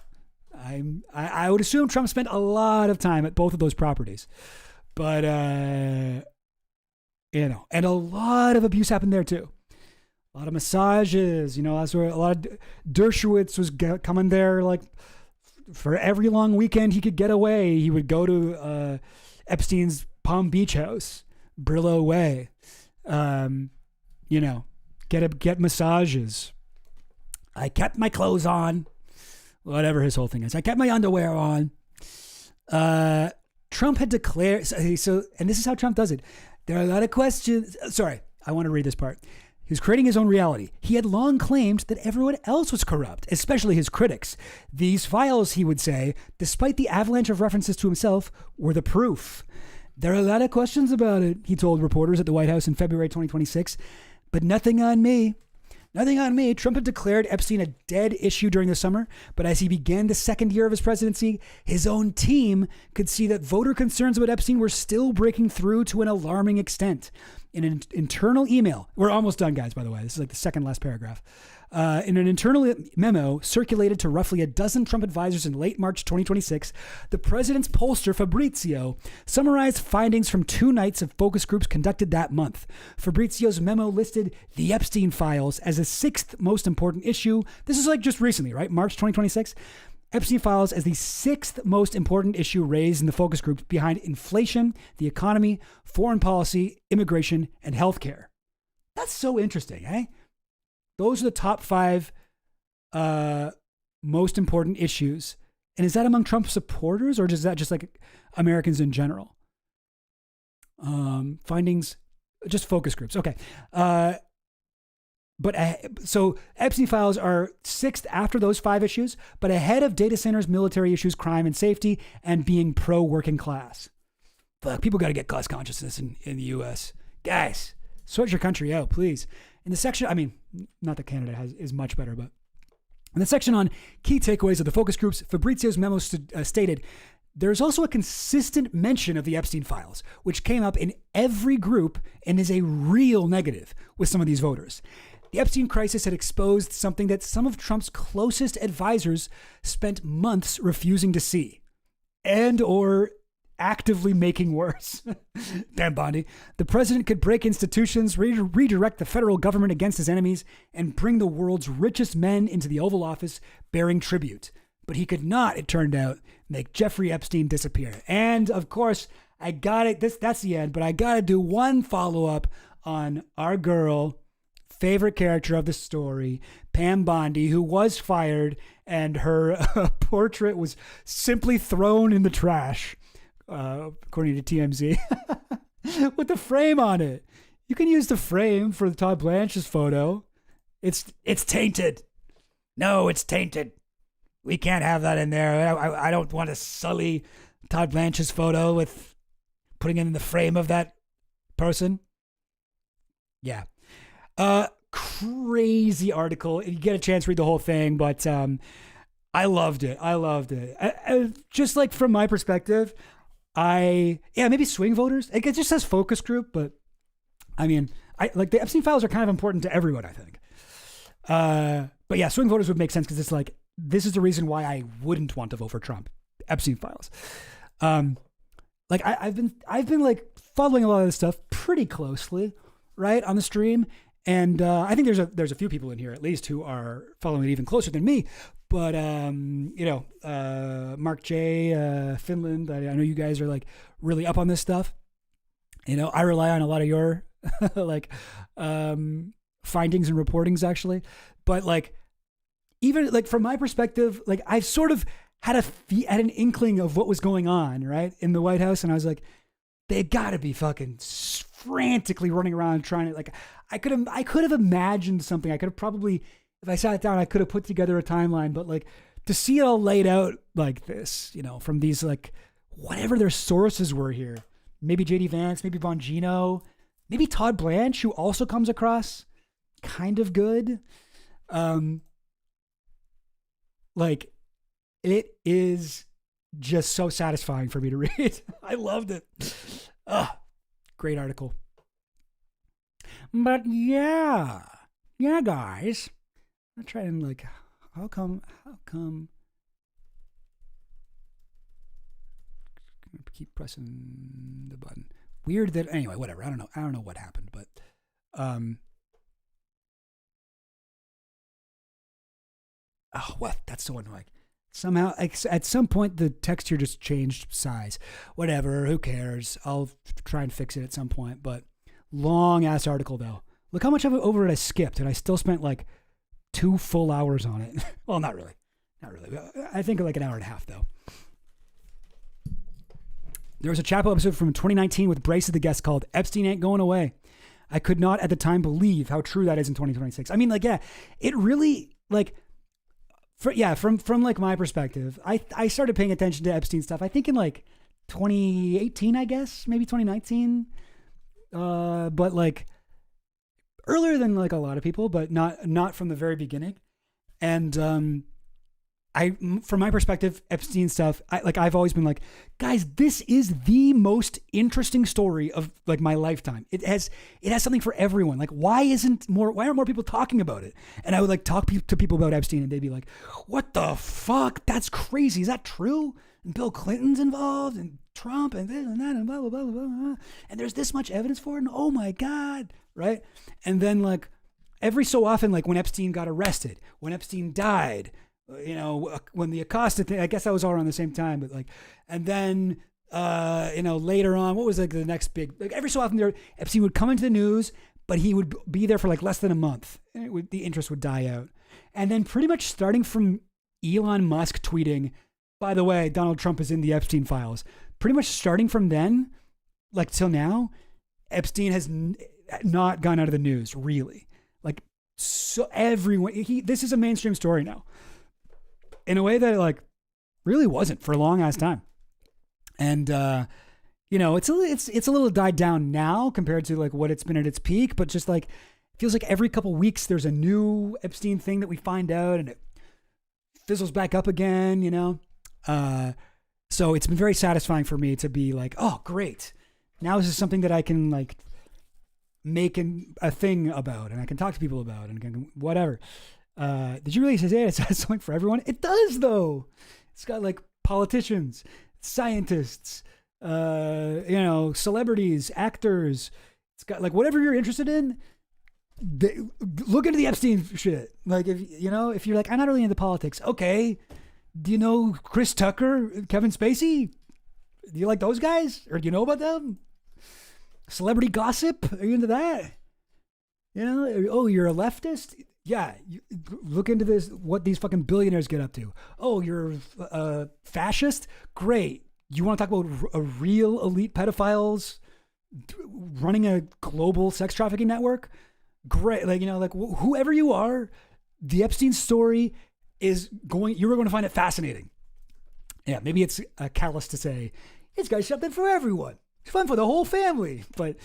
S14: I would assume Trump spent a lot of time at both of those properties, but and a lot of abuse happened there too. A lot of massages, that's where a lot of Dershowitz was coming there. Like for every long weekend he could get away, he would go to Epstein's Palm Beach house, Brillo Way, get massages. I kept my clothes on, whatever his whole thing is. I kept my underwear on. Trump had declared, and this is how Trump does it. There are a lot of questions. Sorry, I want to read this part. He was creating his own reality. He had long claimed that everyone else was corrupt, especially his critics. These files, he would say, despite the avalanche of references to himself, were the proof. There are a lot of questions about it, he told reporters at the White House in February 2026, but nothing on me. Nothing on me. Trump had declared Epstein a dead issue during the summer, but as he began the second year of his presidency, his own team could see that voter concerns about Epstein were still breaking through to an alarming extent. In an internal email, we're almost done, guys, by the way. This is like the second last paragraph. In an internal memo circulated to roughly a dozen Trump advisors in late March 2026, the president's pollster Fabrizio summarized findings from 2 nights of focus groups conducted that month. Fabrizio's memo listed the Epstein files as the 6th most important issue. This is like just recently, right? March 2026. Epstein files as the 6th most important issue raised in the focus groups behind inflation, the economy, foreign policy, immigration, and healthcare. That's so interesting, eh? Those are the top 5 most important issues. And is that among Trump supporters, or is that just like Americans in general? Findings, just focus groups. Okay. So Epstein files are 6th after those 5 issues, but ahead of data centers, military issues, crime and safety, and being pro-working class. Fuck, people got to get cost consciousness in the U.S. Guys, sort your country out, please. In the section, I mean, not that Canada is much better, but in the section on key takeaways of the focus groups, Fabrizio's memo stated, there's also a consistent mention of the Epstein files, which came up in every group and is a real negative with some of these voters. The Epstein crisis had exposed something that some of Trump's closest advisors spent months refusing to see and or actively making worse. Damn, Bondi. The president could break institutions, redirect the federal government against his enemies, and bring the world's richest men into the Oval Office bearing tribute. But he could not, it turned out, make Jeffrey Epstein disappear. And of course, I got it. That's the end, but I got to do one follow-up on our girl, favorite character of the story, Pam Bondi, who was fired and her portrait was simply thrown in the trash, according to TMZ, with the frame on it. You can use the frame for the Todd Blanche's photo. It's tainted. No, it's tainted. We can't have that in there. I don't want to sully Todd Blanche's photo with putting it in the frame of that person. Yeah. Crazy article. If you get a chance, read the whole thing, but I loved it. I just like from my perspective, maybe swing voters. It just says focus group, but I mean, like the Epstein files are kind of important to everyone, I think. But yeah, swing voters would make sense because it's like, this is the reason why I wouldn't want to vote for Trump. Epstein files. Like I've been like following a lot of this stuff pretty closely, right, on the stream. And I think there's a few people in here at least who are following it even closer than me. But Mark J, Finland, I know you guys are like really up on this stuff. I rely on a lot of your like findings and reportings actually. But like even like from my perspective, like I've sort of had had an inkling of what was going on, right, in the White House, and I was like, they got to be fucking frantically running around trying to, like, I could have imagined something. I could have probably, if I sat down, I could have put together a timeline, but like to see it all laid out like this, you know, from these, like, whatever their sources were here, maybe JD Vance, maybe Bongino, maybe Todd Blanche, who also comes across kind of good. Like, it is just so satisfying for me to read. I loved it. Great article. But yeah, guys. I'm trying, like, how come keep pressing the button. Weird that, anyway, whatever. I don't know what happened, but what? That's so annoying. Somehow, at some point, the text here just changed size. Whatever, who cares? I'll try and fix it at some point, but long-ass article, though. Look how much of it over it I skipped, and I still spent, like, 2 full hours on it. Well, not really. I think like an hour and a half, though. There was a Chapo episode from 2019 with Brace as the guest called Epstein Ain't Going Away. I could not at the time believe how true that is in 2026. I mean, like, yeah, it really, like... from like my perspective, I started paying attention to Epstein stuff, I think in like 2018, I guess, maybe 2019. But like earlier than like a lot of people, but not from the very beginning. And from my perspective, Epstein stuff, I've always been like, guys, this is the most interesting story of like my lifetime. It has something for everyone. Like, why aren't more people talking about it? And I would like talk to people about Epstein, and they'd be like, what the fuck? That's crazy. Is that true? And Bill Clinton's involved, and Trump, and this and that, and blah, blah, blah, blah, blah. And there's this much evidence for it, and oh my God, right? And then like every so often, like when Epstein got arrested, when Epstein died, you know, when the Acosta thing, I guess that was all around the same time, but like, and then, you know, later on, what was like the next big, like every so often Epstein would come into the news, but he would be there for like less than a month, and the interest would die out. And then pretty much starting from Elon Musk tweeting, by the way, Donald Trump is in the Epstein files, pretty much starting from then, like till now, Epstein has not gone out of the news, really. Like, so everyone, this is a mainstream story now, in a way that it like really wasn't for a long ass time. And, you know, it's a little died down now compared to like what it's been at its peak, but just like, it feels like every couple weeks there's a new Epstein thing that we find out, and it fizzles back up again, you know? So it's been very satisfying for me to be like, oh, great. Now this is something that I can like make a thing about, and I can talk to people about, and can, whatever. Did you really say it has something for everyone? It does, though. It's got like politicians, scientists, you know, celebrities, actors. It's got like whatever you're interested in. Look into the Epstein shit. Like, if you know, if you're like, I'm not really into politics. Okay. Do you know Chris Tucker, Kevin Spacey? Do you like those guys? Or do you know about them? Celebrity gossip? Are you into that? You know, oh, you're a leftist? Yeah, look into this, what these fucking billionaires get up to. Oh, you're a fascist? Great. You want to talk about a real elite pedophiles running a global sex trafficking network? Great. Like, you know, like whoever you are, the Epstein story you're going to find it fascinating. Yeah, maybe it's callous to say, it's got something for everyone. It's fun for the whole family. But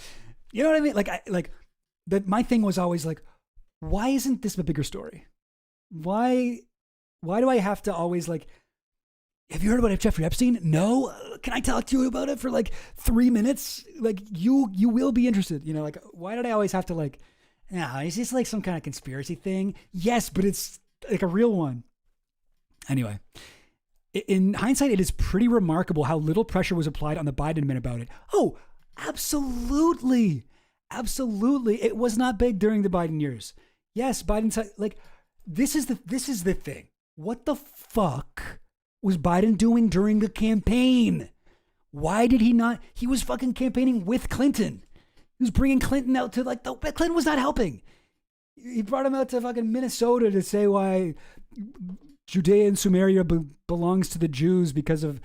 S14: you know what I mean? Like, my thing was always like, why isn't this a bigger story? Why do I have to always like, have you heard about Jeffrey Epstein? No. Can I talk to you about it for like 3 minutes? Like you will be interested. You know, like, why did I always have to like, no, is this like some kind of conspiracy thing? Yes, but it's like a real one. Anyway, in hindsight, it is pretty remarkable how little pressure was applied on the Biden admin about it. Oh, absolutely. Absolutely. It was not big during the Biden years. Yes, Biden's like, this is the thing. What the fuck was Biden doing during the campaign? Why did he not? He was fucking campaigning with Clinton. He was bringing Clinton out to like, Clinton was not helping. He brought him out to fucking Minnesota to say why Judea and Sumeria belongs to the Jews because of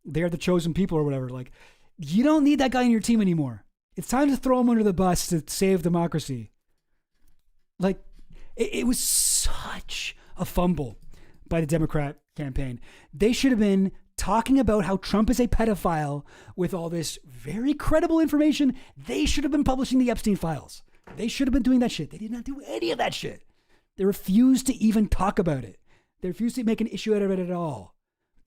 S14: they're the chosen people or whatever. Like, you don't need that guy in your team anymore. It's time to throw him under the bus to save democracy. Like, it was such a fumble by the Democrat campaign. They should have been talking about how Trump is a pedophile with all this very credible information. They should have been publishing the Epstein files. They should have been doing that shit. They did not do any of that shit. They refused to even talk about it. They refused to make an issue out of it at all.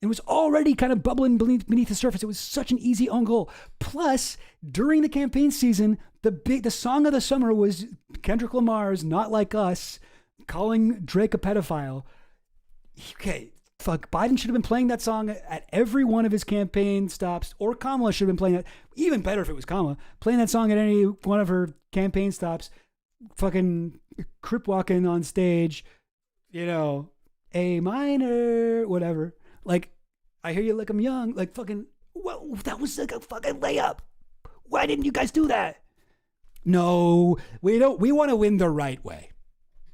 S14: It was already kind of bubbling beneath the surface. It was such an easy own goal. Plus, during the campaign season, the song of the summer was Kendrick Lamar's "Not Like Us," calling Drake a pedophile. Okay, fuck, Biden should have been playing that song at every one of his campaign stops, or Kamala should have been playing it. Even better if it was Kamala playing that song at any one of her campaign stops. Fucking crip walking on stage, you know, A minor, whatever. Like, I hear you like I'm young. Like, fucking, well, that was like a fucking layup. Why didn't you guys do that? No, we don't. We want to win the right way.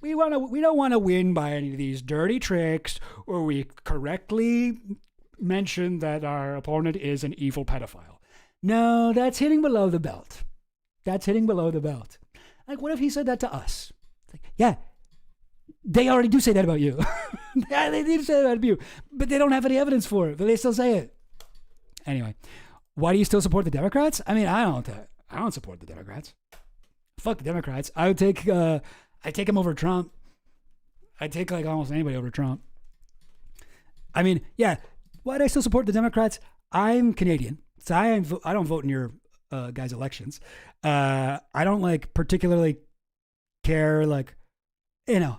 S14: We don't want to win by any of these dirty tricks, or we correctly mention that our opponent is an evil pedophile. No, that's hitting below the belt. That's hitting below the belt. Like, what if he said that to us? Like, yeah, they already do say that about you. Yeah, they do say that about you, but they don't have any evidence for it, but they still say it. Anyway, why do you still support the Democrats? I mean, I don't support the Democrats. Fuck the Democrats. I would take him over Trump. I'd take like almost anybody over Trump. I mean, yeah, why do I still support the Democrats? I'm Canadian, so I don't vote in your guys' elections. I don't like particularly care, like, you know,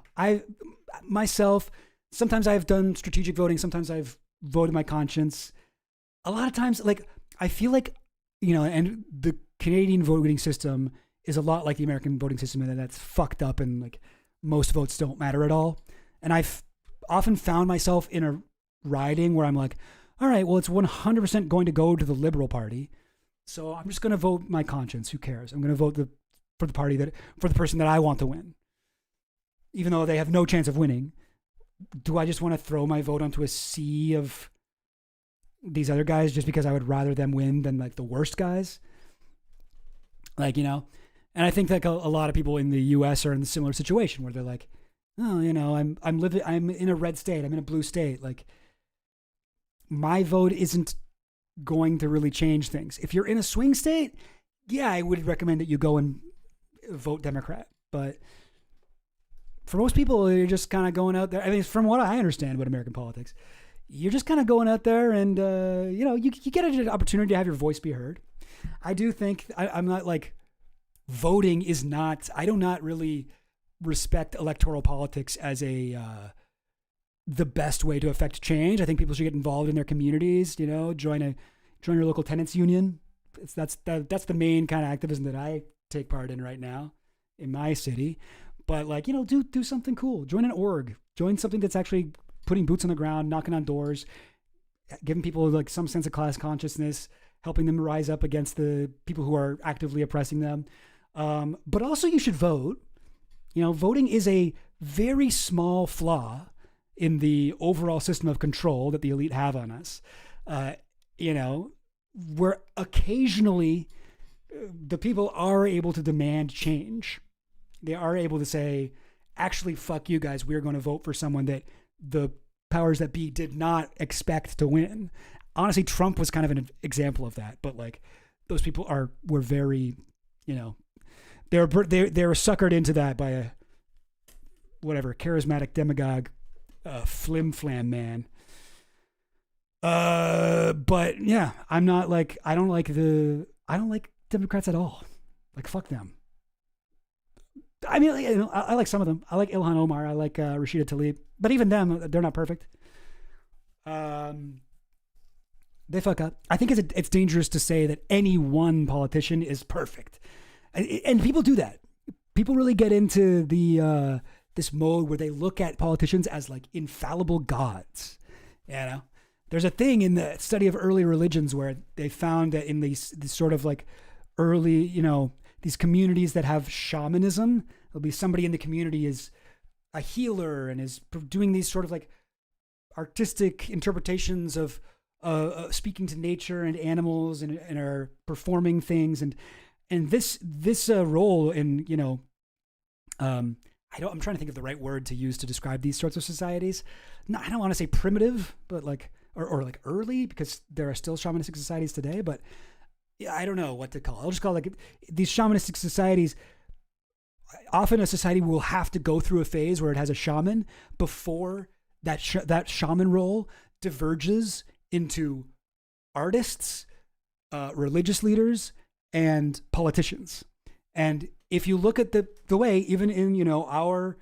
S14: sometimes I've done strategic voting. Sometimes I've voted my conscience. A lot of times, like, I feel like, you know, and the Canadian voting system is a lot like the American voting system, and that's fucked up, and like most votes don't matter at all. And I've often found myself in a riding where I'm like, all right, well, it's 100% going to go to the Liberal Party, so I'm just going to vote my conscience. Who cares? I'm going to vote for the person that I want to win, even though they have no chance of winning. Do I just want to throw my vote onto a sea of these other guys just because I would rather them win than like the worst guys? Like, you know, and I think like a lot of people in the US are in a similar situation where they're like, oh, you know, I'm in a red state. I'm in a blue state. Like, my vote isn't going to really change things. If you're in a swing state, yeah, I would recommend that you go and vote Democrat. But for most people, you're just kind of going out there. I mean, from what I understand about American politics, you're just kind of going out there and, you know, you get an opportunity to have your voice be heard. I do think I'm not like voting is not, I do not really respect electoral politics as the best way to affect change. I think people should get involved in their communities, you know, join your local tenants union. That's the main kind of activism that I take part in right now in my city. But like, you know, do something cool. Join an org. Join something that's actually putting boots on the ground, knocking on doors, giving people like some sense of class consciousness, helping them rise up against the people who are actively oppressing them. But also you should vote. You know, voting is a very small flaw in the overall system of control that the elite have on us. You know, where occasionally the people are able to demand change. They are able to say, actually, fuck you guys. We're going to vote for someone that the powers that be did not expect to win. Honestly, Trump was kind of an example of that. But like, those people were very, you know, they were suckered into that by a charismatic demagogue, flim flam man. But yeah, I don't like Democrats at all. Like, fuck them. I mean, you know, I like some of them. I like Ilhan Omar. I like Rashida Tlaib. But even them, they're not perfect. They fuck up. I think it's dangerous to say that any one politician is perfect. And people do that. People really get into the this mode where they look at politicians as like infallible gods. You know? There's a thing in the study of early religions where they found that in these sort of like early, you know, these communities that have shamanism, there'll be somebody in the community is a healer and is doing these sort of like artistic interpretations of speaking to nature and animals and are performing things and this role in, you know, I'm trying to think of the right word to use to describe these sorts of societies. No, I don't want to say primitive, but like, or like early, because there are still shamanistic societies today, but yeah, I don't know what to call it. I'll just call it like these shamanistic societies. Often a society will have to go through a phase where it has a shaman before that shaman role diverges into artists, religious leaders, and politicians. And if you look at the way, even in, you know, our,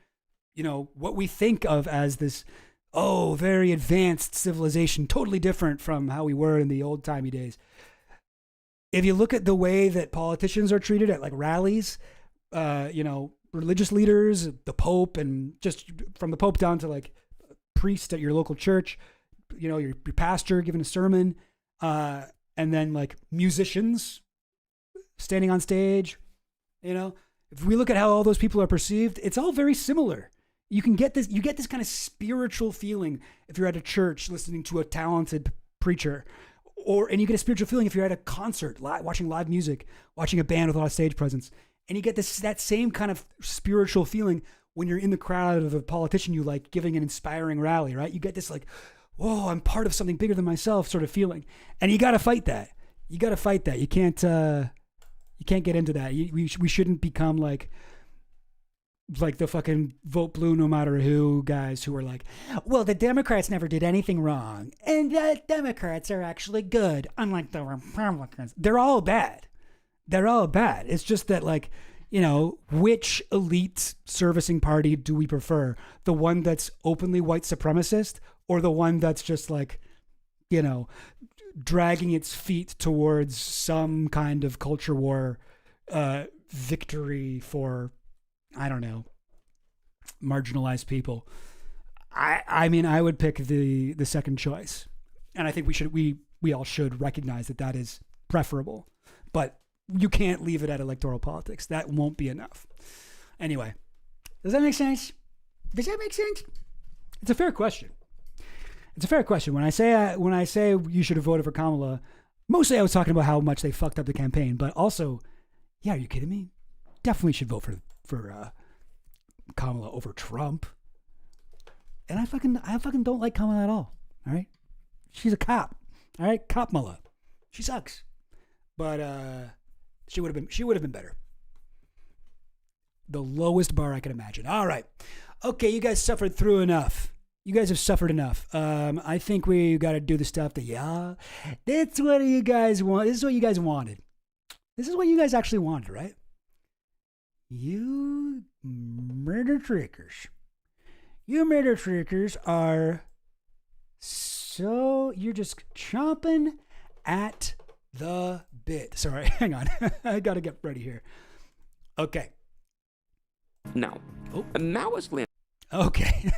S14: you know, what we think of as this, very advanced civilization, totally different from how we were in the old timey days. If you look at the way that politicians are treated at like rallies, you know, religious leaders, the Pope, and just from the Pope down to like priest at your local church, you know, your pastor giving a sermon, and then like musicians standing on stage, you know, if we look at how all those people are perceived, it's all very similar. You get this kind of spiritual feeling if you're at a church listening to a talented preacher, and you get a spiritual feeling if you're at a concert, watching live music, watching a band with a lot of stage presence. And you get that same kind of spiritual feeling when you're in the crowd of a politician you like giving an inspiring rally, right? You get this like, whoa, I'm part of something bigger than myself sort of feeling. And you got to fight that. You can't get into that. We shouldn't become like the fucking vote blue no matter who guys who are like, well, the Democrats never did anything wrong. And the Democrats are actually good, unlike the Republicans. They're all bad. It's just that, like, you know, which elite servicing party do we prefer? The one that's openly white supremacist or the one that's just like, you know, dragging its feet towards some kind of culture war victory for, I don't know, marginalized people? I mean, I would pick the second choice. And I think we all should recognize that is preferable. But you can't leave it at electoral politics. That won't be enough. Anyway, does that make sense? It's a fair question. When I say you should have voted for Kamala, mostly I was talking about how much they fucked up the campaign, but also, yeah, are you kidding me? Definitely should vote for Kamala over Trump. And I fucking don't like Kamala at all. All right, she's a cop. All right, cop Mulla. She sucks, but she would have been better. The lowest bar I could imagine. All right, okay, you guys suffered through enough. You guys have suffered enough. I think we got to do the stuff that, that's what you guys want. This is what you guys wanted. This is what you guys actually wanted, right? You murder trickers. You murder trickers are you're just chomping at the bit. Sorry, hang on. I got to get ready here. Okay.
S18: No.
S14: Oh.
S18: A Maoist land.
S14: Okay.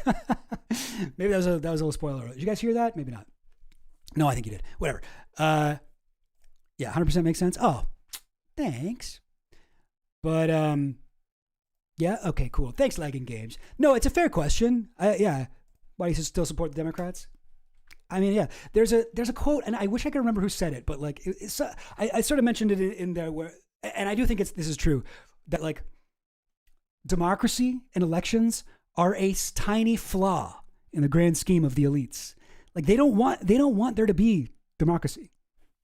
S14: Maybe that was a little spoiler. Did you guys hear that? Maybe not. No, I think you did. Whatever. Yeah, 100% makes sense. Oh, thanks. But yeah, okay, cool. Thanks, Lagging Games. No, it's a fair question. Yeah. Why do you still support the Democrats? I mean, yeah. There's a quote, and I wish I could remember who said it, but like I sort of mentioned it in there where, and I do think this is true, that like democracy and elections are a tiny flaw in the grand scheme of the elites. Like they don't want there to be democracy.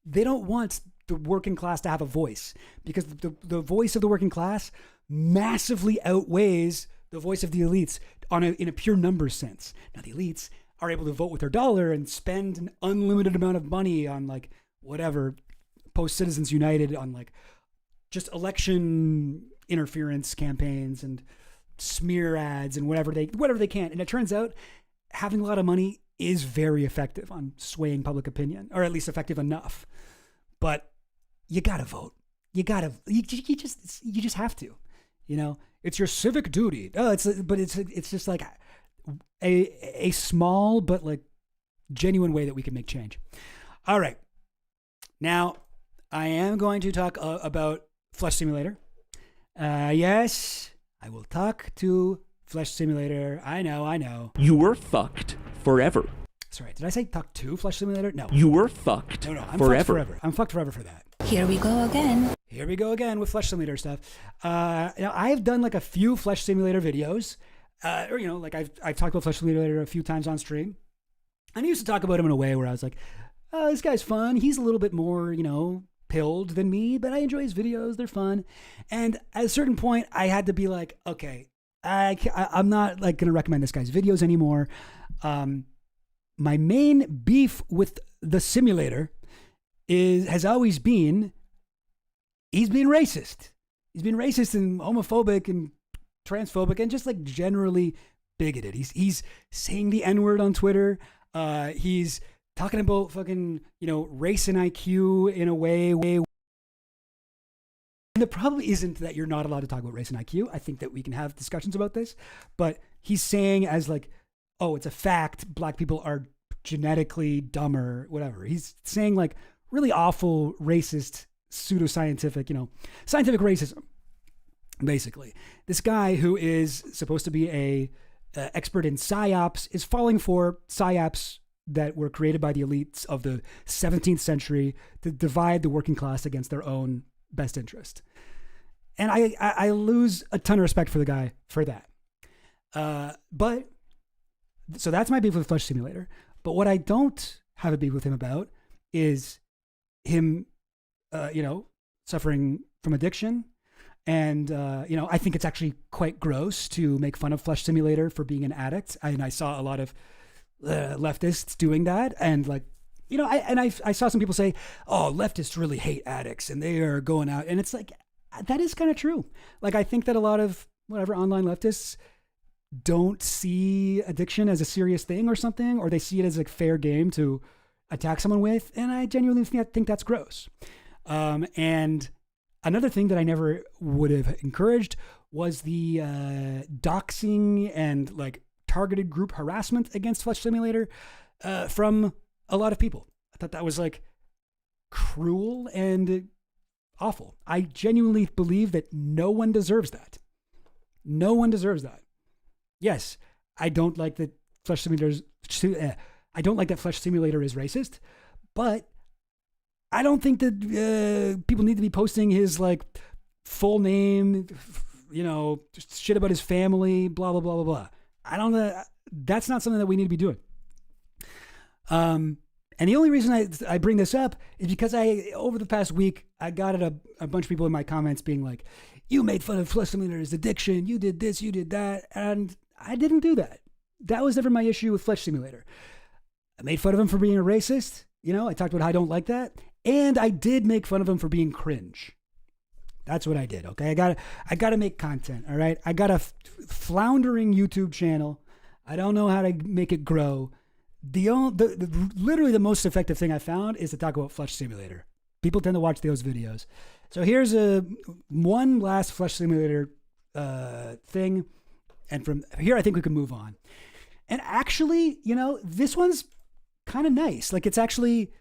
S14: They don't want the working class to have a voice, because the voice of the working class massively outweighs the voice of the elites in a pure numbers sense. Now the elites are able to vote with their dollar and spend an unlimited amount of money on like whatever, post Citizens United, on like just election interference campaigns and smear ads and whatever they can. And it turns out having a lot of money is very effective on swaying public opinion, or at least effective enough. But you gotta vote. You just have to. You know, it's your civic duty. Oh, it's just like a small but like genuine way that we can make change. All right, now I am going to talk about Flesh Simulator. Yes, I will talk to Flesh Simulator. I know.
S18: You were fucked forever.
S14: Sorry, did I say fuck to Flesh Simulator? No.
S18: You were fucked
S14: No, I'm
S18: forever.
S14: fucked forever. I'm fucked forever for that.
S19: Here we go again.
S14: Here we go again with Flesh Simulator stuff. I've done like a few Flesh Simulator videos. Or, like I've talked about Flesh Simulator a few times on stream. And I used to talk about him in a way where I was like, oh, this guy's fun. He's a little bit more, pilled than me, but I enjoy his videos. They're fun. And at a certain point, I had to be like, okay, I'm not like going to recommend this guy's videos anymore. My main beef with the simulator has always been he's being racist. He's been racist and homophobic and transphobic and just like generally bigoted. He's saying the N-word on Twitter. He's talking about fucking, race and IQ in a way. And the problem isn't that you're not allowed to talk about race and IQ. I think that we can have discussions about this, but he's saying as like, oh, it's a fact, black people are genetically dumber, whatever. He's saying like really awful, racist, pseudoscientific, scientific racism. Basically, this guy who is supposed to be a expert in psyops is falling for psyops that were created by the elites of the 17th century to divide the working class against their own best interest. And I lose a ton of respect for the guy for that. But so that's my beef with Flesh Simulator. But what I don't have a beef with him about is him, suffering from addiction. And, I think it's actually quite gross to make fun of Flesh Simulator for being an addict. And I saw a lot of leftists doing that. And like, I saw some people say, oh, leftists really hate addicts and they are going out. And it's like, that is kind of true. Like, I think that a lot of online leftists don't see addiction as a serious thing or something, or they see it as like fair game to attack someone with. And I genuinely think that's gross. And another thing that I never would have encouraged was the doxing and like targeted group harassment against Flesh Simulator from a lot of people. I thought that was like cruel and awful. I genuinely believe that no one deserves that. No one deserves that. Yes, I don't like that Flesh Simulator I don't like that Flesh Simulator is racist, but I don't think that people need to be posting his like full name, just shit about his family, blah, blah, blah, blah, blah. I don't know. That's not something that we need to be doing. And the only reason I bring this up is because over the past week, I got at a bunch of people in my comments being like, you made fun of Flesh Simulator's addiction. You did this, you did that. And I didn't do that. That was never my issue with Flesh Simulator. I made fun of him for being a racist. I talked about how I don't like that. And I did make fun of him for being cringe. That's what I did. Okay. I gotta make content. All right. I got a floundering YouTube channel. I don't know how to make it grow. Literally the most effective thing I found is to talk about Flesh Simulator. People tend to watch those videos. So here's one last Flesh Simulator thing. And from here, I think we can move on. And actually, this one's kind of nice. Like it's actually,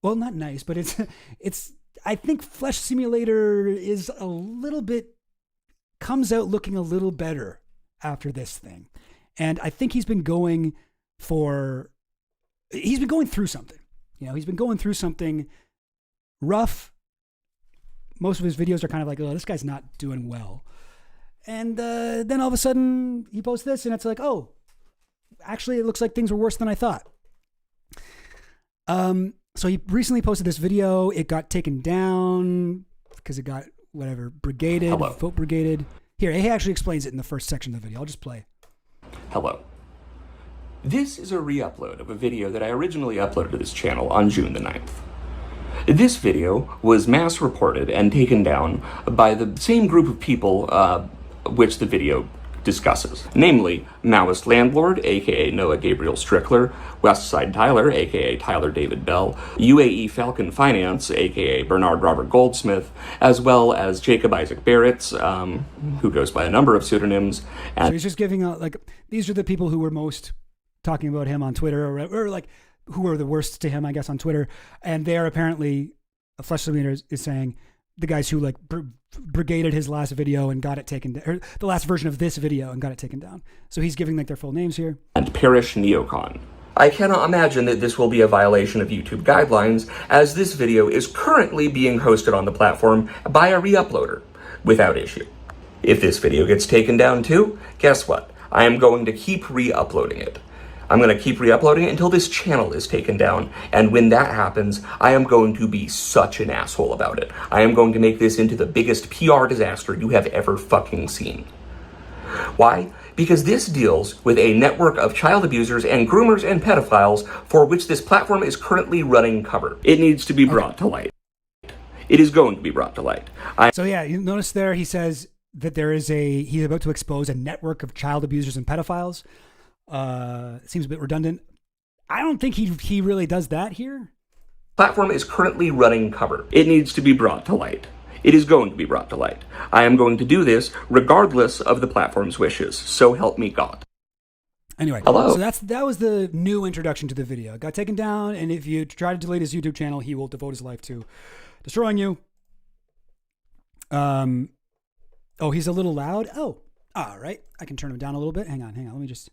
S14: well, not nice, but it's, I think Flesh Simulator is comes out looking a little better after this thing. And I think he's been going through something. He's been going through something rough. Most of his videos are kind of like, oh, this guy's not doing well. And then all of a sudden he posts this and it's like, oh, actually it looks like things were worse than I thought. So he recently posted this video. It got taken down because it got brigaded, vote brigaded. Here, he actually explains it in the first section of the video. I'll just play.
S20: Hello. This is a re-upload of a video that I originally uploaded to this channel on June the 9th. This video was mass reported and taken down by the same group of people which the video discusses, namely Maoist Landlord, aka Noah Gabriel Strickler, Westside Tyler, aka Tyler David Bell, UAE Falcon Finance, aka Bernard Robert Goldsmith, as well as Jacob Isaac Barrett, who goes by a number of pseudonyms. And
S14: so he's just giving out, like, these are the people who were most talking about him on Twitter, or like, who are the worst to him, I guess, on Twitter. And they're apparently, Flesh Simulator is saying, the guys who like brigaded his last video and got it taken down, or the last version of this video and got it taken down. So he's giving like their full names here.
S20: And Parish Neocon. I cannot imagine that this will be a violation of YouTube guidelines, as this video is currently being hosted on the platform by a re-uploader without issue. If this video gets taken down too, guess what? I am going to keep re-uploading it. I'm going to keep re-uploading it until this channel is taken down, and when that happens, I am going to be such an asshole about it. I am going to make this into the biggest PR disaster you have ever fucking seen. Why? Because this deals with a network of child abusers and groomers and pedophiles for which this platform is currently running cover. It needs to be brought to light. It is going to be brought to light.
S14: So yeah, you notice there he says that he's about to expose a network of child abusers and pedophiles. It seems a bit redundant. I don't think he really does that here.
S20: Platform is currently running cover. It needs to be brought to light. It is going to be brought to light. I am going to do this regardless of the platform's wishes. So help me God.
S14: Anyway,
S20: hello.
S14: So that was the new introduction to the video. It got taken down, and if you try to delete his YouTube channel, he will devote his life to destroying you. Oh, he's a little loud. Oh, all right. I can turn him down a little bit. Hang on. Let me just.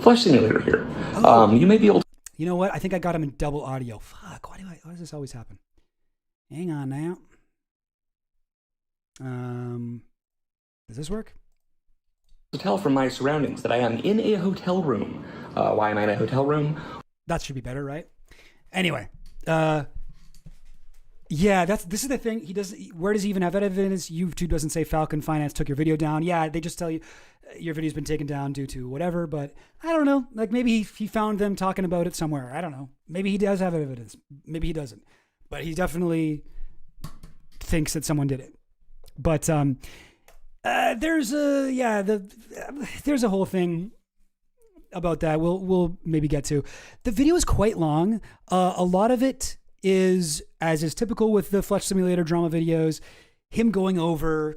S20: Flesh Simulator here. You may be able to.
S14: You know what? I think I got him in double audio. Fuck. Why does this always happen? Hang on now. Does this work?
S20: To tell from my surroundings that I am in a hotel room. Why am I in a hotel room?
S14: That should be better, right? Anyway, yeah, this is the thing. Where does he even have evidence? YouTube doesn't say Falcon Finance took your video down. Yeah, they just tell you your video's been taken down due to whatever. But I don't know. Like maybe he found them talking about it somewhere. I don't know. Maybe he does have evidence. Maybe he doesn't. But he definitely thinks that someone did it. But there's a whole thing about that. We'll maybe get to. The video is quite long. A lot of it is, as is typical with the Flesh Simulator drama videos, him going over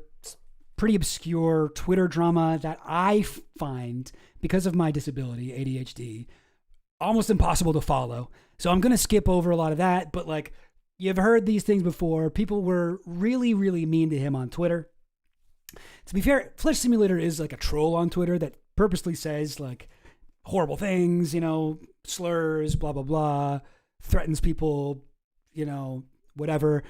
S14: pretty obscure Twitter drama that I find, because of my disability, ADHD, almost impossible to follow. So I'm going to skip over a lot of that, but like, you've heard these things before. People were really, really mean to him on Twitter. To be fair, Flesh Simulator is like a troll on Twitter that purposely says like horrible things, slurs, blah, blah, blah, threatens people, whatever.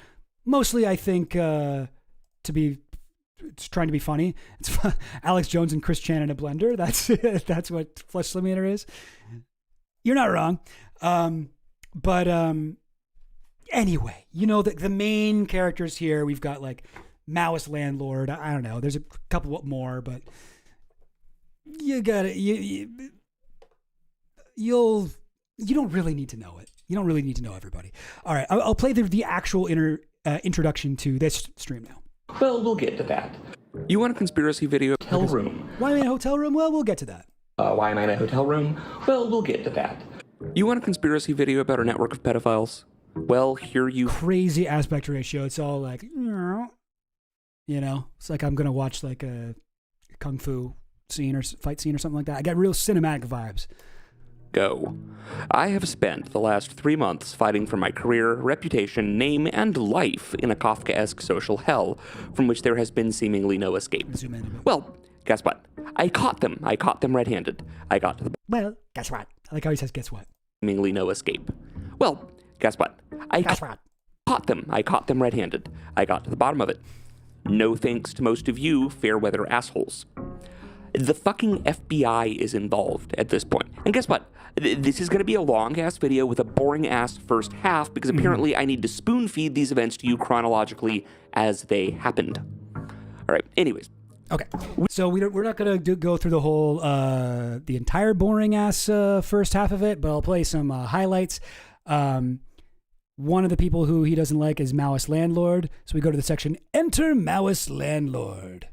S14: Mostly, I think, it's trying to be funny. It's Alex Jones and Chris Chan in a blender. That's what Flesh Simulator is. You're not wrong. Anyway, the main characters here, we've got like Maoist Landlord. I don't know. There's a couple more, but you don't really need to know it. You don't really need to know everybody. All right, I'll play the actual introduction to this stream now.
S20: Well, we'll get to that. You want a conspiracy video? Hotel room.
S14: Why am I in a hotel room? Well, we'll get to that.
S20: Why am I in a hotel room? Well, we'll get to that. You want a conspiracy video about a network of pedophiles? Well, here you...
S14: Crazy aspect ratio. It's all like, it's like I'm going to watch like a kung fu scene or fight scene or something like that. I got real cinematic vibes.
S20: Go. I have spent the last 3 months fighting for my career, reputation, name, and life in a Kafkaesque social hell from which there has been seemingly no escape. Well, guess what? I caught them red-handed. I got to the...
S14: Well, guess what? I like how he says, guess what?
S20: Seemingly no escape. Well, guess what? I caught them red-handed. I got to the bottom of it. No thanks to most of you fair-weather assholes. The fucking FBI is involved at this point. And guess what? This is going to be a long-ass video with a boring-ass first half because apparently I need to spoon-feed these events to you chronologically as they happened. All right, anyways.
S14: Okay, so we're not going to go through the whole, the entire boring-ass first half of it, but I'll play some highlights. One of the people who he doesn't like is Maoist Landlord. So we go to the section, Enter Maoist Landlord.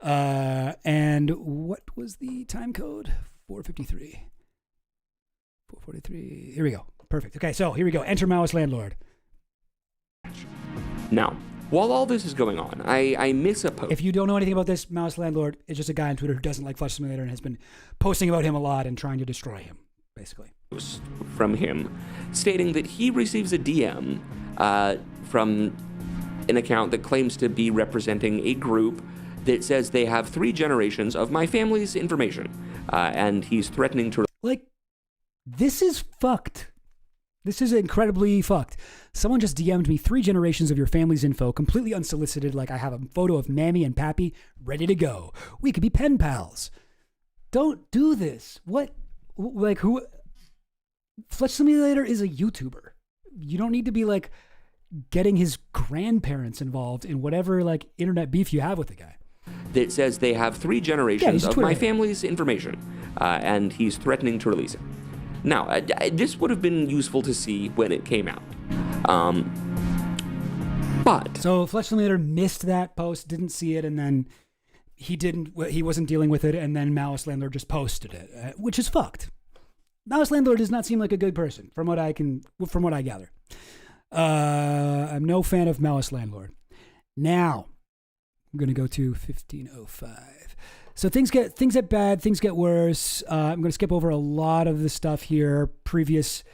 S14: And what was the time code? 453. 443. Here we go. Perfect. Okay, so here we go. Enter Maoist Landlord.
S20: Now, while all this is going on, I miss a post.
S14: If you don't know anything about this, Maoist Landlord is just a guy on Twitter who doesn't like Flesh Simulator and has been posting about him a lot and trying to destroy him, basically.
S20: From him stating that he receives a DM from an account that claims to be representing a group that says they have 3 generations of my family's information, and he's threatening to...
S14: Like, this is fucked. This is incredibly fucked. Someone just DM'd me 3 generations of your family's info, completely unsolicited, like I have a photo of Mammy and Pappy ready to go. We could be pen pals. Don't do this. What? Like, who? Flesh Simulator is a YouTuber. You don't need to be, like, getting his grandparents involved in whatever, like, internet beef you have with the guy.
S20: That says they have 3 generations of my family's information, and he's threatening to release it. Now, this would have been useful to see when it came out. But...
S14: So Flesh Simulator missed that post, didn't see it, and then he wasn't dealing with it, and then Malice Landlord just posted it, which is fucked. Malice Landlord does not seem like a good person, from what I gather. I'm no fan of Malice Landlord. Now, I'm going to go to 1505. So things get bad, things get worse. I'm going to skip over a lot of the stuff here, previous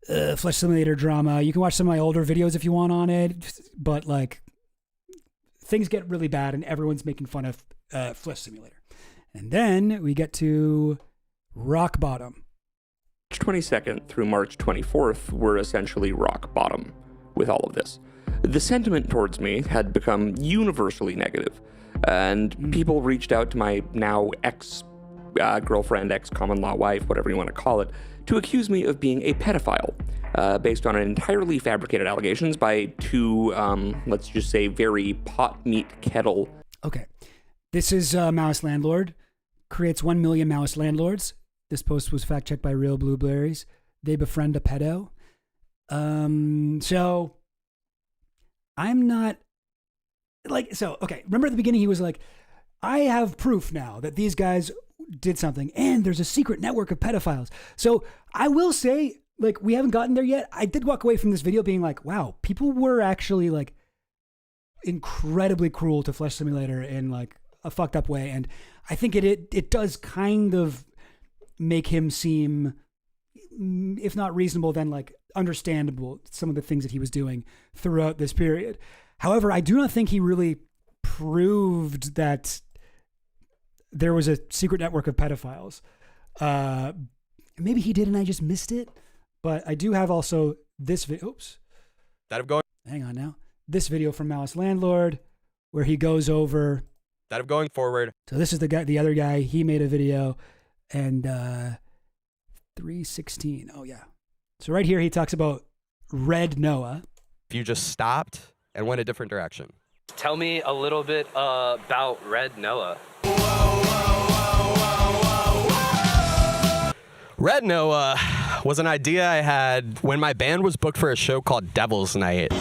S14: Flesh Simulator drama. You can watch some of my older videos if you want on it, but like things get really bad and everyone's making fun of Flesh Simulator. And then we get to rock bottom.
S20: March 22nd through March 24th were essentially rock bottom with all of this. The sentiment towards me had become universally negative, and people reached out to my now ex-girlfriend, ex-common-law wife, whatever you want to call it, to accuse me of being a pedophile, based on entirely fabricated allegations by 2, let's just say, very pot-meat kettle.
S14: Okay. This is Malice Landlord. Creates 1 million Malice Landlords. This post was fact-checked by Real Blueberries. They befriend a pedo. So... I'm not like, so, okay. Remember at the beginning, he was like, I have proof now that these guys did something and there's a secret network of pedophiles. So I will say, like, we haven't gotten there yet. I did walk away from this video being like, wow, people were actually like incredibly cruel to Flesh Simulator in like a fucked up way. And I think it does kind of make him seem, if not reasonable, then like understandable, some of the things that he was doing throughout this period. However, I do not think he really proved that there was a secret network of pedophiles. Maybe he did and I just missed it, but I do have also this video. Oops.
S19: That of going.
S14: Hang on now. This video from Malice Landlord where he goes over.
S19: That of going forward.
S14: So this is the other guy. He made a video and 316. Oh yeah. So right here, he talks about Red Noah.
S19: If you just stopped and went a different direction.
S21: Tell me a little bit about Red Noah.
S19: Red Noah was an idea I had when my band was booked for a show called Devil's Night.
S14: So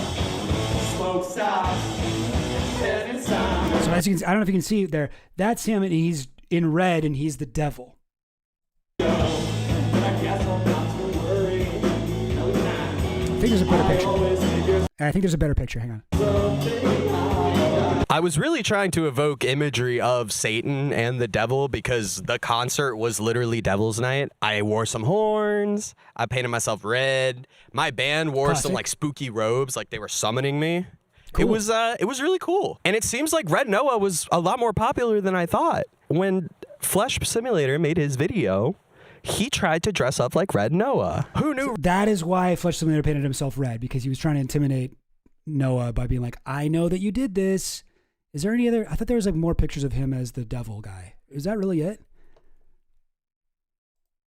S14: as you can, I don't know if you can see it there. That's him, and he's in red, and he's the devil. I think there's a better picture. I think there's a better picture. Hang on.
S19: I was really trying to evoke imagery of Satan and the devil because the concert was literally Devil's Night. I wore some horns. I painted myself red. My band wore some like spooky robes, like they were summoning me. Cool. It was really cool. And it seems like Red Noah was a lot more popular than I thought. When Flesh Simulator made his video, he tried to dress up like Red Noah. Who knew?
S14: So that is why Flesh Simulator painted himself red, because he was trying to intimidate Noah by being like, I know that you did this. Is there any other? I thought there was like more pictures of him as the devil guy. Is that really it?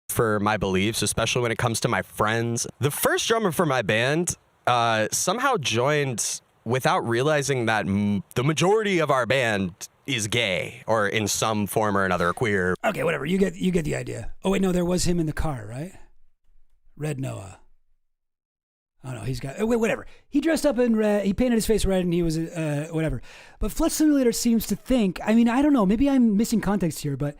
S19: For my beliefs, especially when it comes to my friends. The first drummer for my band somehow joined without realizing that the majority of our band is gay or in some form or another queer.
S14: Okay, whatever. You get the idea. Oh wait, no, there was him in the car, right? Red Noah. Oh no, he's got whatever. He dressed up in red. He painted his face red, and he was whatever. But Flesh Simulator seems to think. I mean, I don't know. Maybe I'm missing context here, but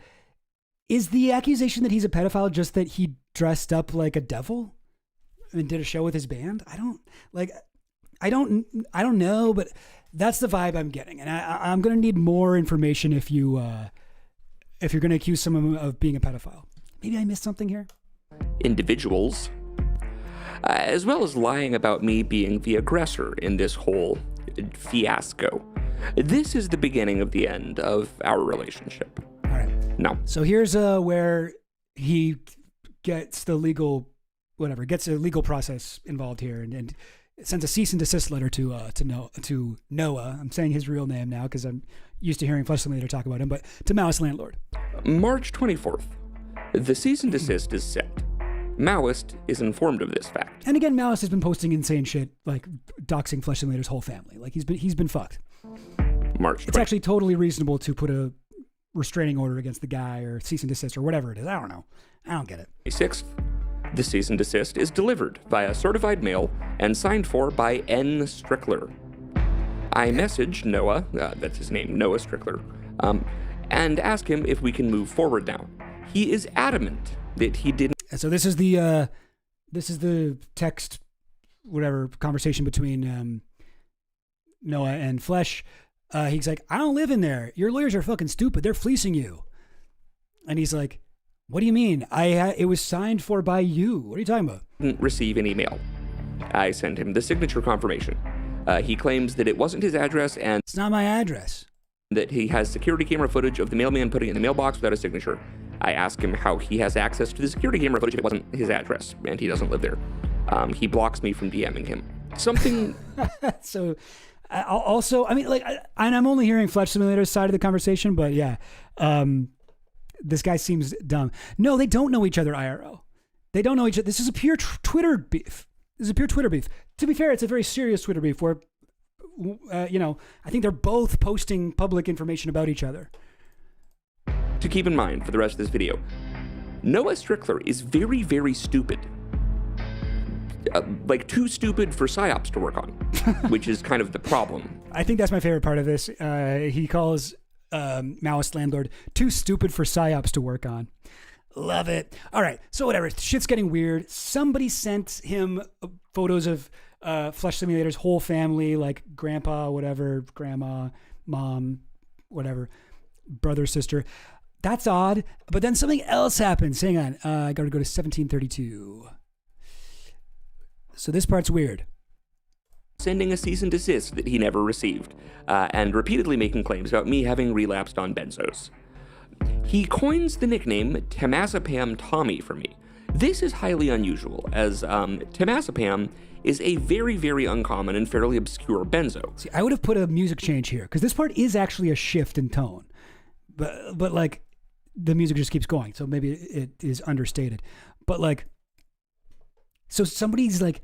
S14: is the accusation that he's a pedophile just that he dressed up like a devil and did a show with his band? I don't know, but that's the vibe I'm getting, and I'm going to need more information if you're going to accuse someone of being a pedophile. Maybe I missed something here.
S20: Individuals, as well as lying about me being the aggressor in this whole fiasco. This is the beginning of the end of our relationship.
S14: All right.
S20: No.
S14: So here's where he gets the legal, gets a legal process involved here, and sends a cease and desist letter to Noah. I'm saying his real name now because I'm used to hearing Flesh Simulator talk about him, but to Maoist Landlord.
S20: March 24th. The cease and desist is sent. Maoist is informed of this fact.
S14: And again, Maoist has been posting insane shit, like doxing Flesh Simulator's whole family. Like he's been fucked.
S20: March 20th.
S14: It's actually totally reasonable to put a restraining order against the guy or cease and desist or whatever it is. I don't know. I don't get it.
S20: 6th. The cease and desist is delivered via certified mail and signed for by N. Strickler. I message Noah, that's his name, Noah Strickler, and ask him if we can move forward now. He is adamant that he didn't.
S14: So this is the text, conversation between Noah and Flesh. He's like, I don't live in there. Your lawyers are fucking stupid. They're fleecing you. And he's like, what do you mean? It was signed for by you. What are you talking about?
S20: Didn't receive any mail. I sent him the signature confirmation. He claims that it wasn't his address and
S14: it's not my address.
S20: That he has security camera footage of the mailman putting it in the mailbox without a signature. I asked him how he has access to the security camera footage if it wasn't his address and he doesn't live there. He blocks me from DMing him. Something.
S14: So, also, I mean, and I'm only hearing Flesh Simulator's side of the conversation, but yeah, this guy seems dumb. No, they don't know each other IRL. They don't know each other. This is a pure Twitter beef. To be fair, it's a very serious Twitter beef where, I think they're both posting public information about each other.
S20: To keep in mind for the rest of this video, Noah Strickler is very, very stupid. Too stupid for PsyOps to work on, which is kind of the problem.
S14: I think that's my favorite part of this. He calls Maoist Landlord too stupid for PsyOps to work on. Love it. All right, so whatever. Shit's getting weird. Somebody sent him photos of Flesh Simulator's whole family, like grandpa, whatever, grandma, mom, whatever, brother, sister. That's odd. But then something else happens. Hang on. I got to go to 1732. So this part's weird.
S20: Sending a cease and desist that he never received, and repeatedly making claims about me having relapsed on benzos. He coins the nickname Temazepam Tommy for me. This is highly unusual, as Temazepam is a very, very uncommon and fairly obscure benzo.
S14: See, I would have put a music change here, because this part is actually a shift in tone. But like, the music just keeps going, so maybe it is understated. But like, so somebody's like,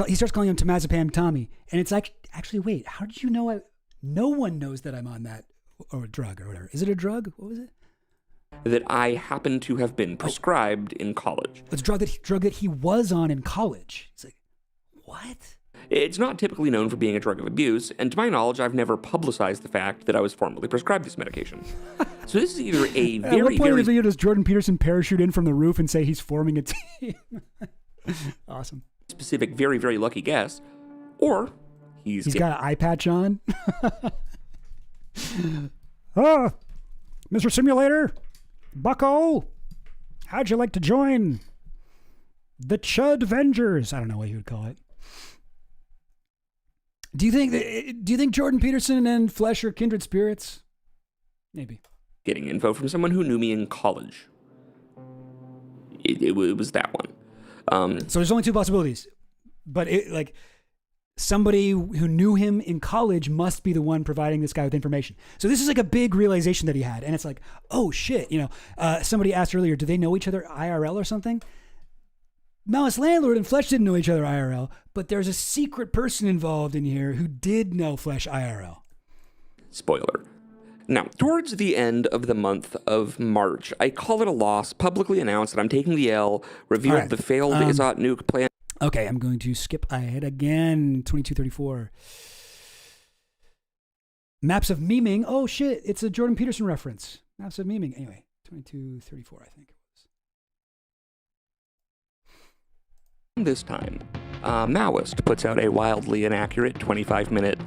S14: he starts calling him Temazepam Tommy, and it's like, actually, wait, how did you know no one knows that I'm on that, or a drug or whatever. Is it a drug? What was it?
S20: That I happen to have been prescribed in college.
S14: It's a drug that he was on in college. It's like, what?
S20: It's not typically known for being a drug of abuse, and to my knowledge, I've never publicized the fact that I was formally prescribed this medication. So this is either a very,
S14: At what point in the
S20: very...
S14: video does Jordan Peterson parachute in from the roof and say he's forming a team? Awesome.
S20: Specific, very, very lucky guess, or
S14: he's got an eye patch on. Mr. Simulator, Bucko, how'd you like to join the Chud Vengers? I don't know what you would call it. Do you think Jordan Peterson and Flesh are kindred spirits? Maybe.
S20: Getting info from someone who knew me in college. It was that one.
S14: So there's only two possibilities, but somebody who knew him in college must be the one providing this guy with information. So this is like a big realization that he had, and it's like, oh shit, somebody asked earlier, do they know each other IRL or something? Maoist Landlord and Flesh didn't know each other IRL, but there's a secret person involved in here who did know Flesh IRL.
S20: Spoiler. Now, towards the end of the month of March, I call it a loss, publicly announced that I'm taking the L, revealed the failed Izot nuke plan.
S14: Okay, I'm going to skip ahead again. 2234. Maps of Memeing. Oh shit, it's a Jordan Peterson reference. Maps of Memeing. Anyway, 2234, I think it was.
S20: This time, Maoist puts out a wildly inaccurate 25-minute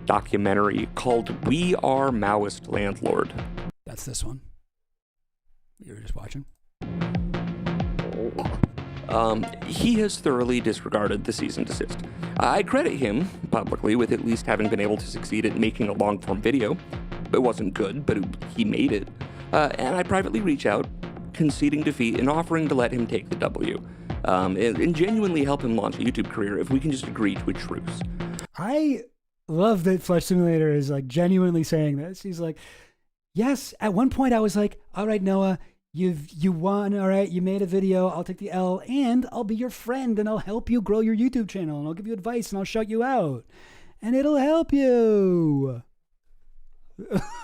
S20: documentary called We Are Maoist Landlord.
S14: That's this one. You were just watching.
S20: he has thoroughly disregarded the cease and desist. I credit him publicly with at least having been able to succeed at making a long-form video. It wasn't good, but he made it. And I privately reach out, conceding defeat and offering to let him take the W. And genuinely help him launch a YouTube career if we can just agree to a truce.
S14: I love that Flesh Simulator is like genuinely saying this. He's like, yes, at one point I was like, all right, Noah, you won, all right, you made a video, I'll take the L, and I'll be your friend, and I'll help you grow your YouTube channel, and I'll give you advice, and I'll shout you out, and it'll help you.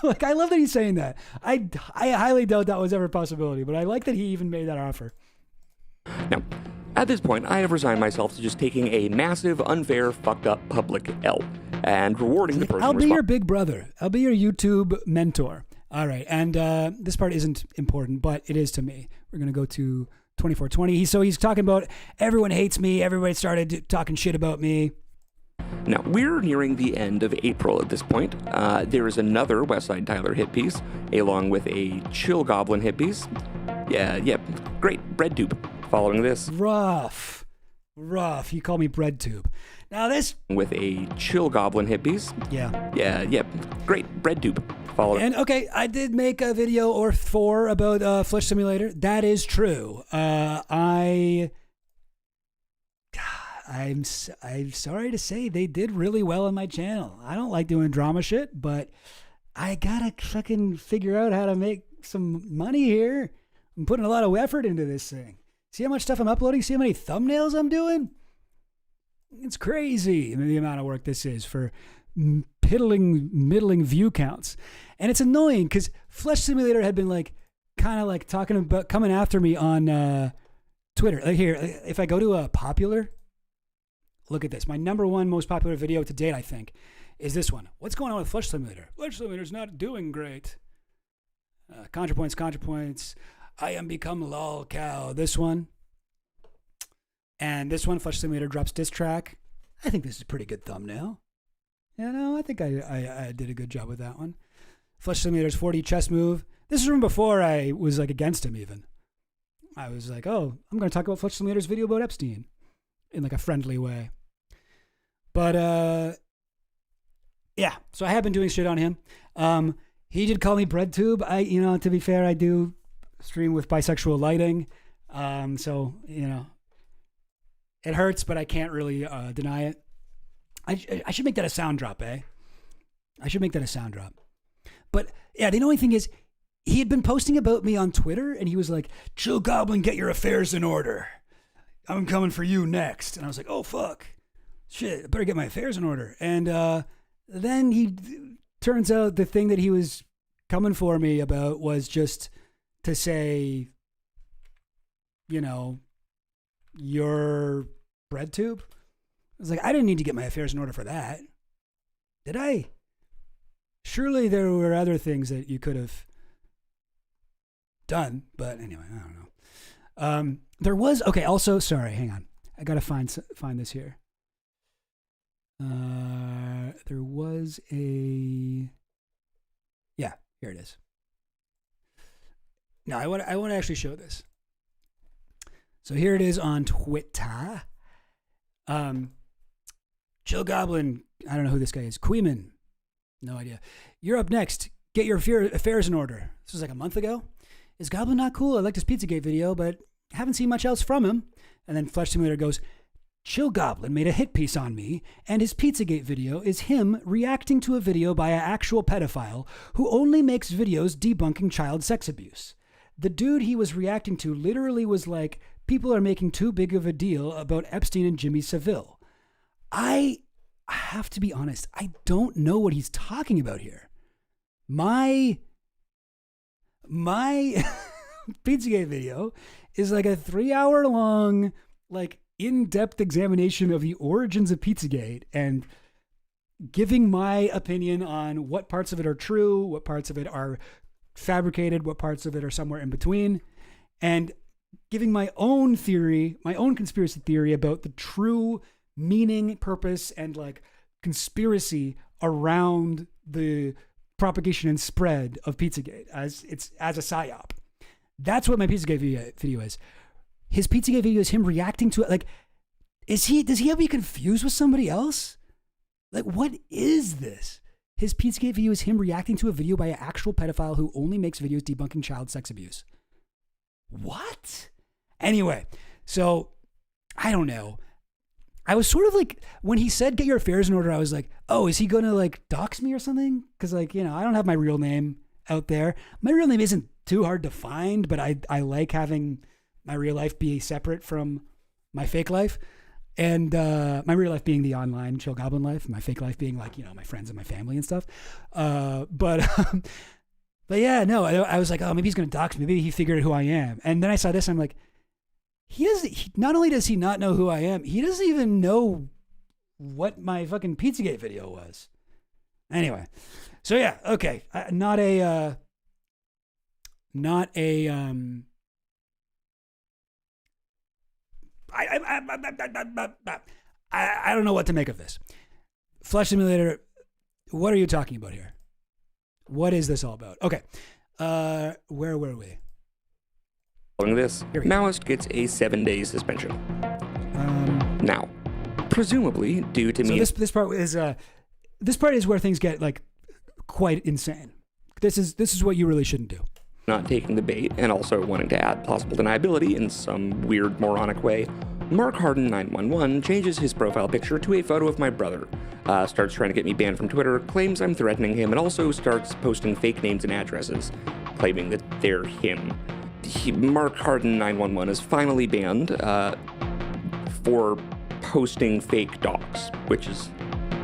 S14: Like, I love that he's saying that. I highly doubt that was ever a possibility, but I like that he even made that offer.
S20: Now, at this point, I have resigned myself to just taking a massive, unfair, fucked up public L and rewarding the person
S14: I'll be your big brother. I'll be your YouTube mentor. All right, and this part isn't important, but it is to me. We're going to go to 2420. So he's talking about everyone hates me. Everybody started talking shit about me.
S20: Now, we're nearing the end of April at this point. There is another Westside Tyler hit piece, along with a Chill Goblin hit piece. Yeah, great. Bread tube. Following this.
S14: Rough. You call me bread tube. Now this.
S20: With a Chill Goblin hit piece.
S14: Yeah.
S20: Great. Bread tube. Following.
S14: And okay, I did make a video or 4 about Flesh Simulator. That is true. I'm sorry to say they did really well on my channel. I don't like doing drama shit, but I gotta fucking figure out how to make some money here. I'm putting a lot of effort into this thing. See how much stuff I'm uploading? See how many thumbnails I'm doing? It's crazy the amount of work this is for middling view counts. And it's annoying because Flesh Simulator had been like kind of like talking about coming after me on Twitter. Like here, if I go to popular, look at this. My #1 most popular video to date, I think, is this one. What's going on with Flesh Simulator? Flesh Simulator's not doing great. ContraPoints. I am become lol cow. This one. And this one, Flesh Simulator drops diss track. I think this is a pretty good thumbnail. You know, I think I did a good job with that one. Flesh Simulator's 4D chess move. This is from before I was like against him even. I was like, oh, I'm going to talk about Flesh Simulator's video about Epstein in like a friendly way. But yeah, so I have been doing shit on him. He did call me BreadTube. To be fair, I do stream with bisexual lighting. So, it hurts, but I can't really deny it. I should make that a sound drop, eh? I should make that a sound drop. But yeah, the only thing is, he had been posting about me on Twitter, and he was like, Chill Goblin, get your affairs in order. I'm coming for you next. And I was like, oh, fuck. Shit, I better get my affairs in order. And then he turns out the thing that he was coming for me about was just to say, your bread tube. I was like, I didn't need to get my affairs in order for that. Did I? Surely there were other things that you could have done. But anyway, I don't know. There was, okay, also, sorry, hang on. I got to find this here. There was yeah, here it is. Now, I want to actually show this. So here it is on Twitter. Chill Goblin, I don't know who this guy is. Queeman, no idea. You're up next. Get your affairs in order. This was like a month ago. Is Goblin not cool? I liked his Pizzagate video, but haven't seen much else from him. And then Flesh Simulator goes, Chill Goblin made a hit piece on me, and his Pizzagate video is him reacting to a video by an actual pedophile who only makes videos debunking child sex abuse. The dude he was reacting to literally was like, people are making too big of a deal about Epstein and Jimmy Savile. I have to be honest, I don't know what he's talking about here. My Pizzagate video is like a 3-hour long, like in-depth examination of the origins of Pizzagate and giving my opinion on what parts of it are true, what parts of it are fabricated, what parts of it are somewhere in between, and giving my own theory, my own conspiracy theory about the true meaning, purpose, and like conspiracy around the propagation and spread of Pizzagate as a psyop. That's what my Pizzagate video is. his Pizzagate video is him reacting to it. Like, does he ever be confused with somebody else? Like, what is this? His Pizzagate video is him reacting to a video by an actual pedophile who only makes videos debunking child sex abuse. What? Anyway, so I don't know. I was sort of like, when he said get your affairs in order, I was like, oh, is he going to like dox me or something? Because like, you know, I don't have my real name out there. My real name isn't too hard to find, but I like having my real life be separate from my fake life. And my real life being the online chill goblin life, my fake life being like, you know, my friends and my family and stuff. But yeah, no, I was like, oh, maybe he's going to dox me. Maybe he figured out who I am. And then I saw this, and I'm like, not only does he not know who I am, he doesn't even know what my fucking Pizzagate video was. Anyway, so yeah, okay. I don't know what to make of this. Flesh Simulator, what are you talking about here? What is this all about? Okay. Where were we?
S20: Following this, Maoist gets a 7-day suspension. Now, presumably due to me.
S14: So this part is where things get like quite insane. This is what you really shouldn't do.
S20: Not taking the bait and also wanting to add plausible deniability in some weird moronic way, Mark Harden 911 changes his profile picture to a photo of my brother, starts trying to get me banned from Twitter, claims I'm threatening him, and also starts posting fake names and addresses, claiming that they're him. Mark Harden 911 is finally banned for posting fake docs, which is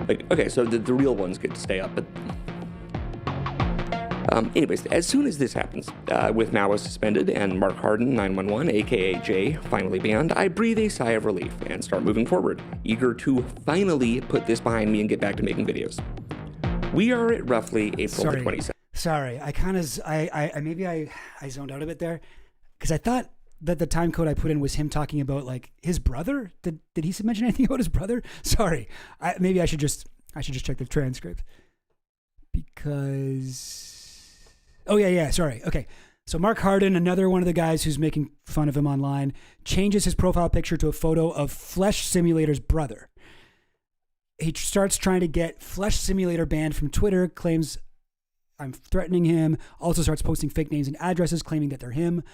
S20: like, okay, so the real ones get to stay up, but anyways, as soon as this happens, with Maoist suspended and Mark Harden 911, aka Jay, finally banned, I breathe a sigh of relief and start moving forward, eager to finally put this behind me and get back to making videos. We are at roughly April the 27th.
S14: Sorry, maybe I zoned out a bit there, because I thought that the time code I put in was him talking about like his brother. Did he mention anything about his brother? Sorry, maybe I should just check the transcript, because. Oh yeah, sorry. Okay. So Mark Harden, another one of the guys who's making fun of him online, changes his profile picture to a photo of Flesh Simulator's brother. He starts trying to get Flesh Simulator banned from Twitter, claims I'm threatening him, also starts posting fake names and addresses, claiming that they're him.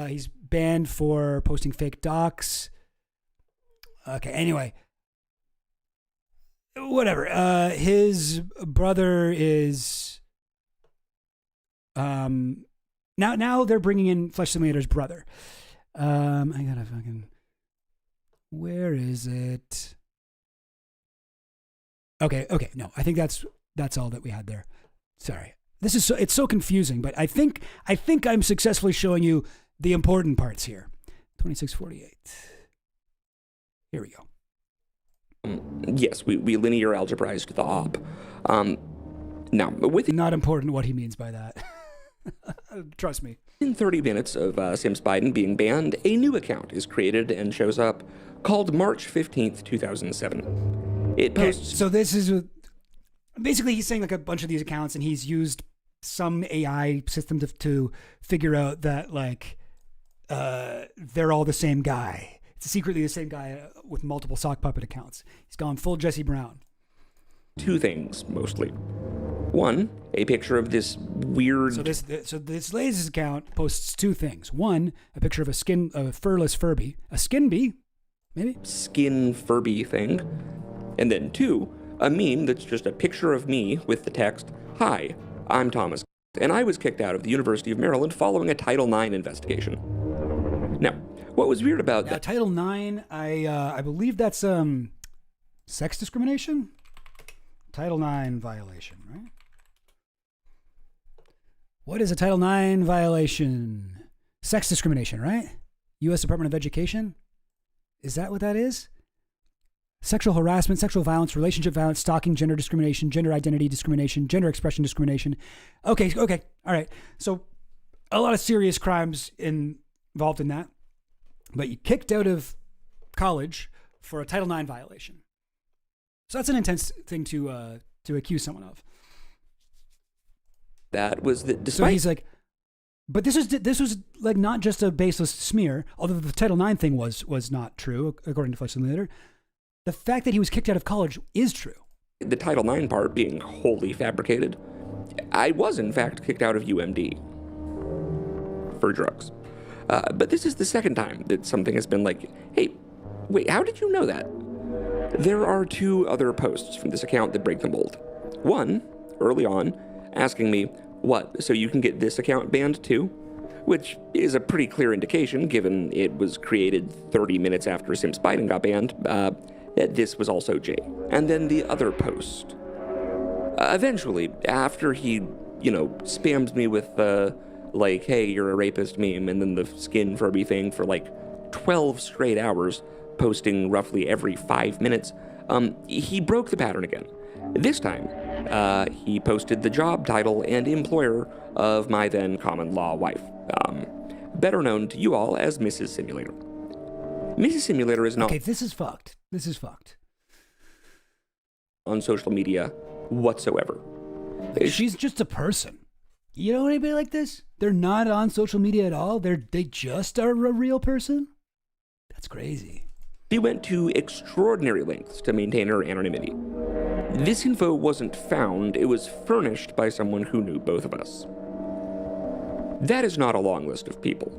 S14: He's banned for posting fake docs. Okay, anyway. Whatever. His brother is... Now they're bringing in Flesh Simulator's brother. I gotta fucking... Where is it? Okay. No, I think that's all that we had there. Sorry. It's so confusing, but I think I'm successfully showing you the important parts here. 2648. Here we go.
S20: Yes, we linear algebrized the op. Now,
S14: not important what he means by that. Trust me.
S20: In 30 minutes of Sims Biden being banned, a new account is created and shows up called March 15th, 2007. It posts...
S14: Okay, so this is... Basically, he's saying like a bunch of these accounts, and he's used some AI system to figure out that like they're all the same guy. It's secretly the same guy with multiple sock puppet accounts. He's gone full Jesse Brown.
S20: Two things, mostly. One, a picture of this weird...
S14: So this latest account posts two things. One, a picture of a furless Furby. A skin bee, maybe?
S20: Skin Furby thing. And then two, a meme that's just a picture of me with the text, "Hi, I'm Thomas, and I was kicked out of the University of Maryland following a Title IX investigation." Now, what was weird about that...
S14: Title IX, I believe that's sex discrimination? Title IX violation, right? What is a Title IX violation? Sex discrimination, right? U.S. Department of Education? Is that what that is? Sexual harassment, sexual violence, relationship violence, stalking, gender discrimination, gender identity discrimination, gender expression discrimination. Okay, all right. So a lot of serious crimes involved in that. But you kicked out of college for a Title IX violation. So that's an intense thing to accuse someone of.
S20: That was that.
S14: So he's like, But this was like not just a baseless smear, although the Title IX thing was not true, according to Flesh Simulator. The fact that he was kicked out of college is true.
S20: The Title IX part being wholly fabricated. I was, in fact, kicked out of UMD for drugs. But this is the second time that something has been like, hey, wait, how did you know that? There are 2 other posts from this account that break the mold. One, early on, asking me, what, so you can get this account banned too? Which is a pretty clear indication, given it was created 30 minutes after Simps Biden got banned, that this was also Jay. And then the other post. Eventually, after he, spammed me with like, hey, you're a rapist meme, and then the skin Furby thing for like 12 straight hours, posting roughly every 5 minutes, he broke the pattern again. This time, he posted the job title and employer of my then common law wife, better known to you all as Mrs. Simulator. Mrs. Simulator is not...
S14: Okay, this is fucked. This is fucked.
S20: ...on social media whatsoever.
S14: She's just a person. You know anybody like this? They're not on social media at all? They just are a real person? That's crazy.
S20: She went to extraordinary lengths to maintain her anonymity. This info wasn't found, it was furnished by someone who knew both of us. That is not a long list of people.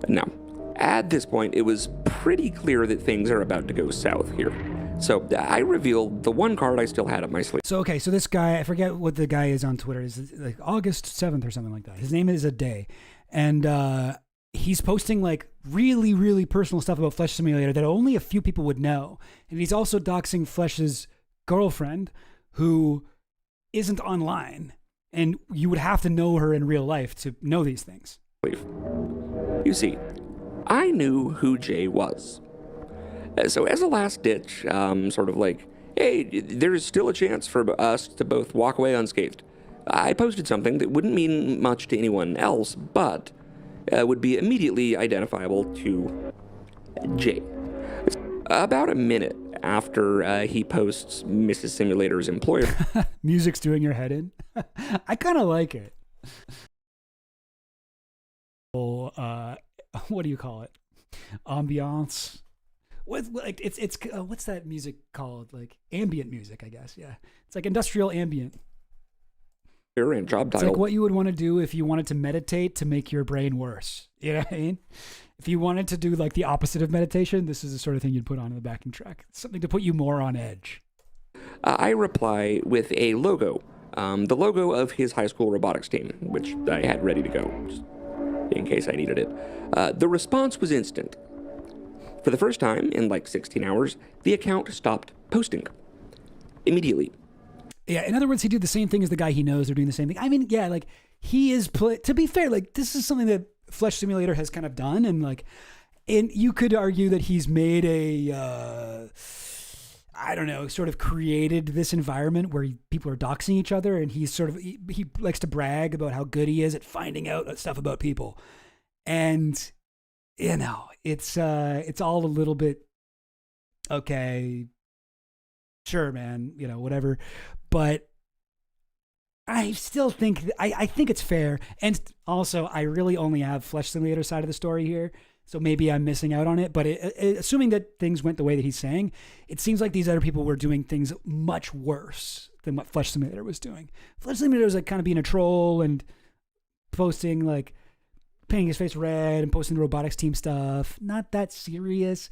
S20: Now, at this point, it was pretty clear that things are about to go south here. So I revealed the one card I still had up my sleeve.
S14: So this guy, I forget what the guy is on Twitter, is like August 7th or something like that. His name is A Day. And he's posting like really, really personal stuff about Flesh Simulator that only a few people would know. And he's also doxing Flesh's girlfriend, who isn't online. And you would have to know her in real life to know these things.
S20: You see, I knew who Jay was. So as a last ditch, sort of like, hey, there's still a chance for us to both walk away unscathed, I posted something that wouldn't mean much to anyone else, but would be immediately identifiable to Jay. About a minute after he posts Mrs. Simulator's employer.
S14: Music's doing your head in. I kind of like it. What do you call it? Ambiance. What's that music called? Like ambient music, I guess. Yeah, it's like industrial ambient.
S20: And job title.
S14: It's like what you would want to do if you wanted to meditate to make your brain worse. You know what I mean? If you wanted to do like the opposite of meditation, this is the sort of thing you'd put on in the backing track. Something to put you more on edge.
S20: I reply with a logo, the logo of his high school robotics team, which I had ready to go, just in case I needed it. The response was instant. For the first time in like 16 hours, the account stopped posting. Immediately.
S14: Yeah, in other words, he did the same thing as the guy he knows. They're doing the same thing. I mean, yeah, like he is, to be fair, like this is something that Flesh Simulator has kind of done. And you could argue that he's made I don't know, sort of created this environment where people are doxing each other. And he's sort of, he likes to brag about how good he is at finding out stuff about people. And, it's all a little bit, okay, sure, man, whatever. But I still think, I think it's fair. And also, I really only have Flesh Simulator side of the story here. So maybe I'm missing out on it. But assuming that things went the way that he's saying, it seems like these other people were doing things much worse than what Flesh Simulator was doing. Flesh Simulator was like kind of being a troll and posting like painting his face red and posting the robotics team stuff. Not that serious.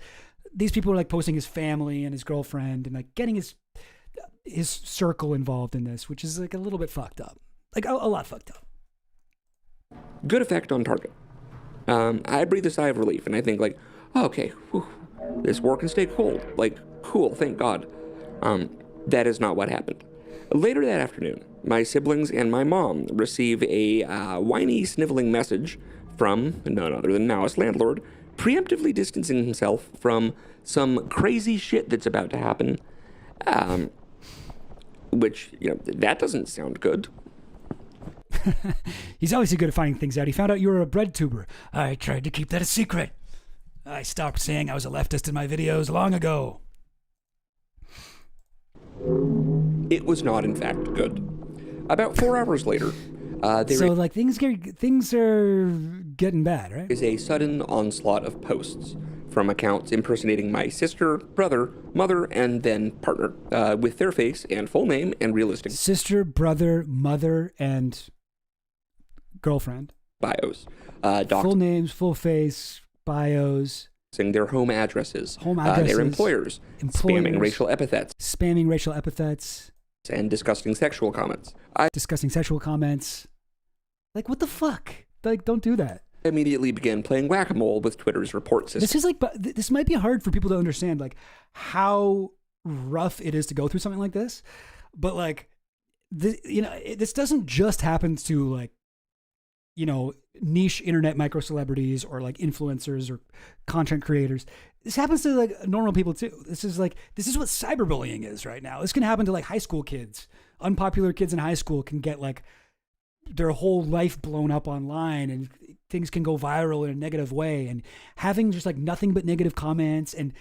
S14: These people were like posting his family and his girlfriend and like getting his circle involved in this, which is like a little bit fucked up. Like a lot fucked up.
S20: Good effect on target. I breathe a sigh of relief and I think like, oh, okay, whew, this war can stay cold. Like, cool, thank God. That is not what happened. Later that afternoon, my siblings and my mom receive a whiny, sniveling message from none other than Maoist landlord, preemptively distancing himself from some crazy shit that's about to happen. Which, that doesn't sound good.
S14: He's obviously good at finding things out. He found out you were a bread tuber. I tried to keep that a secret. I stopped saying I was a leftist in my videos long ago.
S20: It was not, in fact, good. About 4 hours later,
S1: There
S14: like things are getting bad, right?
S1: is a sudden onslaught of posts from accounts impersonating my sister, brother, mother, and then partner, with their face and full name and realistic
S14: sister, brother, mother, and girlfriend
S1: bios.
S14: Full names, full face, bios.
S1: Their home addresses,
S14: addresses,
S1: their employers, spamming racial epithets, and disgusting sexual comments.
S14: Like, what the fuck? Like, don't do that.
S1: I immediately began playing whack-a-mole with Twitter's report system.
S14: This is like, this might be hard for people to understand, like, how rough it is to go through something like this. But like, this doesn't just happen to like, niche internet micro celebrities or like influencers or content creators. This happens to like normal people too. This is what cyberbullying is right now. This can happen to like high school kids. Unpopular kids in high school can get like their whole life blown up online, and things can go viral in a negative way, and having just like nothing but negative comments, and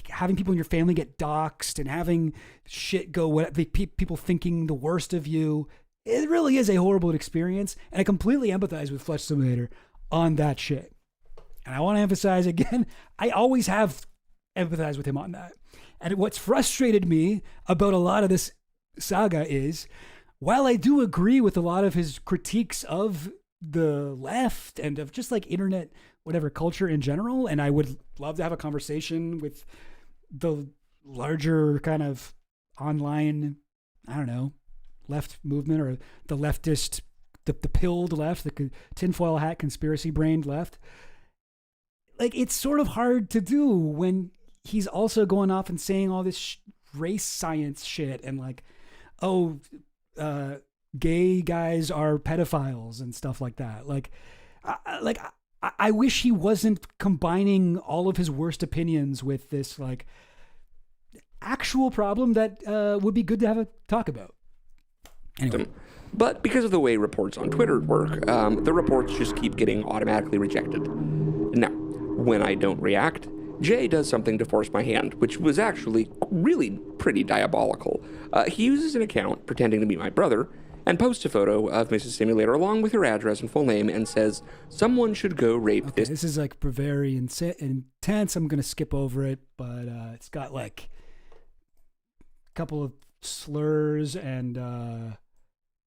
S14: having people in your family get doxxed, and having shit go, people thinking the worst of you. It really is a horrible experience, and I completely empathize with Flesh Simulator on that shit. And I want to emphasize again, I always have empathized with him on that. And what's frustrated me about a lot of this saga is, while I do agree with a lot of his critiques of the left and of just like internet, whatever, culture in general, and I would love to have a conversation with the larger kind of online, I don't know, left movement, or the leftist, the pilled left, the tinfoil hat conspiracy brained left. Like, it's sort of hard to do when he's also going off and saying all this race science shit and like, gay guys are pedophiles and stuff like that. I wish he wasn't combining all of his worst opinions with this like actual problem that would be good to have a talk about. Anyway.
S1: But because of the way reports on Twitter work, the reports just keep getting automatically rejected. Now, when I don't react, Jay does something to force my hand, which was actually really pretty diabolical. He uses an account pretending to be my brother and posts a photo of Mrs. Simulator along with her address and full name and says, someone should go rape this.
S14: This is like very intense. I'm going to skip over it, but it's got like a couple of slurs and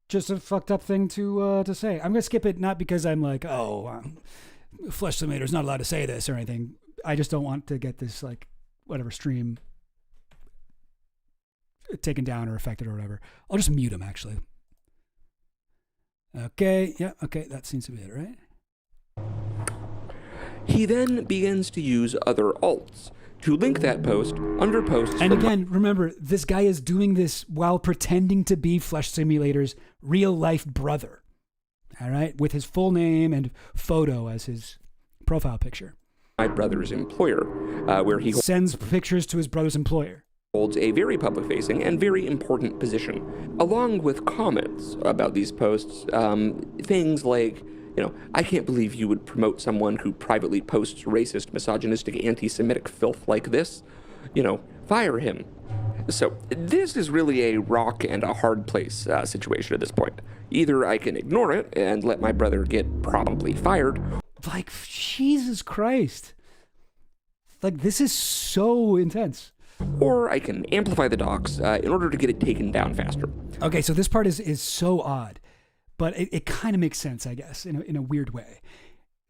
S14: just a fucked up thing to say. I'm going to skip it, not because I'm like, Flesh Simulator's not allowed to say this or anything. I just don't want to get this like whatever stream taken down or affected or whatever. I'll just mute him actually. Okay, yeah, okay, that seems to be it, right?
S1: He then begins to use other alts to link that post under posts.
S14: And again, remember, this guy is doing this while pretending to be Flesh Simulator's real life brother. All right, with his full name and photo as his profile picture.
S1: My brother's employer, where he
S14: sends pictures to his brother's employer.
S1: Holds a very public-facing and very important position, along with comments about these posts. Things like, I can't believe you would promote someone who privately posts racist, misogynistic, anti-Semitic filth like this. Fire him. So this is really a rock and a hard place situation at this point. Either I can ignore it and let my brother get promptly fired.
S14: Like, Jesus Christ. Like, this is so intense.
S1: Or I can amplify the docs in order to get it taken down faster.
S14: Okay, so this part is so odd, but it kind of makes sense, I guess, in a weird way.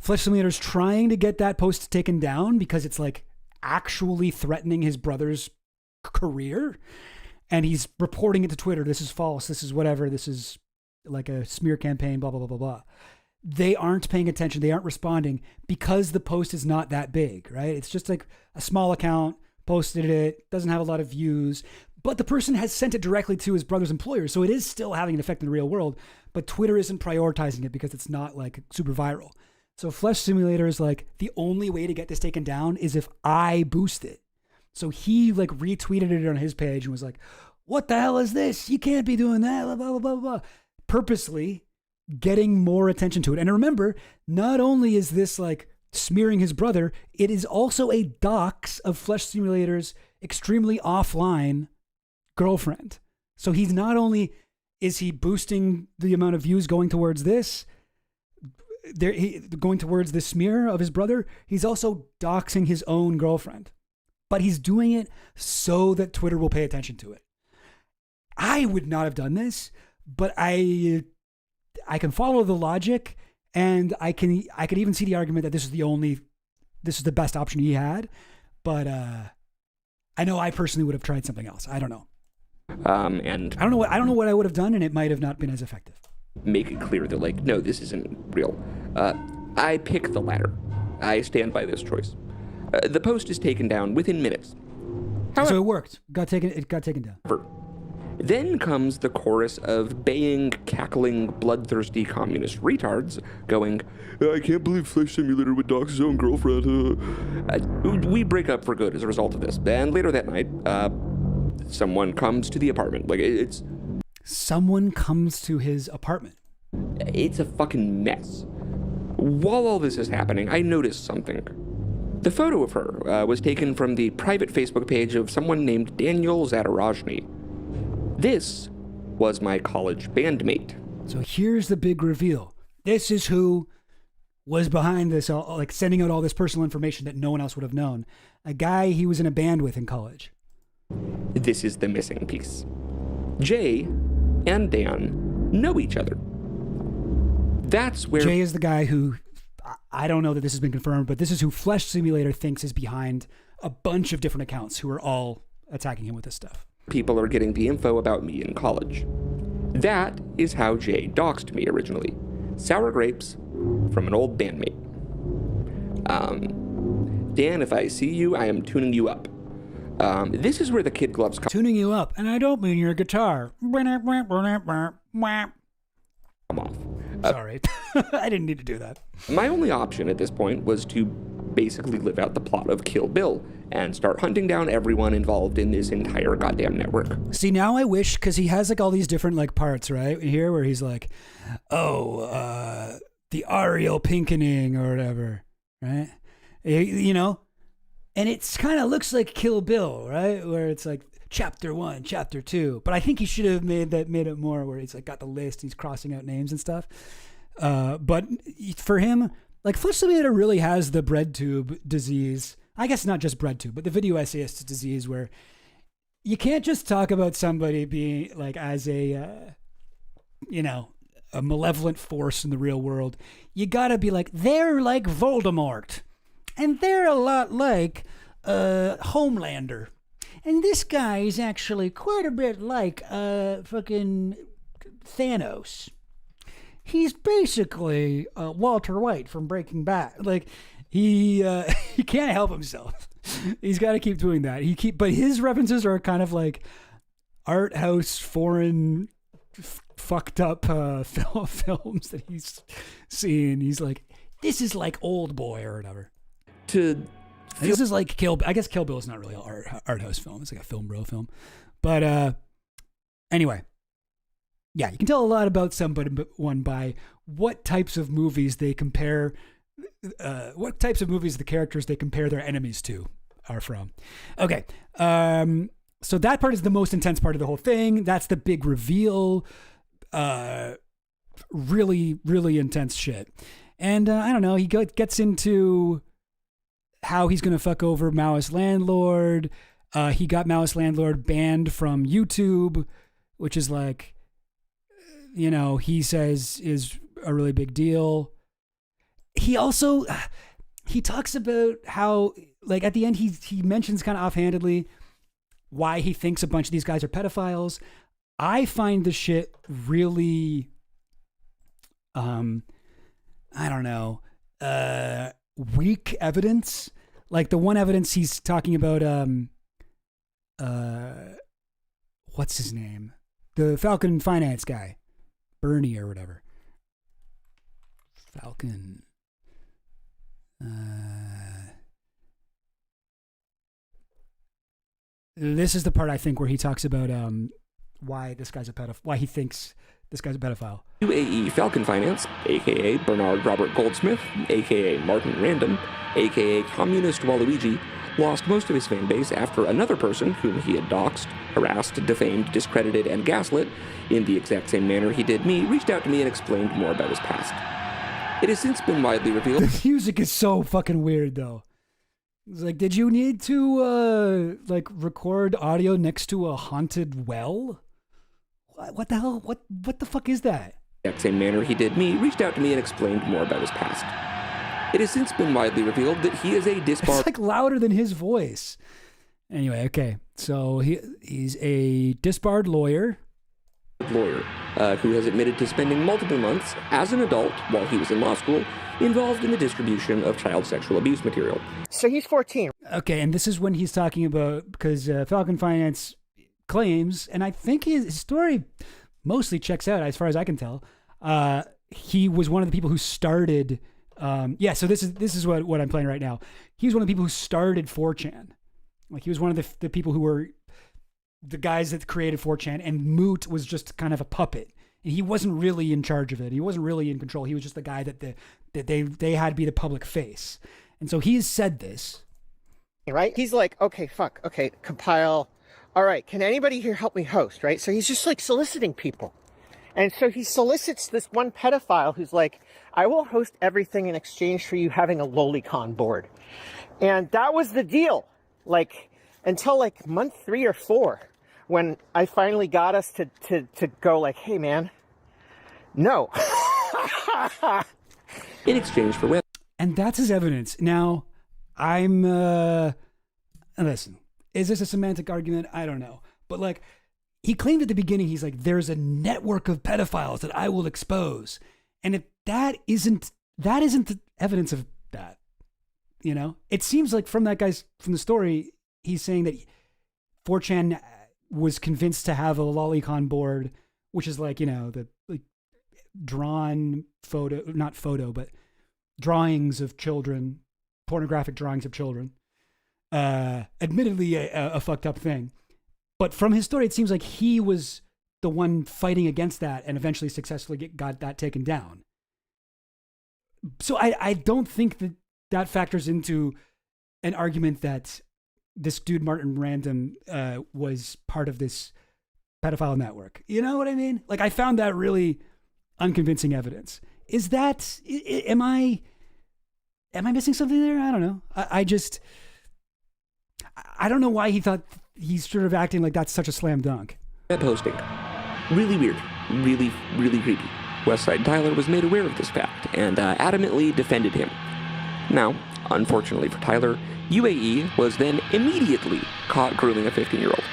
S14: Flesh Simulator's trying to get that post taken down because it's like actually threatening his brother's career, and he's reporting it to Twitter. This is false. This is whatever. This is like a smear campaign, blah, blah, blah, blah, blah. They aren't paying attention. They aren't responding because the post is not that big, right? It's just like a small account, posted it, doesn't have a lot of views, but the person has sent it directly to his brother's employer. So it is still having an effect in the real world, but Twitter isn't prioritizing it because it's not like super viral. So Flesh Simulator is like, the only way to get this taken down is if I boost it. So he like retweeted it on his page and was like, what the hell is this? You can't be doing that, blah, blah, blah, blah. Purposely getting more attention to it. And remember, not only is this like smearing his brother, it is also a dox of Flesh Simulator's extremely offline girlfriend. So he's not only Is he boosting the amount of views going towards this? Going towards the smear of his brother? He's also doxing his own girlfriend. But he's doing it so that Twitter will pay attention to it. I would not have done this, but I can follow the logic, and I could even see the argument that this is the best option he had. But I know I personally would have tried something else. I don't know.
S1: And
S14: I don't know what I would have done, and it might have not been as effective.
S1: Make it clear that, like, no, this isn't real. I pick the latter. I stand by this choice. The post is taken down within minutes.
S14: So it worked. It got taken down.
S1: Then comes the chorus of baying, cackling, bloodthirsty communist retards going, I can't believe Flesh Simulator would dox his own girlfriend. We break up for good as a result of this. And later that night, someone comes to the apartment.
S14: Someone comes to his apartment.
S1: It's a fucking mess. While all this is happening, I noticed something. The photo of her was taken from the private Facebook page of someone named Daniel Zadarajny. This was my college bandmate.
S14: So here's the big reveal. This is who was behind this, like sending out all this personal information that no one else would have known. A guy he was in a band with in college.
S1: This is the missing piece. Jay and Dan know each other. That's where...
S14: Jay is the guy who, I don't know that this has been confirmed, but this is who Flesh Simulator thinks is behind a bunch of different accounts who are all attacking him with this stuff.
S1: People are getting the info about me in college. That is how Jay doxed me originally. Sour grapes from an old bandmate. Dan, if I see you, I am tuning you up. This is where the kid gloves come.
S14: Tuning you up, and I don't mean your guitar.
S1: Come off.
S14: Sorry, I didn't need to do that.
S1: My only option at this point was to basically live out the plot of Kill Bill and start hunting down everyone involved in this entire goddamn network.
S14: See, now I wish, because he has like all these different like parts, right? Here where he's like, the Ariel Pinkening or whatever, right? You know? And it's kind of looks like Kill Bill, right? Where it's like chapter 1, chapter 2. But I think he should have made it more where he's like got the list, he's crossing out names and stuff. But for him, like Flesh Simulator really has the bread tube disease. I guess not just bread tube, but the video essayist disease where you can't just talk about somebody being like as a, a malevolent force in the real world. You gotta be like, they're like Voldemort. And they're a lot like Homelander. And this guy is actually quite a bit like fucking Thanos. He's basically Walter White from Breaking Bad. Like, he can't help himself. He's got to keep doing that. But his references are kind of like art house, foreign, fucked up films that he's seen. He's like, this is like Old Boy or whatever. This is like I guess Kill Bill is not really an art house film. It's like a film bro film. But anyway, yeah, you can tell a lot about someone by what types of movies they compare, what types of movies the characters they compare their enemies to are from. Okay, so that part is the most intense part of the whole thing. That's the big reveal. Really, really intense shit. And I don't know, he gets into how he's going to fuck over Maoist Landlord. He got Maoist Landlord banned from YouTube, which is like, he says is a really big deal. He also, he talks about how, like at the end, he mentions kind of offhandedly why he thinks a bunch of these guys are pedophiles. I find the shit really, I don't know, weak evidence. Like the one evidence he's talking about, what's his name? The Falcon Finance guy, Bernie or whatever. Falcon. This is the part I think where he talks about why this guy's a pedophile. Why he thinks this guy's a pedophile.
S1: UAE Falcon Finance, a.k.a. Bernard Robert Goldsmith, a.k.a. Martin Random, a.k.a. Communist Waluigi, lost most of his fan base after another person whom he had doxed, harassed, defamed, discredited, and gaslit in the exact same manner he did me, reached out to me and explained more about his past. It has since been widely revealed.
S14: The music is so fucking weird, though. It's like, did you need to, record audio next to a haunted well? What the hell? What the fuck is that?
S1: Exact same manner he did me, reached out to me and explained more about his past. It has since been widely revealed that he is a disbarred...
S14: It's like louder than his voice. Anyway, okay. So he's a disbarred lawyer.
S1: Who has admitted to spending multiple months as an adult while he was in law school involved in the distribution of child sexual abuse material.
S4: So he's 14.
S14: Okay, and this is when he's talking about, because Falcon Finance claims, and I think his story mostly checks out as far as I can tell. He was one of the people who started... so this is what I'm playing right now. He was one of the people who started 4chan. Like, he was one of the people who were the guys that created 4chan, and Moot was just kind of a puppet. And he wasn't really in charge of it. He wasn't really in control. He was just the guy that they had to be the public face. And so he's said this.
S4: Right? He's like, okay, compile. All right, can anybody here help me host, right? So he's just like soliciting people. And so he solicits this one pedophile who's like, I will host everything in exchange for you having a lolicon board. And that was the deal. Like, until like month 3 or 4, when I finally got us to go like, hey man, no.
S1: In exchange for web.
S14: And that's his evidence. Now, listen, is this a semantic argument? I don't know. But like, he claimed at the beginning, he's like, there's a network of pedophiles that I will expose. And if that isn't the evidence of that, you know? It seems like from the story, he's saying that 4chan was convinced to have a lolicon board, which is like, you know, the like drawn photo, not photo, but drawings of children, pornographic drawings of children. Admittedly a fucked up thing. But from his story, it seems like he was the one fighting against that and eventually successfully got that taken down. So I don't think that factors into an argument that this dude, Martin Random, was part of this pedophile network. You know what I mean? Like, I found that really unconvincing evidence. Is that, am I missing something there? I don't know. I don't know why he thought he's sort of acting like that's such a slam dunk.
S1: Web hosting. Really weird. Really, really creepy. Westside Tyler was made aware of this fact and adamantly defended him. Now, unfortunately for Tyler, UAE was then immediately caught grooming a 15-year-old.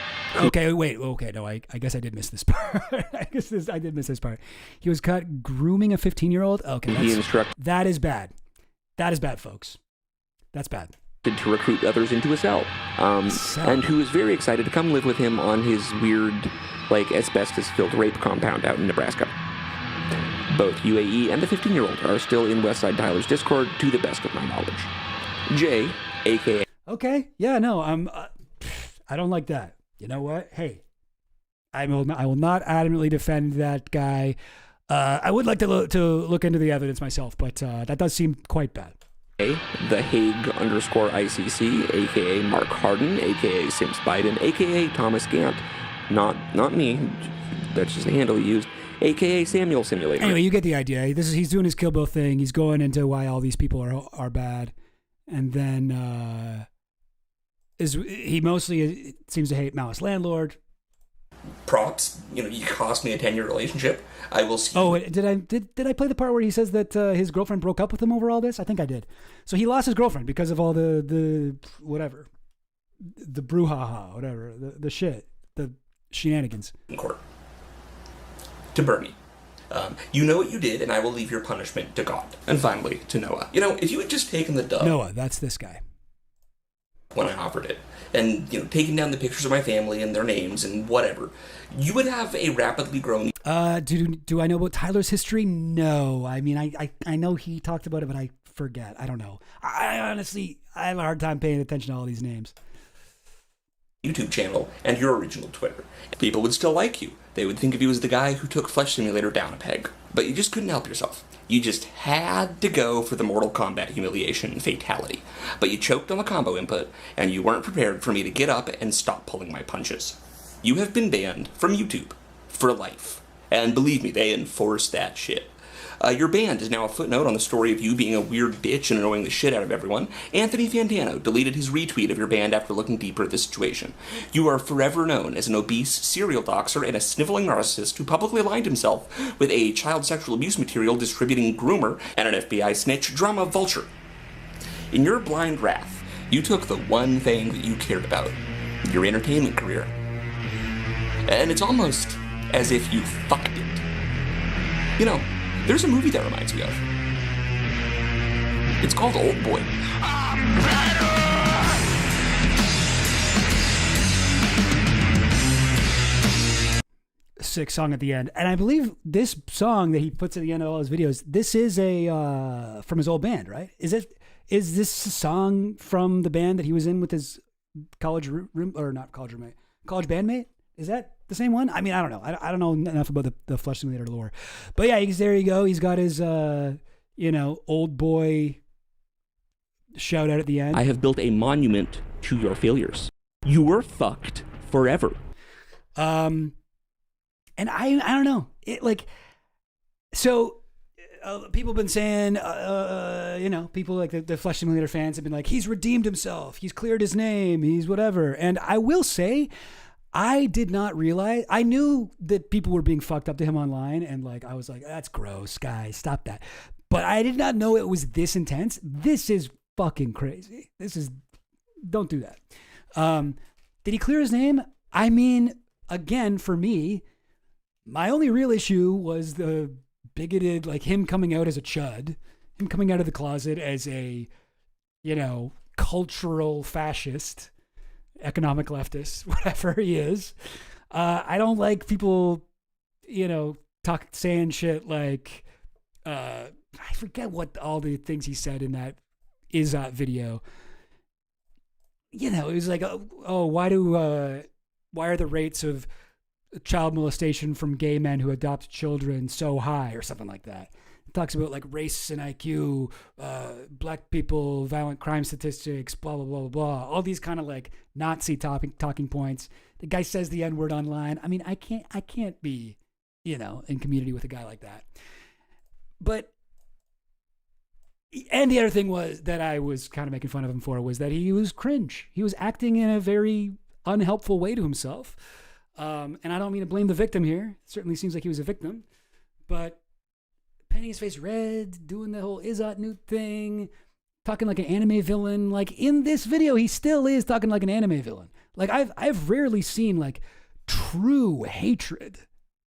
S14: Okay, wait. Okay, no, I guess I did miss this part. I did miss this part. He was caught grooming a 15-year-old? Okay, that is bad. That is bad, folks. That's bad.
S1: To recruit others into a cell. And who is very excited to come live with him on his weird, like, asbestos-filled rape compound out in Nebraska. Both UAE and the 15-year-old are still in Westside Tyler's Discord, to the best of my knowledge. Jay, a.k.a.
S14: Okay, yeah, no, I don't like that. You know what? Hey, I will not adamantly defend that guy. I would like to look into the evidence myself, but that does seem quite bad.
S1: The Hague_ICC, a.k.a. Mark Harden, a.k.a. Sims Biden, a.k.a. Thomas Gant. Not me. That's just the handle he used. A.k.a. Samuel Simulator.
S14: Anyway, you get the idea. He's doing his Kill Bill thing. He's going into why all these people are bad. And then he mostly seems to hate Malice Landlord.
S1: Props. You cost me a 10-year relationship. I will see.
S14: Oh, did I play the part where he says that his girlfriend broke up with him over all this? I think I did. So he lost his girlfriend because of all the whatever, the brouhaha, whatever, the shit, the shenanigans.
S1: In court. To Bernie. You know what you did, and I will leave your punishment to God. And finally, to Noah. If you had just taken the dub.
S14: Noah, that's this guy.
S1: When I offered it, and taking down the pictures of my family and their names and whatever, you would have a rapidly growing.
S14: Do I know about Tyler's history? No. I mean, I know he talked about it, but I forget. I don't know. I honestly have a hard time paying attention to all these names.
S1: YouTube channel and your original Twitter. People would still like you. They would think of you as the guy who took Flesh Simulator down a peg. But you just couldn't help yourself.
S20: You just had to go for the Mortal Kombat humiliation fatality. But you choked on the combo input, and you weren't prepared for me to get up and stop pulling my punches. You have been banned from YouTube for life. And believe me, they enforce that shit. Your band is now a footnote on the story of you being a weird bitch and annoying the shit out of everyone. Anthony Fantano deleted his retweet of your band after looking deeper at the situation. You are forever known as an obese serial doxer and a sniveling narcissist who publicly aligned himself with a child sexual abuse material distributing groomer and an FBI snitch drama vulture. In your blind wrath, you took the one thing that you cared about, your entertainment career. And it's almost as if you fucked it. You know, there's a movie that reminds me of. It's called Old Boy.
S14: Sick song at the end. And I believe this song that he puts at the end of all his videos, this is a from his old band, right? Is this a song from the band that he was in with his college room, or not college roommate, college bandmate? Is that the same one? I mean, I don't know. I don't know enough about the Flesh Simulator lore. But yeah, there you go. He's got his, old boy shout out at the end.
S18: I have built a monument to your failures. You were fucked forever.
S14: And I don't know. People have been saying, people like the Flesh Simulator fans have been like, he's redeemed himself. He's cleared his name. He's whatever. And I will say, I did not realize, I knew that people were being fucked up to him online, and I was like, that's gross, guys, stop that. But I did not know it was this intense. This is fucking crazy. Don't do that. Did he clear his name? I mean, again, for me, my only real issue was the bigoted, him coming out as a chud, him coming out of the closet as a, cultural fascist, economic leftist, whatever he is. I don't like people, saying shit like, I forget what all the things he said in that video. It was like, why are the rates of child molestation from gay men who adopt children so high, or something like that. It talks about race and IQ, black people, violent crime statistics, blah, blah, blah, blah, blah. All these kind of Nazi talking points. The guy says the N-word online. I mean, I can't be, in community with a guy like that. But, and the other thing was that I was kind of making fun of him for was that he was cringe. He was acting in a very unhelpful way to himself. And I don't mean to blame the victim here. It certainly seems like he was a victim, but painting his face red, doing the whole Izot Newt thing, talking like an anime villain. In this video, he still is talking like an anime villain. I've rarely seen true hatred.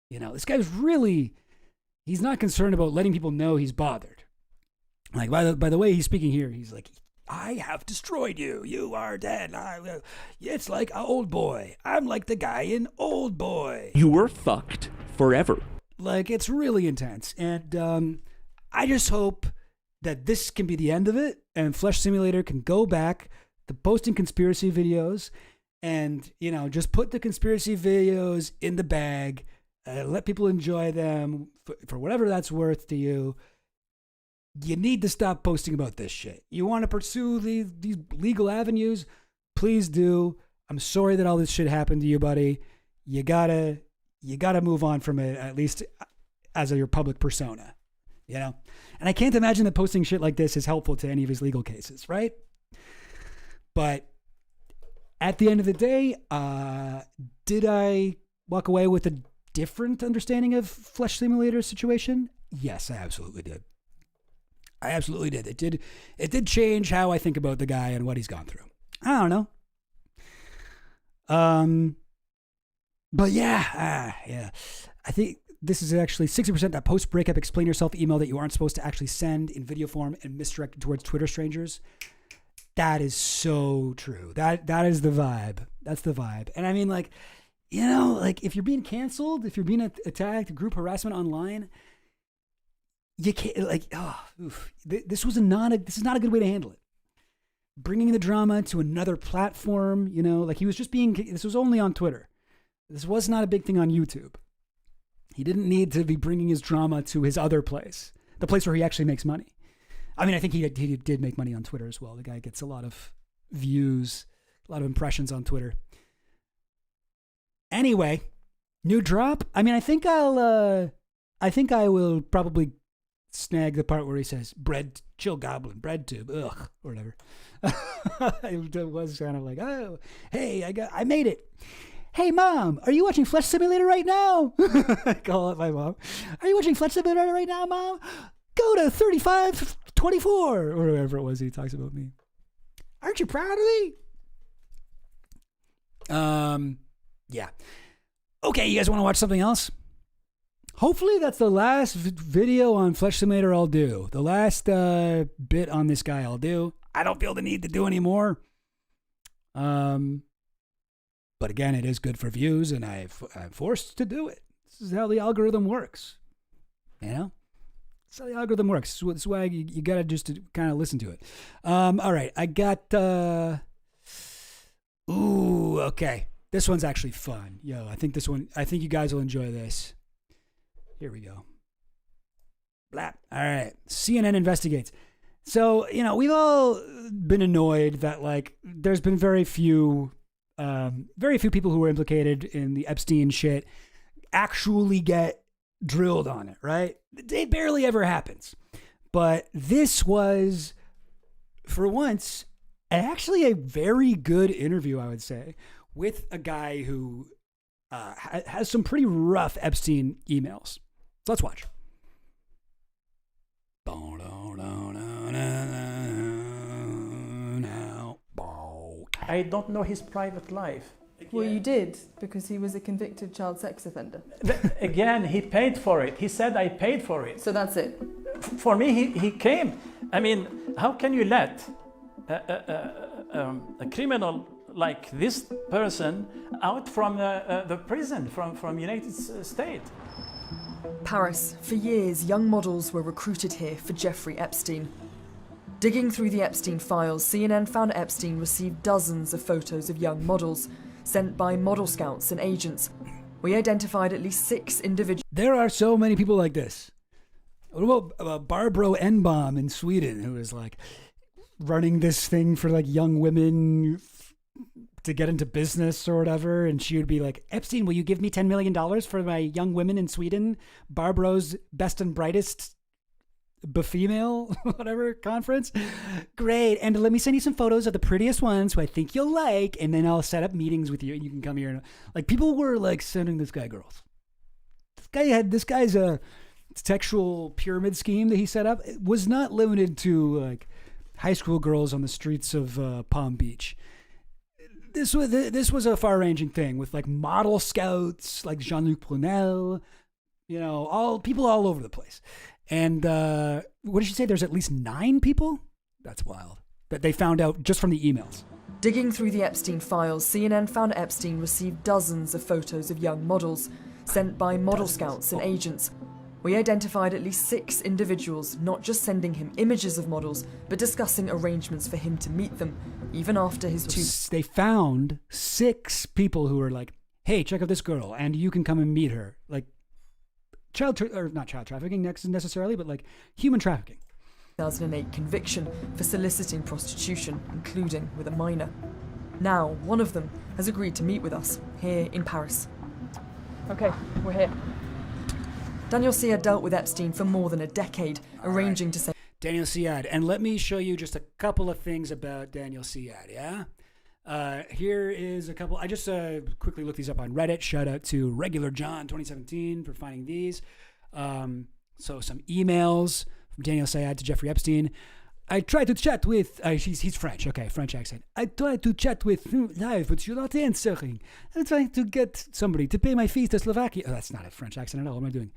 S14: This guy's really, he's not concerned about letting people know he's bothered. By the way he's speaking here, he's like, I have destroyed you. You are dead. It's like an Old Boy. I'm like the guy in Old Boy.
S18: You were fucked forever.
S14: It's really intense. And I just hope that this can be the end of it, and Flesh Simulator can go back to posting conspiracy videos and, just put the conspiracy videos in the bag, let people enjoy them for whatever that's worth to you. You need to stop posting about this shit. You want to pursue these legal avenues? Please do. I'm sorry that all this shit happened to you, buddy. You gotta move on from it, at least as your public persona, And I can't imagine that posting shit like this is helpful to any of his legal cases, right? But at the end of the day, did I walk away with a different understanding of Flesh Simulator's situation? Yes, I absolutely did. I absolutely did. It did change how I think about the guy and what he's gone through. I don't know. But yeah. I think this is actually 60% that post-breakup explain yourself email that you aren't supposed to actually send in video form and misdirected towards Twitter strangers. That is so true. That is the vibe. That's the vibe. And I mean, if you're being canceled, if you're being attacked, group harassment online, you can't this is not a good way to handle it. Bringing the drama to another platform, he was this was only on Twitter. This was not a big thing on YouTube. He didn't need to be bringing his drama to his other place. the place where he actually makes money. I mean, I think he did make money on Twitter as well. The guy gets a lot of views, a lot of impressions on Twitter. Anyway, new drop. I mean, I think I will probably snag the part where he says bread, chill goblin, bread tube, ugh, or whatever. It was kind of like, oh, hey, I made it. Hey, Mom, are you watching Flesh Simulator right now? I call it my mom. Are you watching Flesh Simulator right now, Mom? Go to 3524, or whatever it was he talks about me. Aren't you proud of me? Yeah. Okay, you guys want to watch something else? Hopefully that's the last video on Flesh Simulator I'll do. The last bit on this guy I'll do. I don't feel the need to do any more. But again, it is good for views, and I'm forced to do it. This is how the algorithm works. You know? That's how the algorithm works. This is why you got to just kind of listen to it. All right, I got... Ooh, okay. This one's actually fun. Yo, I think you guys will enjoy this. Here we go. Blap. All right. CNN investigates. So, we've all been annoyed that, like, there's been very few people who were implicated in the Epstein shit actually get drilled on it, right? It barely ever happens. But this was, for once, actually a very good interview, I would say, with a guy who has some pretty rough Epstein emails. So let's watch.
S8: I don't know his private life.
S22: Well, you did, because he was a convicted child sex offender.
S8: Again, he paid for it. He said, I paid for it.
S22: So that's it.
S8: For me, he came. I mean, how can you let a criminal like this person out from the prison, from United States?
S22: Paris. For years, young models were recruited here for Jeffrey Epstein. Digging through the Epstein files, CNN found Epstein received dozens of photos of young models, sent by model scouts and agents. We identified at least 6 individuals.
S14: There are so many people like this. What about Barbro Enbom in Sweden, who is like running this thing for like young women to get into business or whatever, and she would be like, Epstein, will you give me $10 million for my young women in Sweden? Barbro's best and brightest female whatever conference. Great. And let me send you some photos of the prettiest ones who I think you'll like, and then I'll set up meetings with you and you can come here. And like, people were like sending this guy girls. This guy's a sexual pyramid scheme that he set up. It was not limited to like high school girls on the streets of Palm Beach. This was a far-ranging thing with like model scouts, like Jean-Luc Brunel, all people all over the place. And what did she say? There's at least 9 people? That's wild. That they found out just from the emails.
S22: Digging through the Epstein files, CNN found Epstein received dozens of photos of young models, sent by model scouts and agents. We identified at least 6 individuals, not just sending him images of models, but discussing arrangements for him to meet them, even after his
S14: They found 6 people who were like, hey, check out this girl, and you can come and meet her. Like, not child trafficking necessarily, but like human trafficking.
S22: 2008 conviction for soliciting prostitution, including with a minor. Now, one of them has agreed to meet with us here in Paris. Okay, we're here. Daniel Siad dealt with Epstein for more than a decade, arranging to send...
S14: Daniel Siad. And let me show you just a couple of things about Daniel Siad, yeah? Here is a couple. I just quickly looked these up on Reddit. Shout out to Regular John 2017 for finding these. So some emails from Daniel Siad to Jeffrey Epstein. I tried to chat with... he's French. Okay, French accent. I tried to chat with live, but you're not answering. I'm trying to get somebody to pay my fees to Slovakia. Oh, that's not a French accent at all. What am I doing?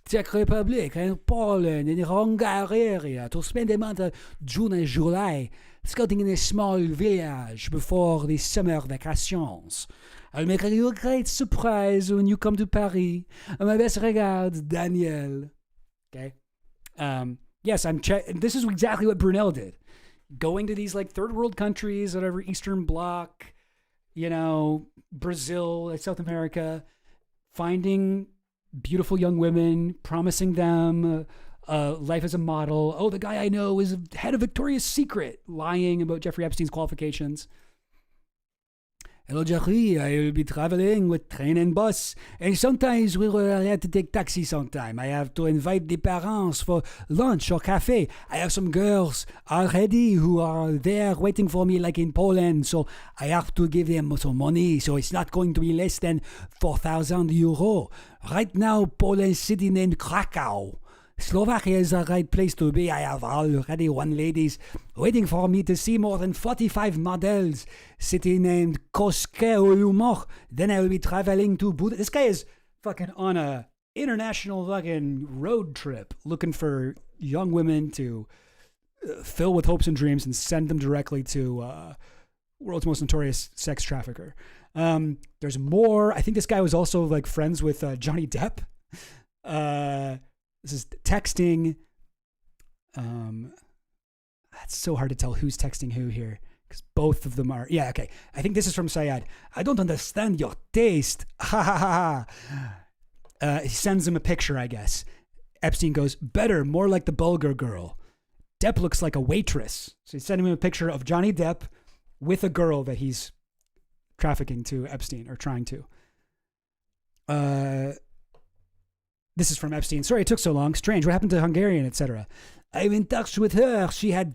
S14: Czech Republic and Poland and Hungary to spend a month of June and July scouting in a small village before the summer vacations. I'll make you a great surprise when you come to Paris. My best regards, Daniel. Okay. Yes, this is exactly what Brunel did. Going to these like third world countries, whatever, Eastern Bloc, Brazil, South America, finding beautiful young women, promising them life as a model. Oh, the guy I know is head of Victoria's Secret, lying about Jeffrey Epstein's qualifications. Hello, Jeffrey. I will be traveling with train and bus, and sometimes we will have to take taxi sometime. I have to invite the parents for lunch or cafe. I have some girls already who are there waiting for me like in Poland, so I have to give them some money, so it's not going to be less than 4,000 euro. Right now, Poland city named Krakow. Slovakia is the right place to be. I have already one ladies waiting for me to see more than 45 models. City named Koszalumor. Then I will be traveling to Budapest. This guy is fucking on a international fucking road trip looking for young women to fill with hopes and dreams and send them directly to world's most notorious sex trafficker. There's more. I think this guy was also like friends with Johnny Depp. This is texting. It's so hard to tell who's texting who here because both of them are. Yeah, okay. I think this is from Syed. I don't understand your taste. Ha ha ha ha. He sends him a picture, I guess. Epstein goes, better, more like the Bulgar girl. Depp looks like a waitress. So he's sending him a picture of Johnny Depp with a girl that he's trafficking to Epstein or trying to. This is from Epstein. Sorry it took so long. Strange. What happened to Hungarian, etc.? I'm in touch with her. She had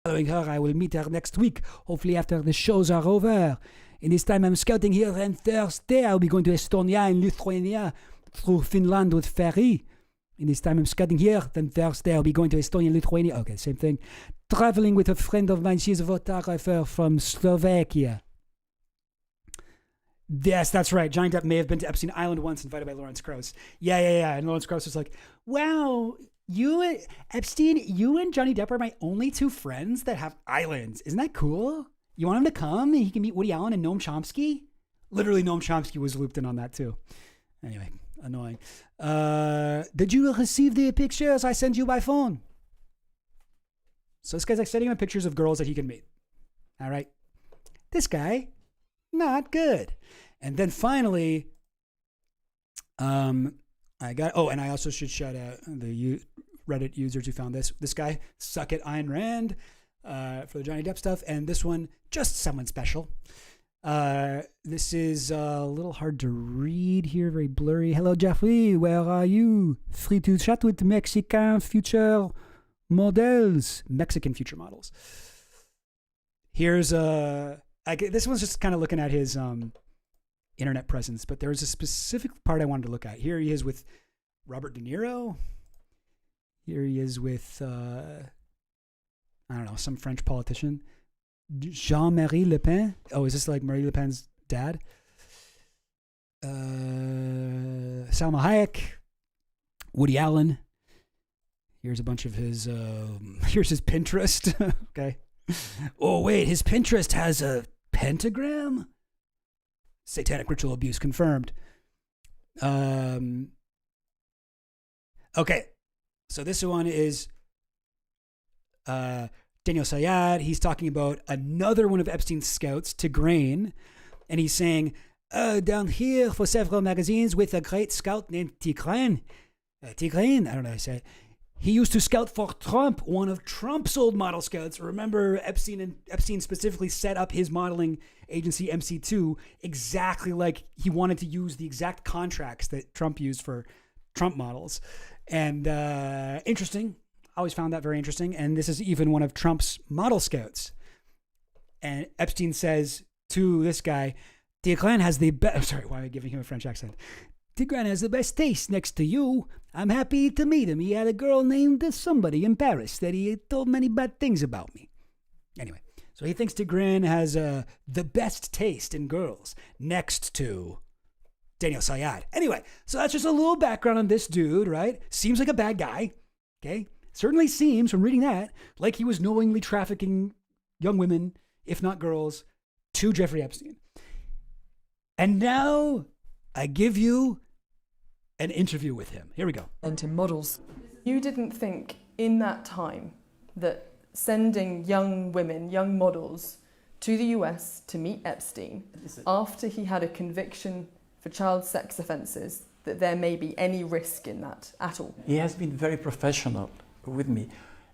S14: following her. I will meet her next week. Hopefully after the shows are over. In this time I'm scouting here, and Thursday I'll be going to Estonia and Lithuania through Finland with ferry. In this time I'm scouting here, then Thursday I'll be going to Estonia and Lithuania. Okay, same thing. Traveling with a friend of mine. She's a photographer from Slovakia. Yes, that's right. Johnny Depp may have been to Epstein Island once, invited by Lawrence Krauss. Yeah. And Lawrence Krauss was like, wow, Epstein, you and Johnny Depp are my only two friends that have islands. Isn't that cool? You want him to come and he can meet Woody Allen and Noam Chomsky? Literally, Noam Chomsky was looped in on that too. Anyway, annoying. Did you receive the pictures I sent you by phone? So this guy's like sending him pictures of girls that he can meet. All right. This guy, not good. And then finally, and I also should shout out the Reddit users who found this. This guy, Suck It Ayn Rand, for the Johnny Depp stuff. And this one, Just Someone Special. This is a little hard to read here, very blurry. Hello, Jeffrey, where are you? Free to chat with Mexican future models. Here's this one's just kind of looking at his internet presence, but there's a specific part I wanted to look at. Here he is with Robert De Niro. Here he is with, I don't know, some French politician. Jean-Marie Le Pen. Oh, is this like Marie Le Pen's dad? Salma Hayek. Woody Allen. Here's a bunch of his, here's his Pinterest. Okay. Oh, wait, his Pinterest has a pentagram? Satanic ritual abuse confirmed. Okay. So this one is Daniel Sayad. He's talking about another one of Epstein's scouts, Tigraine. And he's saying, down here for several magazines with a great scout named Tigraine. Tigraine, I don't know how to say it. He used to scout for Trump, one of Trump's old model scouts. Remember, Epstein specifically set up his modeling agency, MC2, exactly like he wanted to use the exact contracts that Trump used for Trump models. And interesting. I always found that very interesting. And this is even one of Trump's model scouts. And Epstein says to this guy, Tigraine has the best... Sorry, why am I giving him a French accent? Tigraine has the best taste next to you. I'm happy to meet him. He had a girl named somebody in Paris that he told many bad things about me. Anyway, so he thinks Tigraine has the best taste in girls next to Daniel Sayad. Anyway, so that's just a little background on this dude, right? Seems like a bad guy, okay? Certainly seems, from reading that, like he was knowingly trafficking young women, if not girls, to Jeffrey Epstein. And now I give you an interview with him. Here we go.
S22: And to models.
S9: You didn't think in that time that sending young women, young models, to the US to meet Epstein after he had a conviction for child sex offences that there may be any risk in that at all?
S8: He has been very professional with me.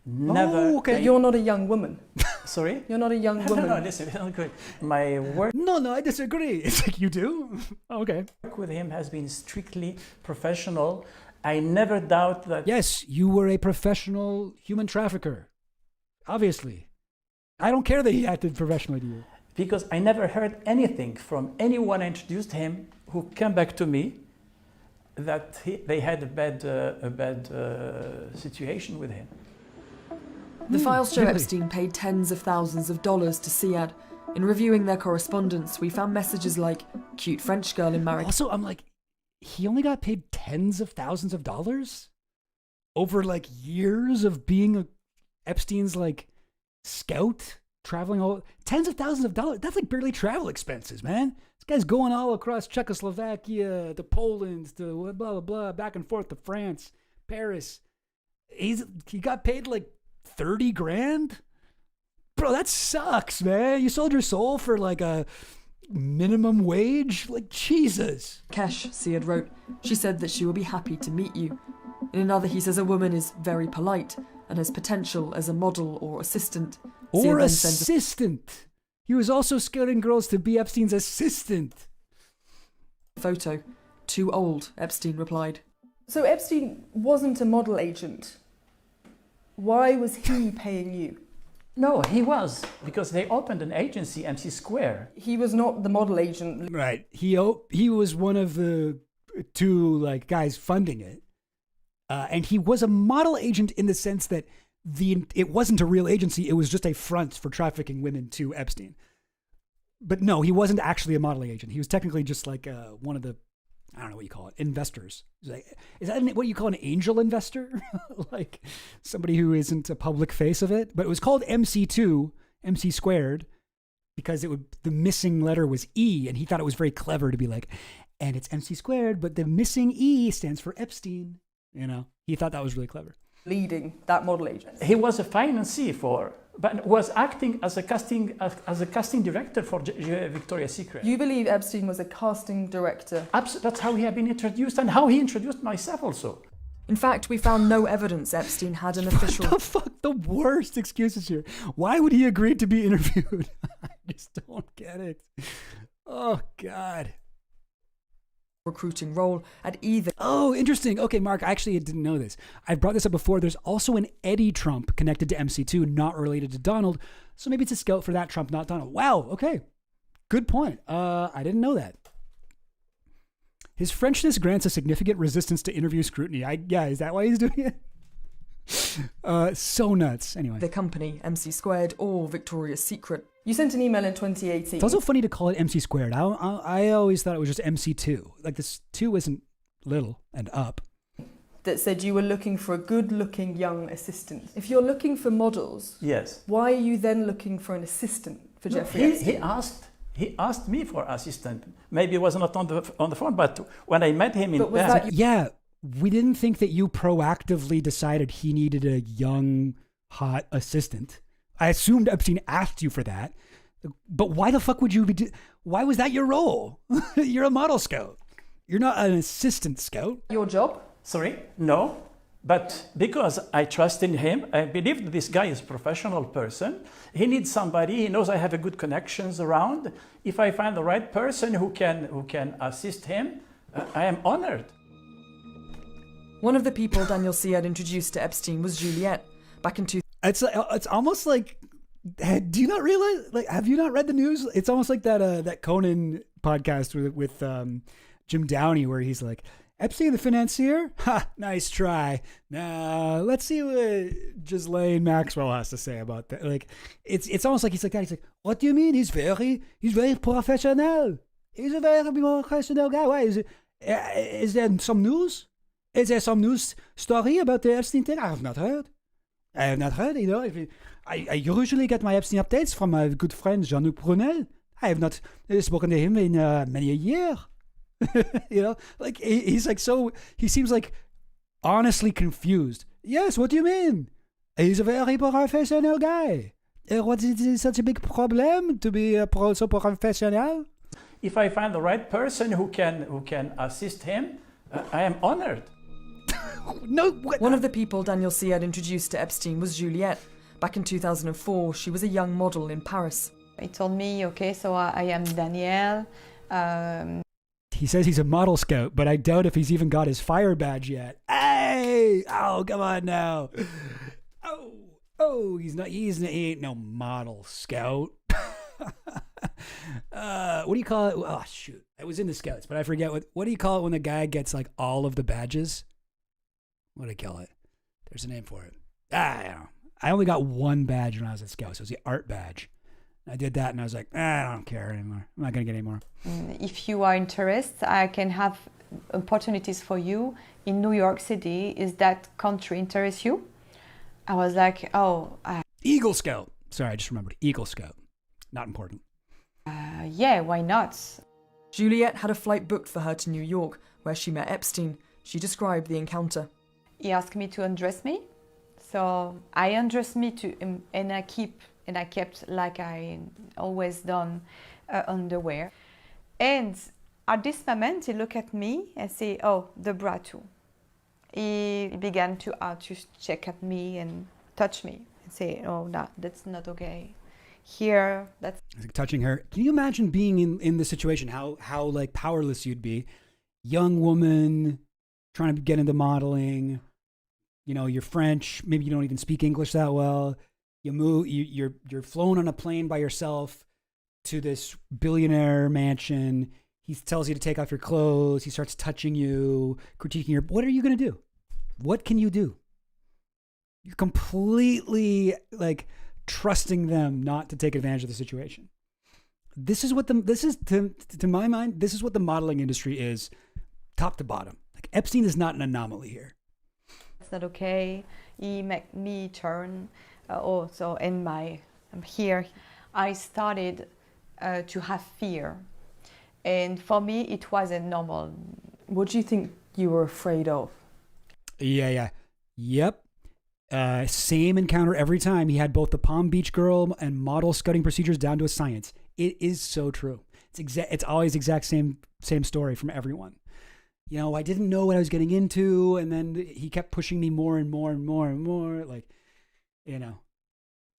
S8: Never.
S9: Oh, okay. You're not a young woman.
S8: Sorry?
S9: You're not a young woman.
S8: No, listen, my work.
S14: No, I disagree. It's like, you do? Okay.
S8: Work with him has been strictly professional. I never doubt that.
S14: Yes, you were a professional human trafficker. Obviously. I don't care that he acted professionally to you.
S8: Because I never heard anything from anyone I introduced him who came back to me that they had a bad situation with him.
S22: The files show
S14: really?
S22: Epstein paid tens of thousands of dollars to Siad. In reviewing their correspondence, we found messages like, cute French girl in Marrakesh.
S14: Also, I'm like, he only got paid tens of thousands of dollars? Over like years of being Epstein's like scout? Traveling all tens of thousands of dollars. That's like barely travel expenses, man. This guy's going all across Czechoslovakia to Poland to blah, blah, blah, back and forth to France, Paris. He got paid like 30 grand? Bro, that sucks, man. You sold your soul for like a minimum wage? Like, Jesus.
S22: Kesh, Siad wrote. She said that she will be happy to meet you. In another, he says a woman is very polite and has potential as a model or assistant.
S14: Or assistant. He was also scouting girls to be Epstein's assistant.
S22: Photo. Too old, Epstein replied.
S9: So Epstein wasn't a model agent. Why was he paying you?
S8: No, he was, because they opened an agency, MC Square.
S9: He was not the model agent.
S14: Right. He was one of the two like guys funding it. And he was a model agent in the sense that it wasn't a real agency. It was just a front for trafficking women to Epstein. But no, he wasn't actually a modeling agent. He was technically just like one of the, I don't know what you call it, investors. Is that what you call an angel investor? Like somebody who isn't a public face of it? But it was called MC2, MC squared, because the missing letter was E, and he thought it was very clever to be like, and it's MC squared, but the missing E stands for Epstein. You know, he thought that was really clever.
S9: Leading that model agency.
S8: He was a financier but was acting as a casting director for Victoria's Secret.
S9: You believe Epstein was a casting director?
S8: That's how he had been introduced, and how he introduced myself also.
S22: In fact, we found no evidence Epstein had an official...
S14: What the fuck? The worst excuses here. Why would he agree to be interviewed? I just don't get it. Oh, God.
S22: Recruiting role at either.
S14: Oh, interesting. Okay, Mark, actually, I didn't know this. I've brought this up before. There's also an Eddie Trump connected to MC2, not related to Donald. So maybe it's a scout for that Trump, not Donald. Wow. Okay. Good point. I didn't know that. His Frenchness grants a significant resistance to interview scrutiny. Yeah, is that why he's doing it? So nuts. Anyway.
S22: The company, MC Squared or Victoria's Secret.
S9: You sent an email in 2018.
S14: It's also funny to call it MC squared. I always thought it was just MC2. Like this 2 isn't little and up.
S9: That said you were looking for a good-looking young assistant. If you're looking for models,
S8: yes.
S9: Why are you then looking for an assistant for Jeffrey Epstein?
S8: He asked me for assistant. Maybe it was not on the phone, but when I met him in Paris,
S14: yeah, we didn't think that you proactively decided he needed a young, hot assistant. I assumed Epstein asked you for that, but why the fuck would you be? Why was that your role? You're a model scout. You're not an assistant scout.
S9: Your job?
S8: Sorry, no. But because I trust in him, I believe that this guy is a professional person. He needs somebody. He knows I have a good connections around. If I find the right person who can assist him, I am honored.
S22: One of the people Daniel Siad introduced to Epstein was Juliet. Back in
S14: It's almost like, do you not realize? Like, have you not read the news? It's almost like that Conan podcast with Jim Downey, where he's like, Epstein the financier? Ha, nice try. Now let's see what Ghislaine Maxwell has to say about that. Like, it's almost like he's like, what do you mean? He's very professional. He's a very professional guy. Why is there some news? Is there some news story about the Epstein thing? I have not heard. You know. I usually get my Epstein updates from my good friend Jean-Luc Brunel. I have not spoken to him in many a year. You know, like he's like, so he seems like honestly confused. Yes, what do you mean? He's a very professional guy. What is such a big problem to be so professional?
S8: If I find the right person who can assist him, I am honored.
S14: No,
S22: One of the people Daniel C. had introduced to Epstein was Juliette. Back in 2004, she was a young model in Paris.
S7: He told me, okay, so I am Danielle.
S14: He says he's a model scout, but I doubt if he's even got his fire badge yet. Hey! Oh, come on now. Oh, he ain't no model scout. What do you call it? Oh, shoot. I was in the scouts, but I forget what do you call it when the guy gets like all of the badges? What do they call it? There's a name for it. I don't know. I only got one badge when I was at scouts. It was the art badge. I did that and I was like, I don't care anymore. I'm not going to get any more.
S7: If you are interested, I can have opportunities for you in New York City. Is that country interest you? I was like, oh.
S14: Eagle Scout. Sorry, I just remembered. Eagle Scout. Not important.
S7: Yeah, why not?
S22: Juliette had a flight booked for her to New York, where she met Epstein. She described the encounter.
S7: He asked me to undress me. So I undressed me and I kept like I always done underwear. And at this moment, he looked at me and said, oh, the bra too. He began to check at me and touch me and say, oh, no, that's not okay. Here, that's...
S14: Like touching her. Can you imagine being in this situation, how like powerless you'd be? Young woman, trying to get into modeling. You know, you're French, maybe you don't even speak English that well. You're flown on a plane by yourself to this billionaire mansion. He tells you to take off your clothes. He starts touching you, critiquing your... What are you going to do? What can you do? You're completely like trusting them not to take advantage of the situation. To my mind, this is what the modeling industry is, top to bottom. Like Epstein is not an anomaly here.
S7: It's not okay. He made me turn. I'm here. I started to have fear. And for me, it wasn't normal.
S9: What do you think you were afraid of?
S14: Yeah. Yep. Same encounter every time. He had both the Palm Beach girl and model scouting procedures down to a science. It is so true. It's always exact same story from everyone. You know, I didn't know what I was getting into, and then he kept pushing me more and more and more and more. Like, you know,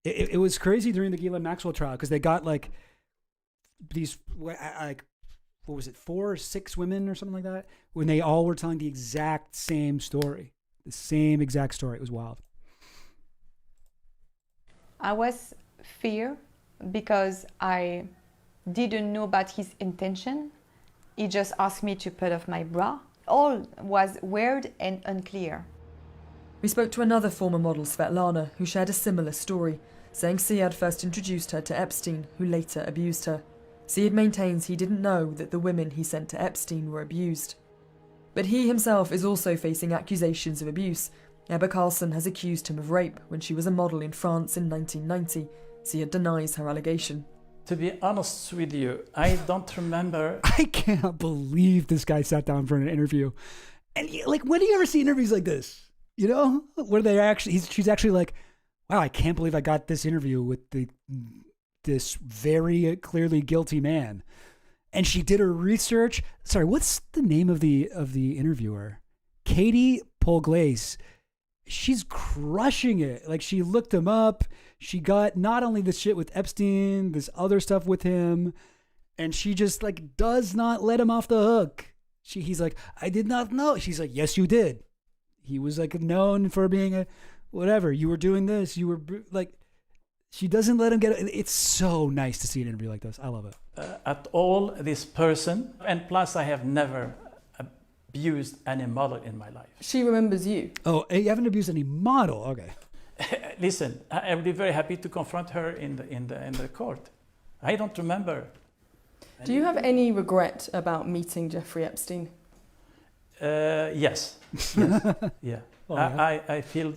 S14: it was crazy during the Ghislaine Maxwell trial because they got like these like, what was it, 4 or 6 women or something like that, when they all were telling the exact same story. The same exact story. It was wild.
S7: I was fear because I didn't know about his intention. He just asked me to put off my bra. All was weird and unclear.
S22: We spoke to another former model, Svetlana, who shared a similar story, saying Siad first introduced her to Epstein, who later abused her. Siad maintains he didn't know that the women he sent to Epstein were abused. But he himself is also facing accusations of abuse. Ebba Carlson has accused him of rape when she was a model in France in 1990. Siad denies her allegation.
S8: To be honest with you, I don't remember.
S14: I can't believe this guy sat down for an interview. And like, when do you ever see interviews like this? You know, where they actually, she's actually like, wow, I can't believe I got this interview with this very clearly guilty man. And she did her research. Sorry, what's the name of the interviewer? Katie Polglaze. She's crushing it. Like, she looked him up. She got not only the shit with Epstein, this other stuff with him, and she just like does not let him off the hook. He's like, I did not know. She's like, yes, you did. He was like known for being a whatever. You were doing this. You were like, she doesn't let him get it. It's so nice to see an interview like this. I love it.
S8: At all, this person, and plus I have never abused any model in my life.
S9: She remembers you.
S14: Oh, you haven't abused any model? Okay.
S8: Listen, I would be very happy to confront her in the court. I don't remember.
S9: Do you have any regret about meeting Jeffrey Epstein?
S8: Yes. Yeah.
S14: Oh, yeah.
S8: I feel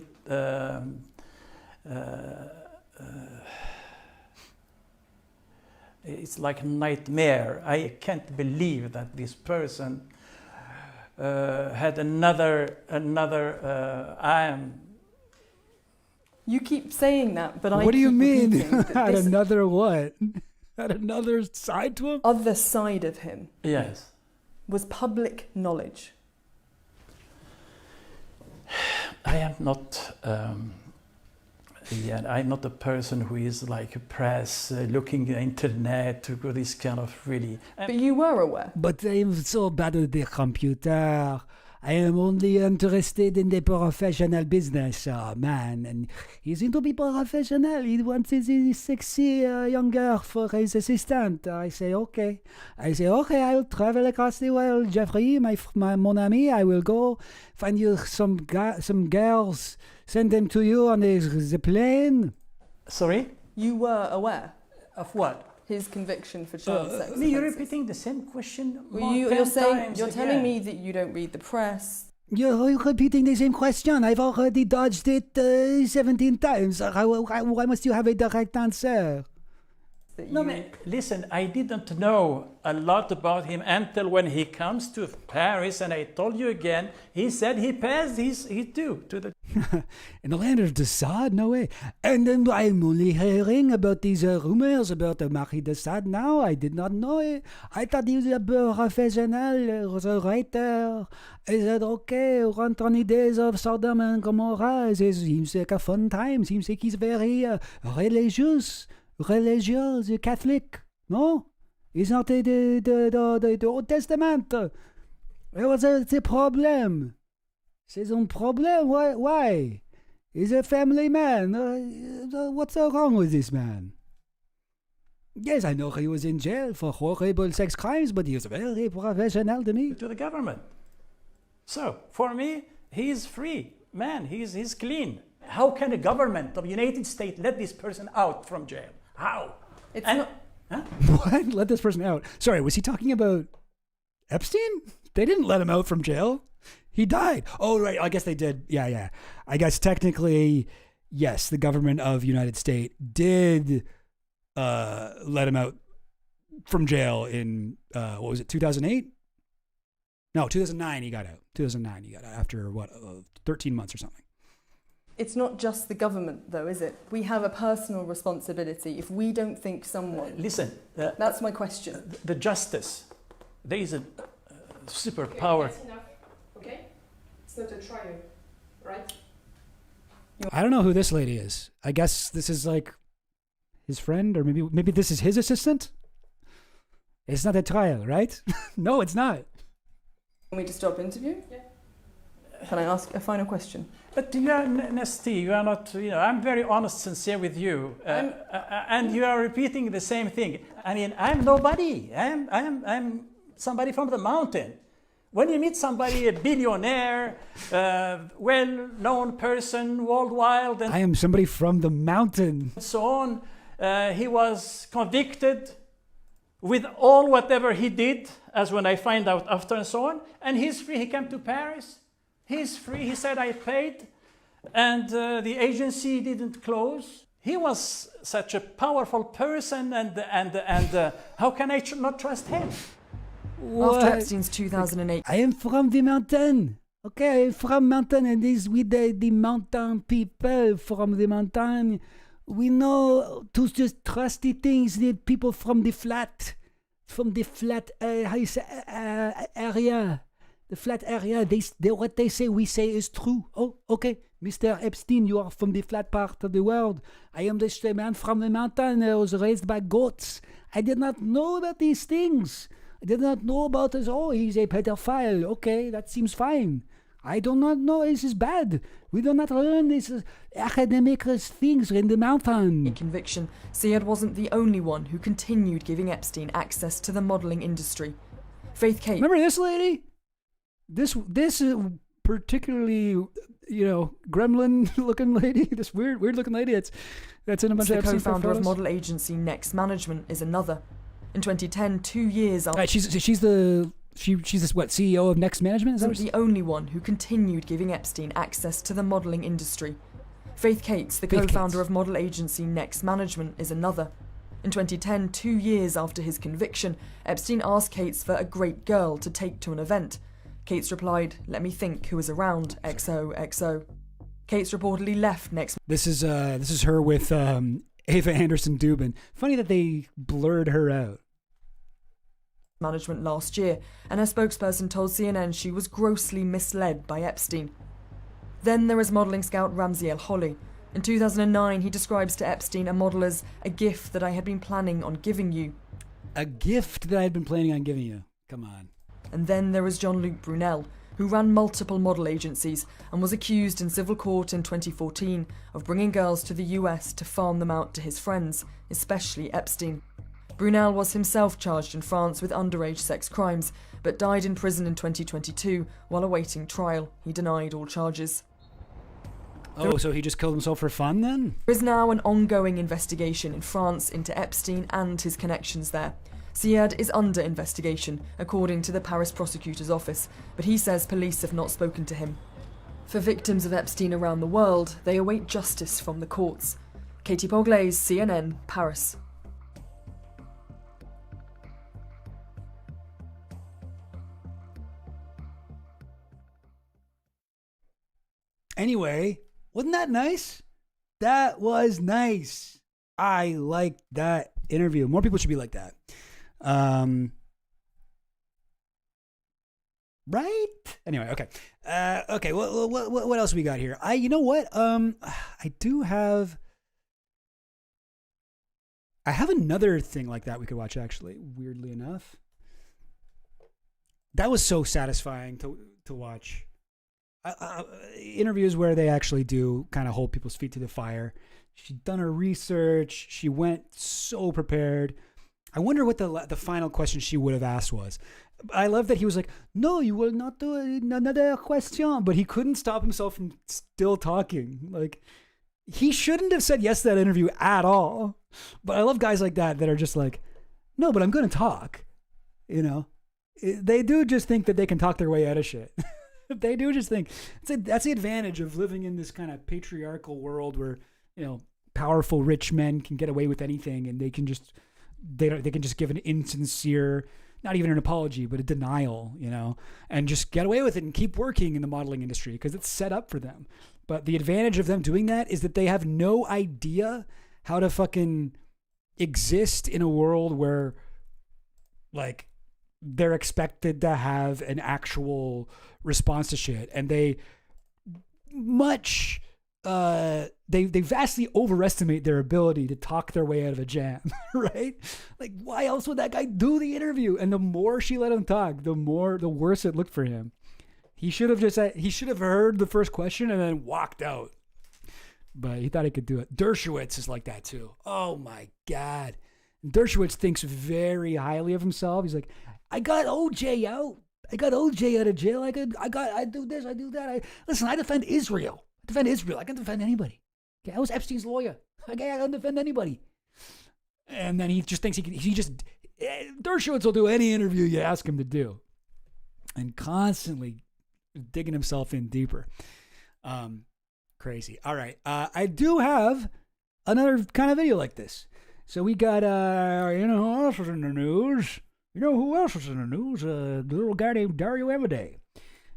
S8: it's like a nightmare. I can't believe that this person had another. I am.
S9: You keep saying that, but
S14: what do you mean? Had
S9: this
S14: another what? Had another side to him?
S9: Other side of him.
S8: Yes.
S9: Was public knowledge.
S8: I am not. I'm not a person who is like a press, looking at the internet to go this kind of really.
S9: But you were aware.
S14: But I'm so bad at the computer. I am only interested in the professional business, man. And he's into be professional. He wants a sexy young girl for his assistant. I say, okay. I'll travel across the world, Jeffrey, mon ami. I will go find you some girls, send them to you on the plane.
S8: Sorry?
S9: You were aware?
S8: Of what?
S9: His conviction for child sex.
S8: You're repeating the same question.
S9: You're telling me that you don't read the press.
S14: You're repeating the same question. I've already dodged it 17 times. Why must you have a direct answer?
S8: No, man, listen, I didn't know a lot about him until when he comes to Paris, and I told you again, he said he passed his due to the...
S14: In the land of Assad? No way. And then I'm only hearing about these rumors about Marie de Sade now. I did not know it. I thought he was a professional, was a writer. I said, okay, 120 days of Sodom and Gomorrah. Seems like a fun time. Seems like he's very religious, Catholic. No? He's not the Old Testament. What's the problem? C'est un problem. Why? He's a family man. What's wrong with this man? Yes, I know he was in jail for horrible sex crimes, but he was very professional to me.
S8: To the government. So, for me, he's free. Man, he's clean. How can a government of the United States let this person out from jail? How? Huh?
S14: What? Let this person out? Sorry, was he talking about Epstein? They didn't let him out from jail. He died. Oh, right. I guess they did. Yeah. I guess technically, yes, the government of United States did let him out from jail in, 2008? No, 2009 he got out. 2009 he got out after, 13 months or something.
S9: It's not just the government, though, is it? We have a personal responsibility. If we don't think someone...
S8: Listen.
S9: That's my question.
S8: The justice. There is a superpower.
S5: Okay, that's enough. Okay? It's not a trial, right?
S14: I don't know who this lady is. I guess this is like his friend, or maybe this is his assistant? It's not a trial, right? No, it's not.
S9: Want me to stop interview? Yeah. Can I ask a final question?
S8: But you are, Nesty, you are not, I'm very honest, sincere with you. And you are repeating the same thing. I mean, I'm nobody. I'm somebody from the mountain. When you meet somebody, a billionaire, well-known person worldwide, and
S14: I am somebody from the mountain.
S8: So on, he was convicted with all whatever he did, as when I find out after and so on, and he's free. He came to Paris. He's free. He said, I paid, and the agency didn't close. He was such a powerful person, and how can I not trust him?
S22: After Epstein's 2008...
S14: I am from the mountain. Okay, I am from mountain, and this with the mountain people from the mountain. We know to just trust the things, the people from the flat area. The flat area, they what they say, we say is true. Oh, okay. Mr. Epstein, you are from the flat part of the world. I am this man from the mountain. I was raised by goats. I did not know about these things. I did not know about this. Oh, he's a pedophile. Okay, that seems fine. I do not know. This is bad. We do not learn these academic things in the mountain.
S22: In conviction, Syed wasn't the only one who continued giving Epstein access to the modeling industry. Faith Kate...
S14: Remember this lady? This is particularly, gremlin-looking lady. This weird-looking lady. That's in a bunch of Epstein
S22: co-founder
S14: photos.
S22: of model agency Next Management is another. In 2010, 2 years after...
S14: She's this CEO of Next Management? Is that
S22: the only one who continued giving Epstein access to the modeling industry. Faith Cates, the co-founder of model agency Next Management, is another. In 2010, 2 years after his conviction, Epstein asked Cates for a great girl to take to an event. Cates replied, "Let me think who is around, XOXO." Cates reportedly left Next...
S14: This is her with Ava Anderson Dubin. Funny that they blurred her out.
S22: Management last year, and her spokesperson told CNN she was grossly misled by Epstein. Then there is modelling scout Ramsey El-Holly. In 2009, he describes to Epstein a model as a gift that I had been planning on giving you.
S14: A gift that I had been planning on giving you. Come on.
S22: And then there is Jean-Luc Brunel, who ran multiple model agencies and was accused in civil court in 2014 of bringing girls to the US to farm them out to his friends, especially Epstein. Brunel was himself charged in France with underage sex crimes, but died in prison in 2022 while awaiting trial. He denied all charges.
S14: Oh, so he just killed himself for fun then?
S22: There is now an ongoing investigation in France into Epstein and his connections there. Ziad is under investigation, according to the Paris prosecutor's office, but he says police have not spoken to him. For victims of Epstein around the world, they await justice from the courts. Katie Poglaze, CNN, Paris.
S14: Anyway, wasn't that nice? That was nice. I liked that interview. More people should be like that. Right? Anyway, okay. Okay, what else we got here? You know what? I have another thing like that we could watch, actually, weirdly enough. That was so satisfying to watch. Interviews where they actually do kind of hold people's feet to the fire. She'd done her research. She went so prepared. I wonder what the final question she would have asked was. I love that he was like, no, you will not do another question. But he couldn't stop himself from still talking. Like, he shouldn't have said yes to that interview at all. But I love guys like that are just like, no, but I'm going to talk. You know, they do just think that they can talk their way out of shit. They do just think that's the advantage of living in this kind of patriarchal world where, you know, powerful rich men can get away with anything, and they can just give an insincere, not even an apology, but a denial, you know, and just get away with it and keep working in the modeling industry because it's set up for them. But the advantage of them doing that is that they have no idea how to fucking exist in a world where, like, they're expected to have an actual response to shit, and they vastly overestimate their ability to talk their way out of a jam, right? Like, why else would that guy do the interview? And the more she let him talk, the worse it looked for him. He should have heard the first question and then walked out. But he thought he could do it. Dershowitz is like that too. Oh my God. Dershowitz thinks very highly of himself. He's like, I got OJ out. I got OJ out of jail. I do this, I do that. Listen, I defend Israel. I can defend anybody. Okay, I was Epstein's lawyer. Okay, I can defend anybody. And then he just thinks Dershowitz will do any interview you ask him to do. And constantly digging himself in deeper. Crazy. All right. I do have another kind of video like this. So we got, who else was in the news? You know who else was in the news? The little guy named Dario Amodei.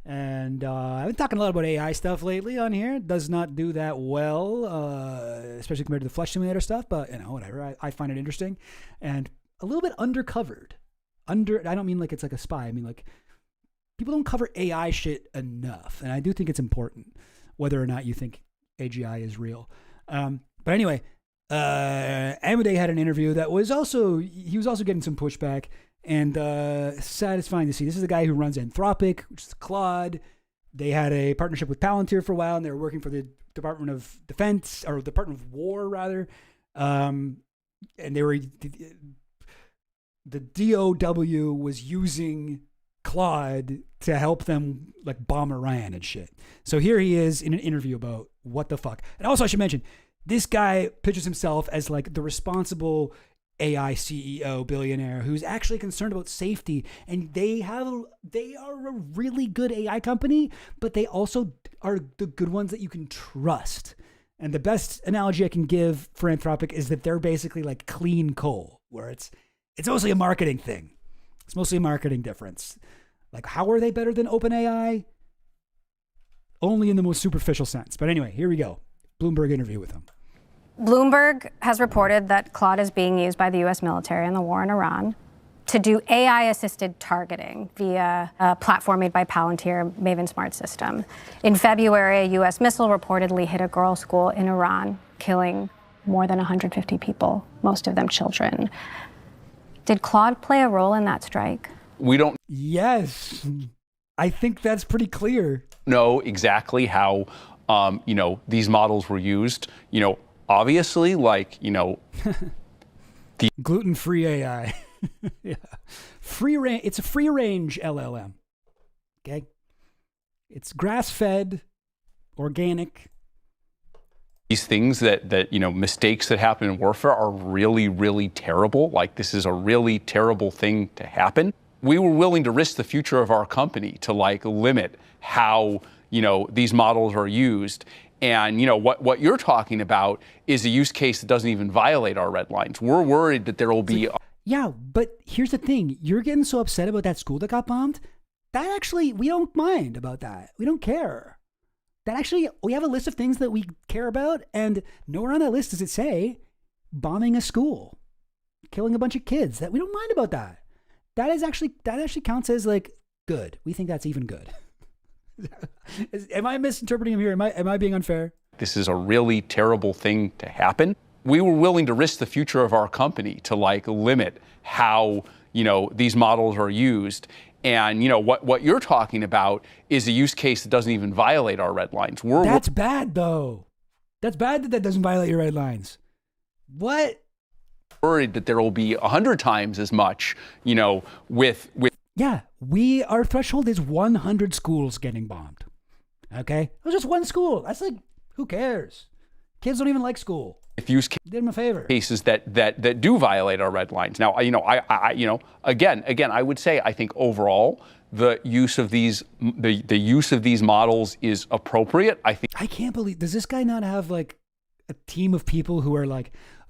S14: And I've been talking a lot about AI stuff lately on here. It does not do that well, especially compared to the Flesh Simulator stuff. But, whatever. I find it interesting. And a little bit undercovered. I don't mean like it's like a spy. I mean like people don't cover AI shit enough. And I do think it's important whether or not you think AGI is real. But anyway, Amodei had an interview that was also getting some pushback. And satisfying to see. This is the guy who runs Anthropic, which is Claude. They had a partnership with Palantir for a while, and they were working for the Department of Defense, or Department of War, rather. And they were the DOW was using Claude to help them like bomb Iran and shit. So here he is in an interview about what the fuck. And also I should mention, this guy pitches himself as like the responsible AI CEO billionaire who's actually concerned about safety, and they are a really good AI company, but they also are the good ones that you can trust. And the best analogy I can give for Anthropic is that they're basically like clean coal, where it's mostly a marketing thing. It's mostly a marketing difference. Like, how are they better than OpenAI? Only in the most superficial sense. But anyway, here we go. Bloomberg interview with him.
S10: Bloomberg has reported that Claude is being used by the U.S. military in the war in Iran. to do AI-assisted targeting via a platform made by Palantir, Maven Smart System. In February, a U.S. missile reportedly hit a girls' school in Iran, killing more than 150 people, most of them children. Did Claude play a role in that strike?
S12: We don't
S14: Yes. I think that's pretty clear.
S12: know exactly how, these models were used. Obviously, the
S14: gluten-free AI. Yeah. Free range. It's a free-range LLM. Okay. It's grass-fed, organic.
S12: These things that mistakes that happen in warfare are really, really terrible. Like, this is a really terrible thing to happen. We were willing to risk the future of our company to limit how, these models are used. And, what you're talking about is a use case that doesn't even violate our red lines. We're worried that there will be...
S14: Yeah, but here's the thing. You're getting so upset about that school that got bombed. That actually, we don't mind about that. We don't care. That actually, we have a list of things that we care about, and nowhere on that list does it say bombing a school, killing a bunch of kids. That we don't mind about that. That actually counts as good. We think that's even good. Am I misinterpreting him here? Am I being unfair?
S12: This is a really terrible thing to happen. We were willing to risk the future of our company to limit how, these models are used. And, what you're talking about is a use case that doesn't even violate our red lines.
S14: That's bad, though. That's bad that doesn't violate your red lines. What?
S12: Worried that there will be 100 times as much, with...
S14: Yeah, our threshold is 100 schools getting bombed. Okay? It was just one school. That's who cares? Kids don't even like school.
S12: If use
S14: did them a favor.
S12: Cases that do violate our red lines. Now, again, I would say I think overall the use of these models is appropriate. I
S14: can't believe, does this guy not have a team of people who are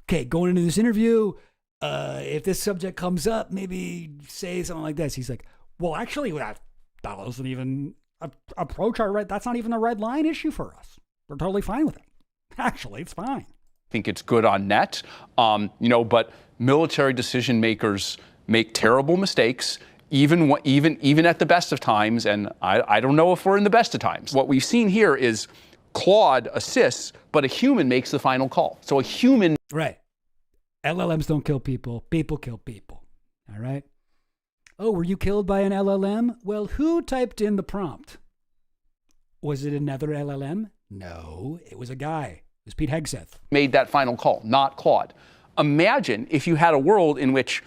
S14: okay, going into this interview, if this subject comes up, maybe say something like this. He's well, actually, that doesn't even approach our red. That's not even a red line issue for us. We're totally fine with it. Actually, it's fine.
S12: Think it's good on net, but military decision makers make terrible mistakes, even at the best of times, and I don't know if we're in the best of times. What we've seen here is Claude assists, but a human makes the final call. So a human...
S14: Right. LLMs don't kill people. People kill people. All right? Oh, were you killed by an LLM? Well, who typed in the prompt? Was it another LLM? No, it was a guy. It was Pete Hegseth.
S12: Made that final call, not Claude. Imagine if you had a world in which,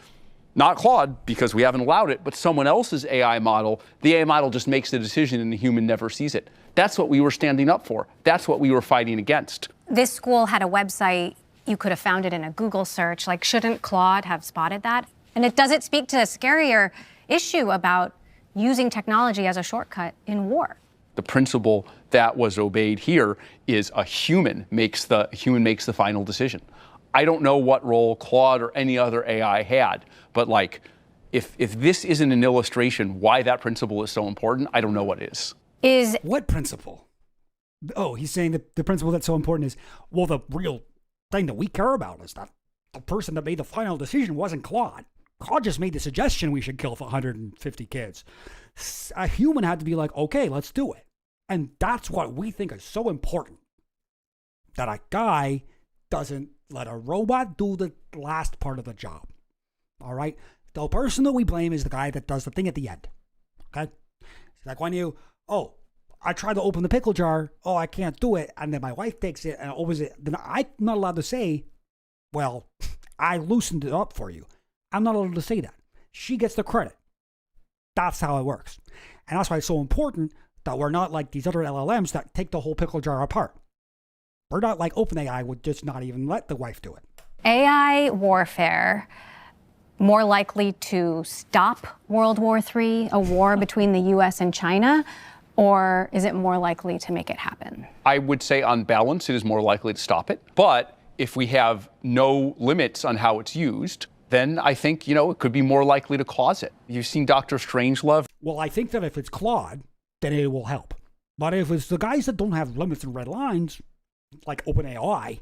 S12: not Claude, because we haven't allowed it, but someone else's AI model, the AI model just makes the decision and the human never sees it. That's what we were standing up for. That's what we were fighting against.
S10: This school had a website. You could have found it in a Google search. Shouldn't Claude have spotted that? And does it speak to a scarier issue about using technology as a shortcut in war?
S12: The principle that was obeyed here is a human makes the final decision. I don't know what role Claude or any other AI had, but if this isn't an illustration why that principle is so important, I don't know what is.
S14: What principle? Oh, he's saying that the principle that's so important is, well, the real thing that we care about is that the person that made the final decision wasn't Claude. Claude just made the suggestion we should kill 150 kids. A human had to be okay, let's do it. And that's what we think is so important. That a guy doesn't let a robot do the last part of the job. All right? The person that we blame is the guy that does the thing at the end. Okay? It's when I try to open the pickle jar, I can't do it, and then my wife takes it and opens it, then I'm not allowed to say, well, I loosened it up for you. I'm not allowed to say that. She gets the credit. That's how it works. And that's why it's so important that we're not like these other LLMs that take the whole pickle jar apart. We're not like OpenAI would just not even let the wife do it.
S10: AI warfare more likely to stop World War III, a war between the US and China, or is it more likely to make it happen?
S12: I would say on balance, it is more likely to stop it. But if we have no limits on how it's used, then I think, it could be more likely to cause it. You've seen Dr. Strangelove.
S14: Well, I think that if it's Claude, then it will help. But if it's the guys that don't have limits and red lines, like OpenAI,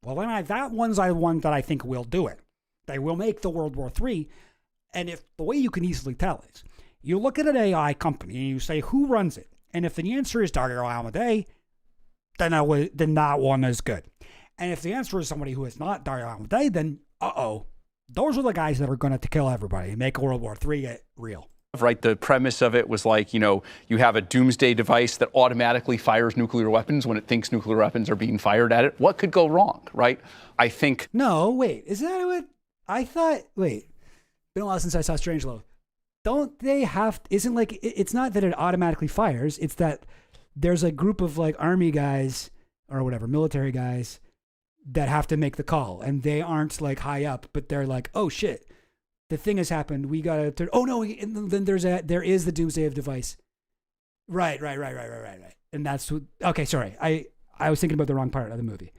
S14: well, then that one's the one that I think will do it. They will make the World War III. And if the way you can easily tell is, you look at an AI company and you say, who runs it? And if the answer is Dario Amodei, then that one is good. And if the answer is somebody who is not Dario Amodei, then those are the guys that are going to kill everybody and make World War III real.
S12: Right, the premise of it was like, you have a doomsday device that automatically fires nuclear weapons when it thinks nuclear weapons are being fired at it. What could go wrong, right? I think...
S14: No, wait, is that what... I thought... Wait, been a while since I saw Strangelove. Don't they have... Isn't like... It's not that it automatically fires, it's that there's a group of like army guys or whatever, military guys that have to make the call, and they aren't like high up, but they're like, oh shit. The thing has happened. We gotta. Oh no! And then there is the doomsday device. Right. And that's what. Okay, sorry. I was thinking about the wrong part of the movie.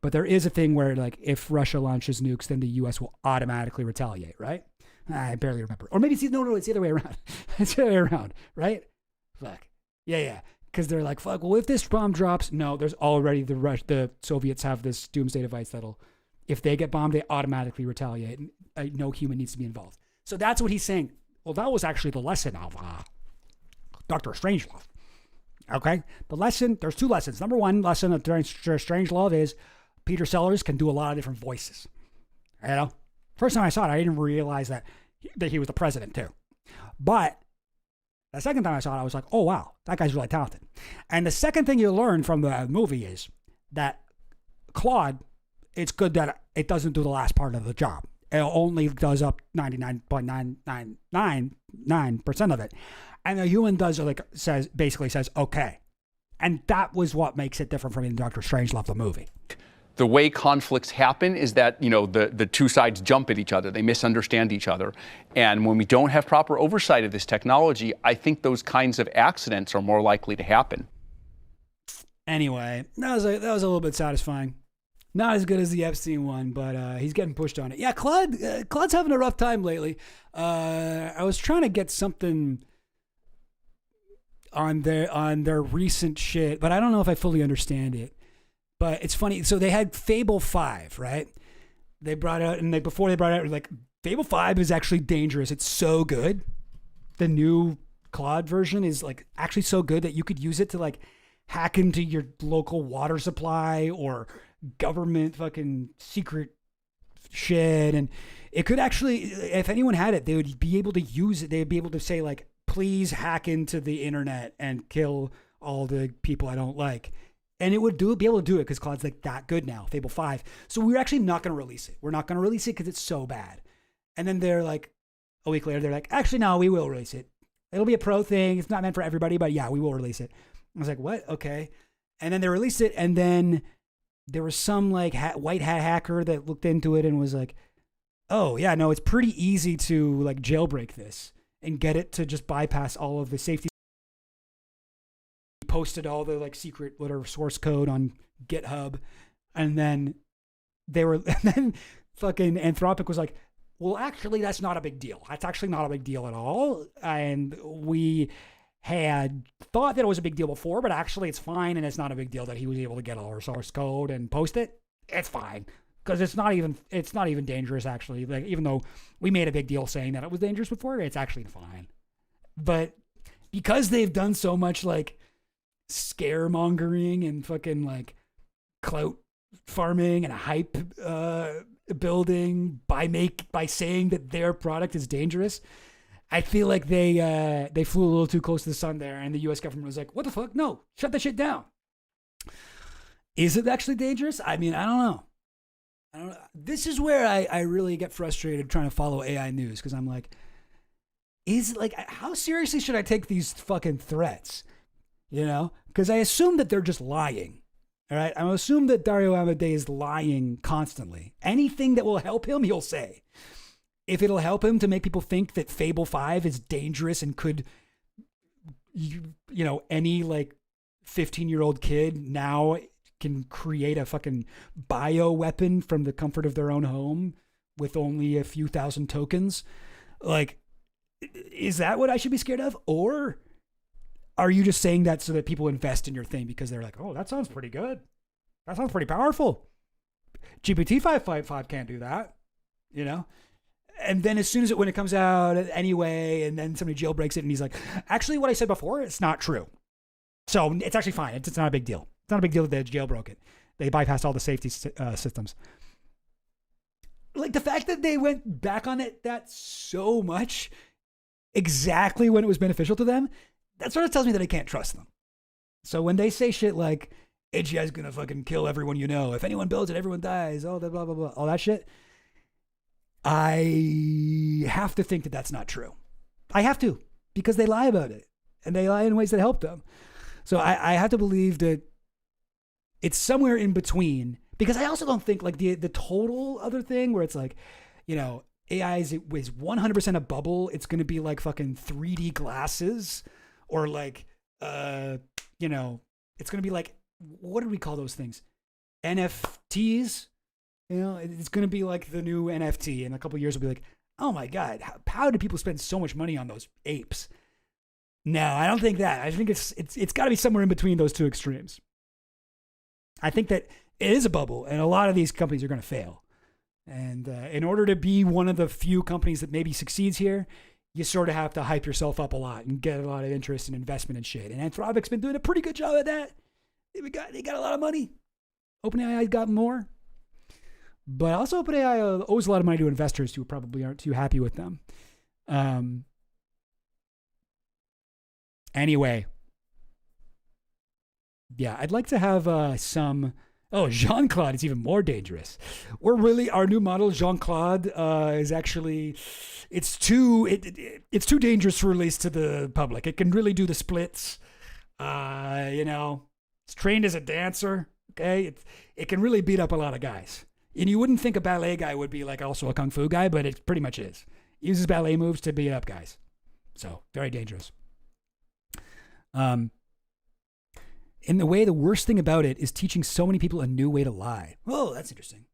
S14: But there is a thing where like if Russia launches nukes, then the U.S. will automatically retaliate. Right? I barely remember. Or maybe it's the other way around. It's the other way around. Right? Fuck. Yeah. Because they're like, fuck. Well, if this bomb drops, no, there's already the Soviets have this doomsday device that'll. If they get bombed, they automatically retaliate. No human needs to be involved. So that's what he's saying. Well, that was actually the lesson of Dr. Strangelove. Okay? The lesson, there's two lessons. Number one lesson of Strangelove is Peter Sellers can do a lot of different voices. First time I saw it, I didn't realize that he was the president too. But the second time I saw it, I was like, oh, wow, that guy's really talented. And the second thing you learn from the movie is that Claude, it's good that it doesn't do the last part of the job. It only does up 99.999% of it. And the human basically says, okay. And that was what makes it different from Dr. Strangelove, the movie.
S12: The way conflicts happen is that, the two sides jump at each other. They misunderstand each other. And when we don't have proper oversight of this technology, I think those kinds of accidents are more likely to happen.
S14: Anyway, that was a little bit satisfying. Not as good as the Epstein one, but he's getting pushed on it. Yeah, Claude's having a rough time lately. I was trying to get something on their recent shit, but I don't know if I fully understand it. But it's funny. So they had Fable 5, right? They brought out, and before they brought out, like, Fable 5 is actually dangerous. It's so good. The new Claude version is like actually so good that you could use it to like hack into your local water supply or government fucking secret shit. And it could actually, if anyone had it, they would be able to use it. They'd be able to say like, please hack into the internet and kill all the people I don't like. And it would be able to do it because Claude's like that good now, Fable 5. So we're actually not going to release it. We're not going to release it because it's so bad. And then they're like, a week later, they're like, actually, no, we will release it. It'll be a pro thing. It's not meant for everybody, but yeah, we will release it. I was like, what? Okay. And then they released it, and then there was some like white hat hacker that looked into it and was like, oh yeah, no, it's pretty easy to like jailbreak this and get it to just bypass all of the safety. He posted all the like secret whatever source code on GitHub, and then fucking Anthropic was like, well, actually, that's not a big deal. That's actually not a big deal at all. And we had thought that it was a big deal before, but actually it's fine, and it's not a big deal that he was able to get all our source code and post it. It's fine because it's not even dangerous actually. Like even though we made a big deal saying that it was dangerous before, it's actually fine. But because they've done so much like scaremongering and fucking like clout farming and hype building by saying that their product is dangerous, I feel like they flew a little too close to the sun there, and the U.S. government was like, what the fuck? No, shut that shit down. Is it actually dangerous? I mean, I don't know. This is where I really get frustrated trying to follow AI news, because I'm like, how seriously should I take these fucking threats? You know? Because I assume that they're just lying. All right? I assume that Dario Amodei is lying constantly. Anything that will help him, he'll say. If it'll help him to make people think that Fable 5 is dangerous and could, any like 15-year-old kid now can create a fucking bio weapon from the comfort of their own home with only a few thousand tokens. Like, is that what I should be scared of? Or are you just saying that so that people invest in your thing because they're like, oh, that sounds pretty good. That sounds pretty powerful. GPT-555 can't do that, you know? And then as soon as when it comes out anyway, and then somebody jailbreaks it, and he's like, actually, what I said before, it's not true. So it's actually fine. It's not a big deal. It's not a big deal that they jailbroke it. They bypassed all the safety systems. Like the fact that they went back on it that so much, exactly when it was beneficial to them, that sort of tells me that I can't trust them. So when they say shit like, AGI is going to fucking kill everyone you know. If anyone builds it, everyone dies. All that, blah, blah, blah. All that shit. I have to think that that's not true. I have to, because they lie about it. And they lie in ways that help them. So I have to believe that it's somewhere in between. Because I also don't think like the total other thing where it's like, you know, AI is 100% a bubble. It's going to be like fucking 3D glasses. Or like, you know, it's going to be like, what do we call those things? NFTs? You know, it's going to be like the new NFT. In a couple of years, we'll be like, oh my God, how do people spend so much money on those apes? No, I don't think that. I think it's got to be somewhere in between those two extremes. I think that it is a bubble, and a lot of these companies are going to fail. And in order to be one of the few companies that maybe succeeds here, you sort of have to hype yourself up a lot and get a lot of interest and investment and shit. And Anthropic's been doing a pretty good job at that. They got a lot of money. OpenAI's got more. But also OpenAI owes a lot of money to investors who probably aren't too happy with them. Anyway. Yeah, I'd like to have some... Oh, Jean-Claude is even more dangerous. Our new model, Jean-Claude, is actually... It's too dangerous to release to the public. It can really do the splits. You know... It's trained as a dancer, okay? It can really beat up a lot of guys. And you wouldn't think a ballet guy would be like also a kung fu guy, but it pretty much is. He uses ballet moves to beat up guys. So, very dangerous. In the way, the worst thing about it is teaching so many people a new way to lie. Oh, that's interesting.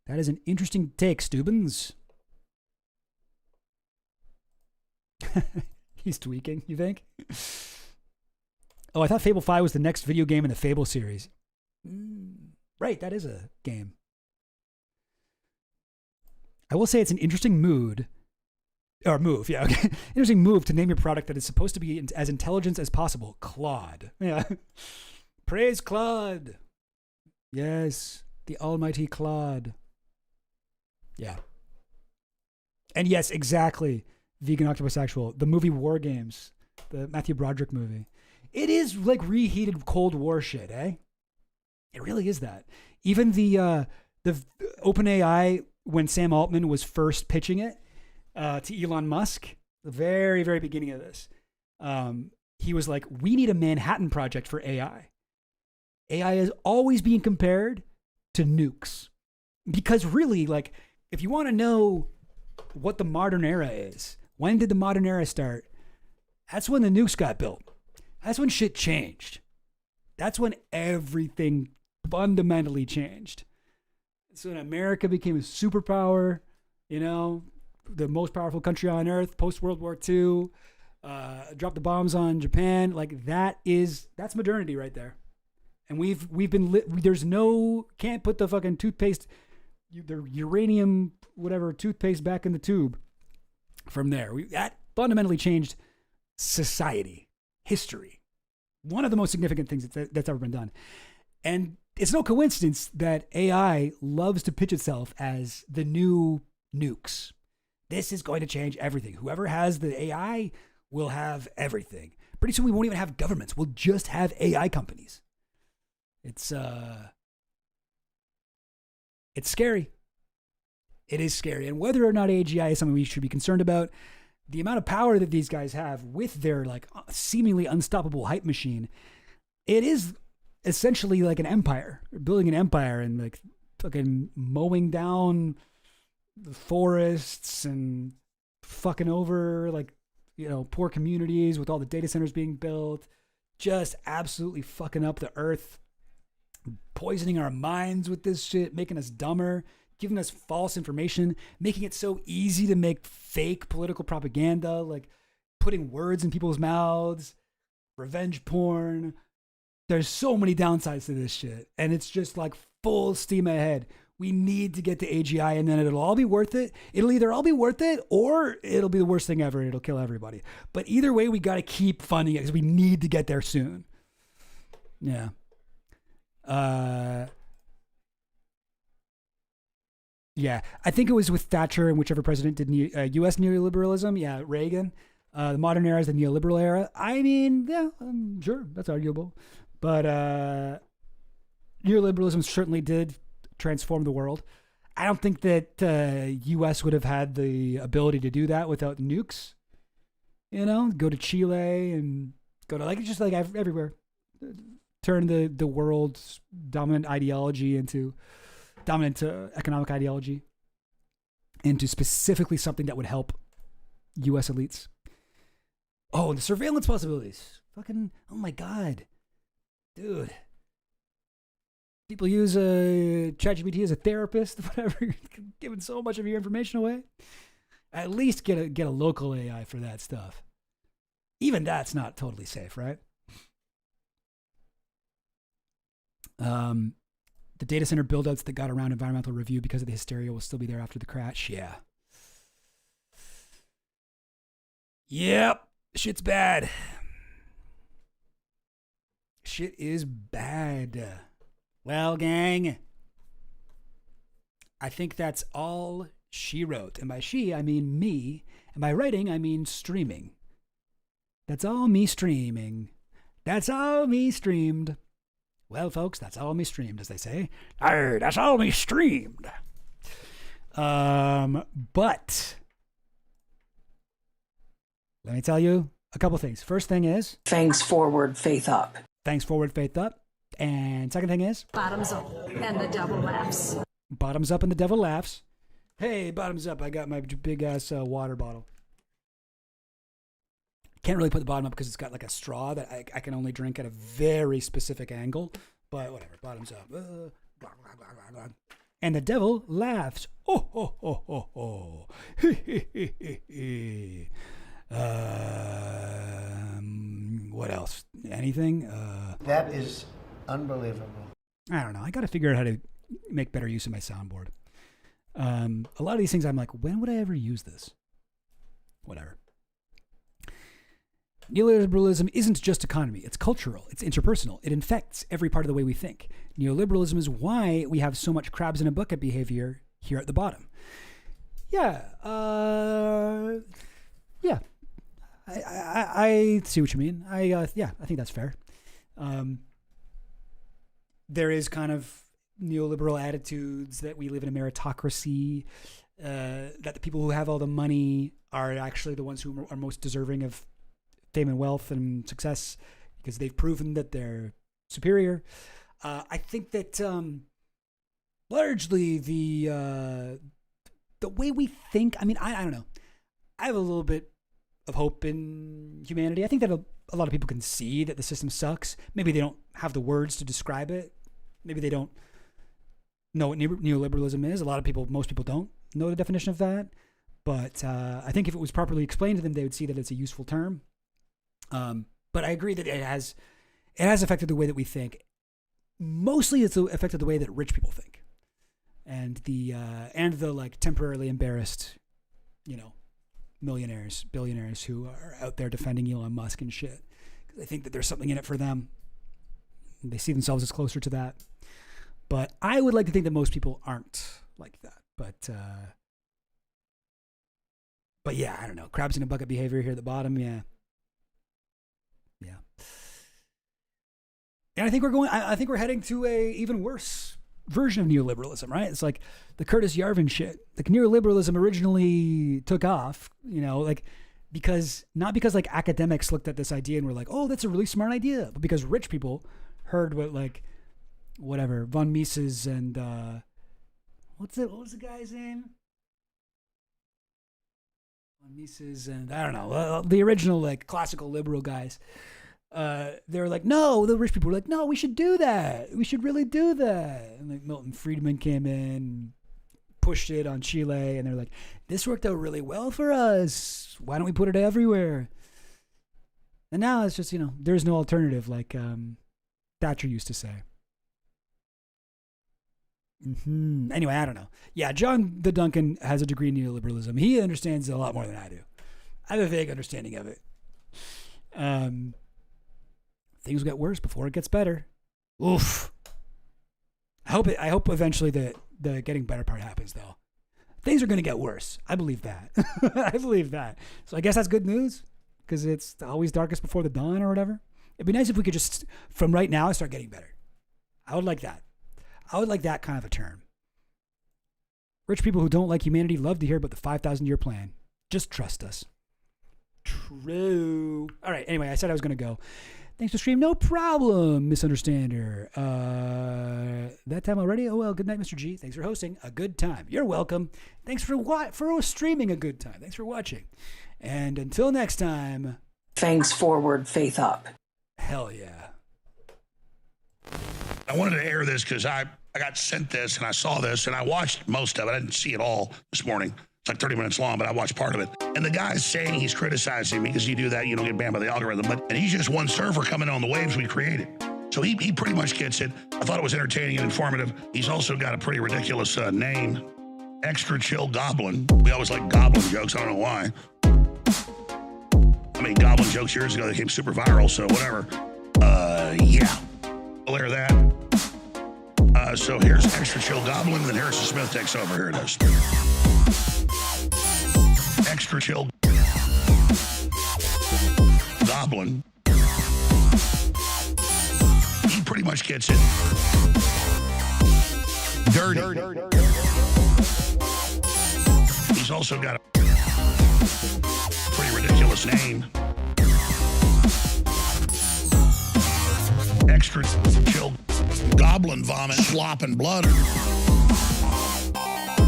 S14: That is an interesting take, Stubbins. He's tweaking, you think? Oh, I thought Fable 5 was the next video game in the Fable series. Right, that is a game. I will say it's an interesting move, yeah, okay. Interesting move to name your product that is supposed to be as intelligent as possible. Claude. Yeah. Praise Claude. Yes, the almighty Claude. Yeah. And yes, exactly. Vegan Octopus Actual. The movie War Games. The Matthew Broderick movie. It is like reheated Cold War shit, eh? It really is that. Even the OpenAI, when Sam Altman was first pitching it to Elon Musk, the very, very beginning of this, he was like, we need a Manhattan Project for AI. AI is always being compared to nukes. Because really, like, if you want to know what the modern era is, when did the modern era start? That's when the nukes got built. That's when shit changed. That's when everything fundamentally changed. So when America became a superpower, you know, the most powerful country on earth, post-World War II, dropped the bombs on Japan, like that's modernity right there. And we've been there's no, can't put the fucking toothpaste, the uranium, whatever, toothpaste back in the tube from there. That fundamentally changed society. History. One of the most significant things that's ever been done. And it's no coincidence that AI loves to pitch itself as the new nukes. This is going to change everything. Whoever has the AI will have everything. Pretty soon we won't even have governments. We'll just have AI companies. It's scary. It is scary. And whether or not AGI is something we should be concerned about, the amount of power that these guys have with their like seemingly unstoppable hype machine, it is essentially like an empire. They're building an empire and like fucking mowing down the forests and fucking over like, you know, poor communities with all the data centers being built, just absolutely fucking up the earth, poisoning our minds with this shit, making us dumber, giving us false information, making it so easy to make fake political propaganda, like putting words in people's mouths, revenge porn. There's so many downsides to this shit. And it's just like full steam ahead. We need to get to AGI, and then it'll all be worth it. It'll either all be worth it, or it'll be the worst thing ever, and it'll kill everybody. But either way, we got to keep funding it, because we need to get there soon. Yeah. Yeah, I think it was with Thatcher and whichever president did U.S. neoliberalism. Yeah, Reagan. The modern era is the neoliberal era. I mean, yeah, sure, that's arguable. But neoliberalism certainly did transform the world. I don't think that U.S. would have had the ability to do that without nukes. You know, go to Chile and go to just like everywhere. Turn the world's dominant ideology into dominant economic ideology into specifically something that would help U.S. elites. Oh, the surveillance possibilities. Fucking, oh my God. Dude. People use ChatGPT as a therapist, whatever. You're giving so much of your information away. At least get a local AI for that stuff. Even that's not totally safe, right? The data center buildouts that got around environmental review because of the hysteria will still be there after the crash. Yeah. Yep. Shit's bad. Shit is bad. Well, gang, I think that's all she wrote. And by she, I mean me. And by writing, I mean streaming. That's all me streaming. That's all me streamed. Well, folks, that's all me streamed, as they say. Arr, that's all me streamed. But let me tell you a couple things. First thing is... Thanks forward, faith up. Thanks forward, faith up. And second thing is... Bottoms up, and the devil laughs. Bottoms up, and the devil laughs. Hey, bottoms up, I got my big-ass water bottle. Can't really put the bottom up because it's got like a straw that I can only drink at a very specific angle. But whatever, bottoms up. Blah, blah, blah, blah, blah. And the devil laughs. Oh, oh, oh, oh, oh. What else? Anything?
S2: That is unbelievable.
S14: I don't know. I got to figure out how to make better use of my soundboard. A lot of these things I'm like, when would I ever use this? Whatever. Neoliberalism isn't just economy. It's cultural. It's interpersonal. It infects every part of the way we think. Neoliberalism is why we have so much crabs in a bucket behavior here at the bottom. Yeah. Yeah. I see what you mean. I think that's fair. There is kind of neoliberal attitudes that we live in a meritocracy, that the people who have all the money are actually the ones who are most deserving of fame and wealth and success because they've proven that they're superior. I think that largely the way we think, I mean, I don't know. I have a little bit of hope in humanity. I think that a lot of people can see that the system sucks. Maybe they don't have the words to describe it. Maybe they don't know what neoliberalism is. Most people don't know the definition of that. But I think if it was properly explained to them, they would see that it's a useful term. But I agree that it has affected the way that we think. Mostly it's affected the way that rich people think. And the like temporarily embarrassed, millionaires, billionaires who are out there defending Elon Musk and shit. They think that there's something in it for them. They see themselves as closer to that. But I would like to think that most people aren't like that. But yeah, I don't know. Crabs in a bucket behavior here at the bottom, yeah. Yeah. And I think we're heading to a even worse version of neoliberalism, right? It's like the Curtis Yarvin shit. Like neoliberalism originally took off, not because like academics looked at this idea and were like, oh, that's a really smart idea. But because rich people heard what von Mises and what was the guy's name? Von Mises and I don't know, the original classical liberal guys. They were like, no, the rich people were like, no, we should do that. We should really do that. And Milton Friedman came in, pushed it on Chile, and they're like, this worked out really well for us. Why don't we put it everywhere? And now it's just, there's no alternative, like Thatcher used to say. Anyway, I don't know. Yeah, John the Duncan has a degree in neoliberalism. He understands it a lot more than I do. I have a vague understanding of it. Things get worse before it gets better. Oof. I hope eventually the getting better part happens, though. Things are going to get worse. I believe that. I believe that. So I guess that's good news, because it's always darkest before the dawn or whatever. It'd be nice if we could just, from right now, start getting better. I would like that. I would like that kind of a term. Rich people who don't like humanity love to hear about the 5,000-year plan. Just trust us. True. All right. Anyway, I said I was going to go. Thanks for stream. No problem, misunderstander. That time already? Oh, well, good night, Mr. G. Thanks for hosting. A good time. You're welcome. Thanks for streaming a good time. Thanks for watching. And until next time.
S11: Fangs forward, faith up.
S14: Hell yeah.
S13: I wanted to air this because I got sent this and I saw this and I watched most of it. I didn't see it all this morning. It's like 30 minutes long, but I watched part of it. And the guy's saying he's criticizing me because you do that, you don't get banned by the algorithm. And he's just one server coming on the waves we created. So he pretty much gets it. I thought it was entertaining and informative. He's also got a pretty ridiculous name. Extra Chill Goblin. We always like goblin jokes. I don't know why. I made goblin jokes years ago that became super viral, so whatever. Yeah. I'll air that. So here's Extra Chill Goblin, and then Harrison Smith takes over. Here it is. Extra Chill Goblin. He pretty much gets it. Dirty. He's also got a pretty ridiculous name. Extra Chill Goblin Vomit, Slop, and Blood. I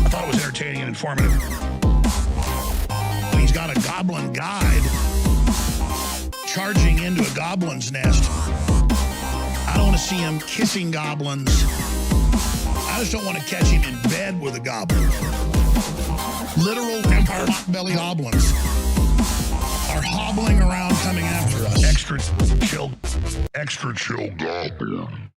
S13: thought it was entertaining and informative. He's got a goblin guide charging into a goblin's nest. I don't want to see him kissing goblins. I just don't want to catch him in bed with a goblin. Literal empire belly goblins are hobbling around coming after us. Extra chill goblin.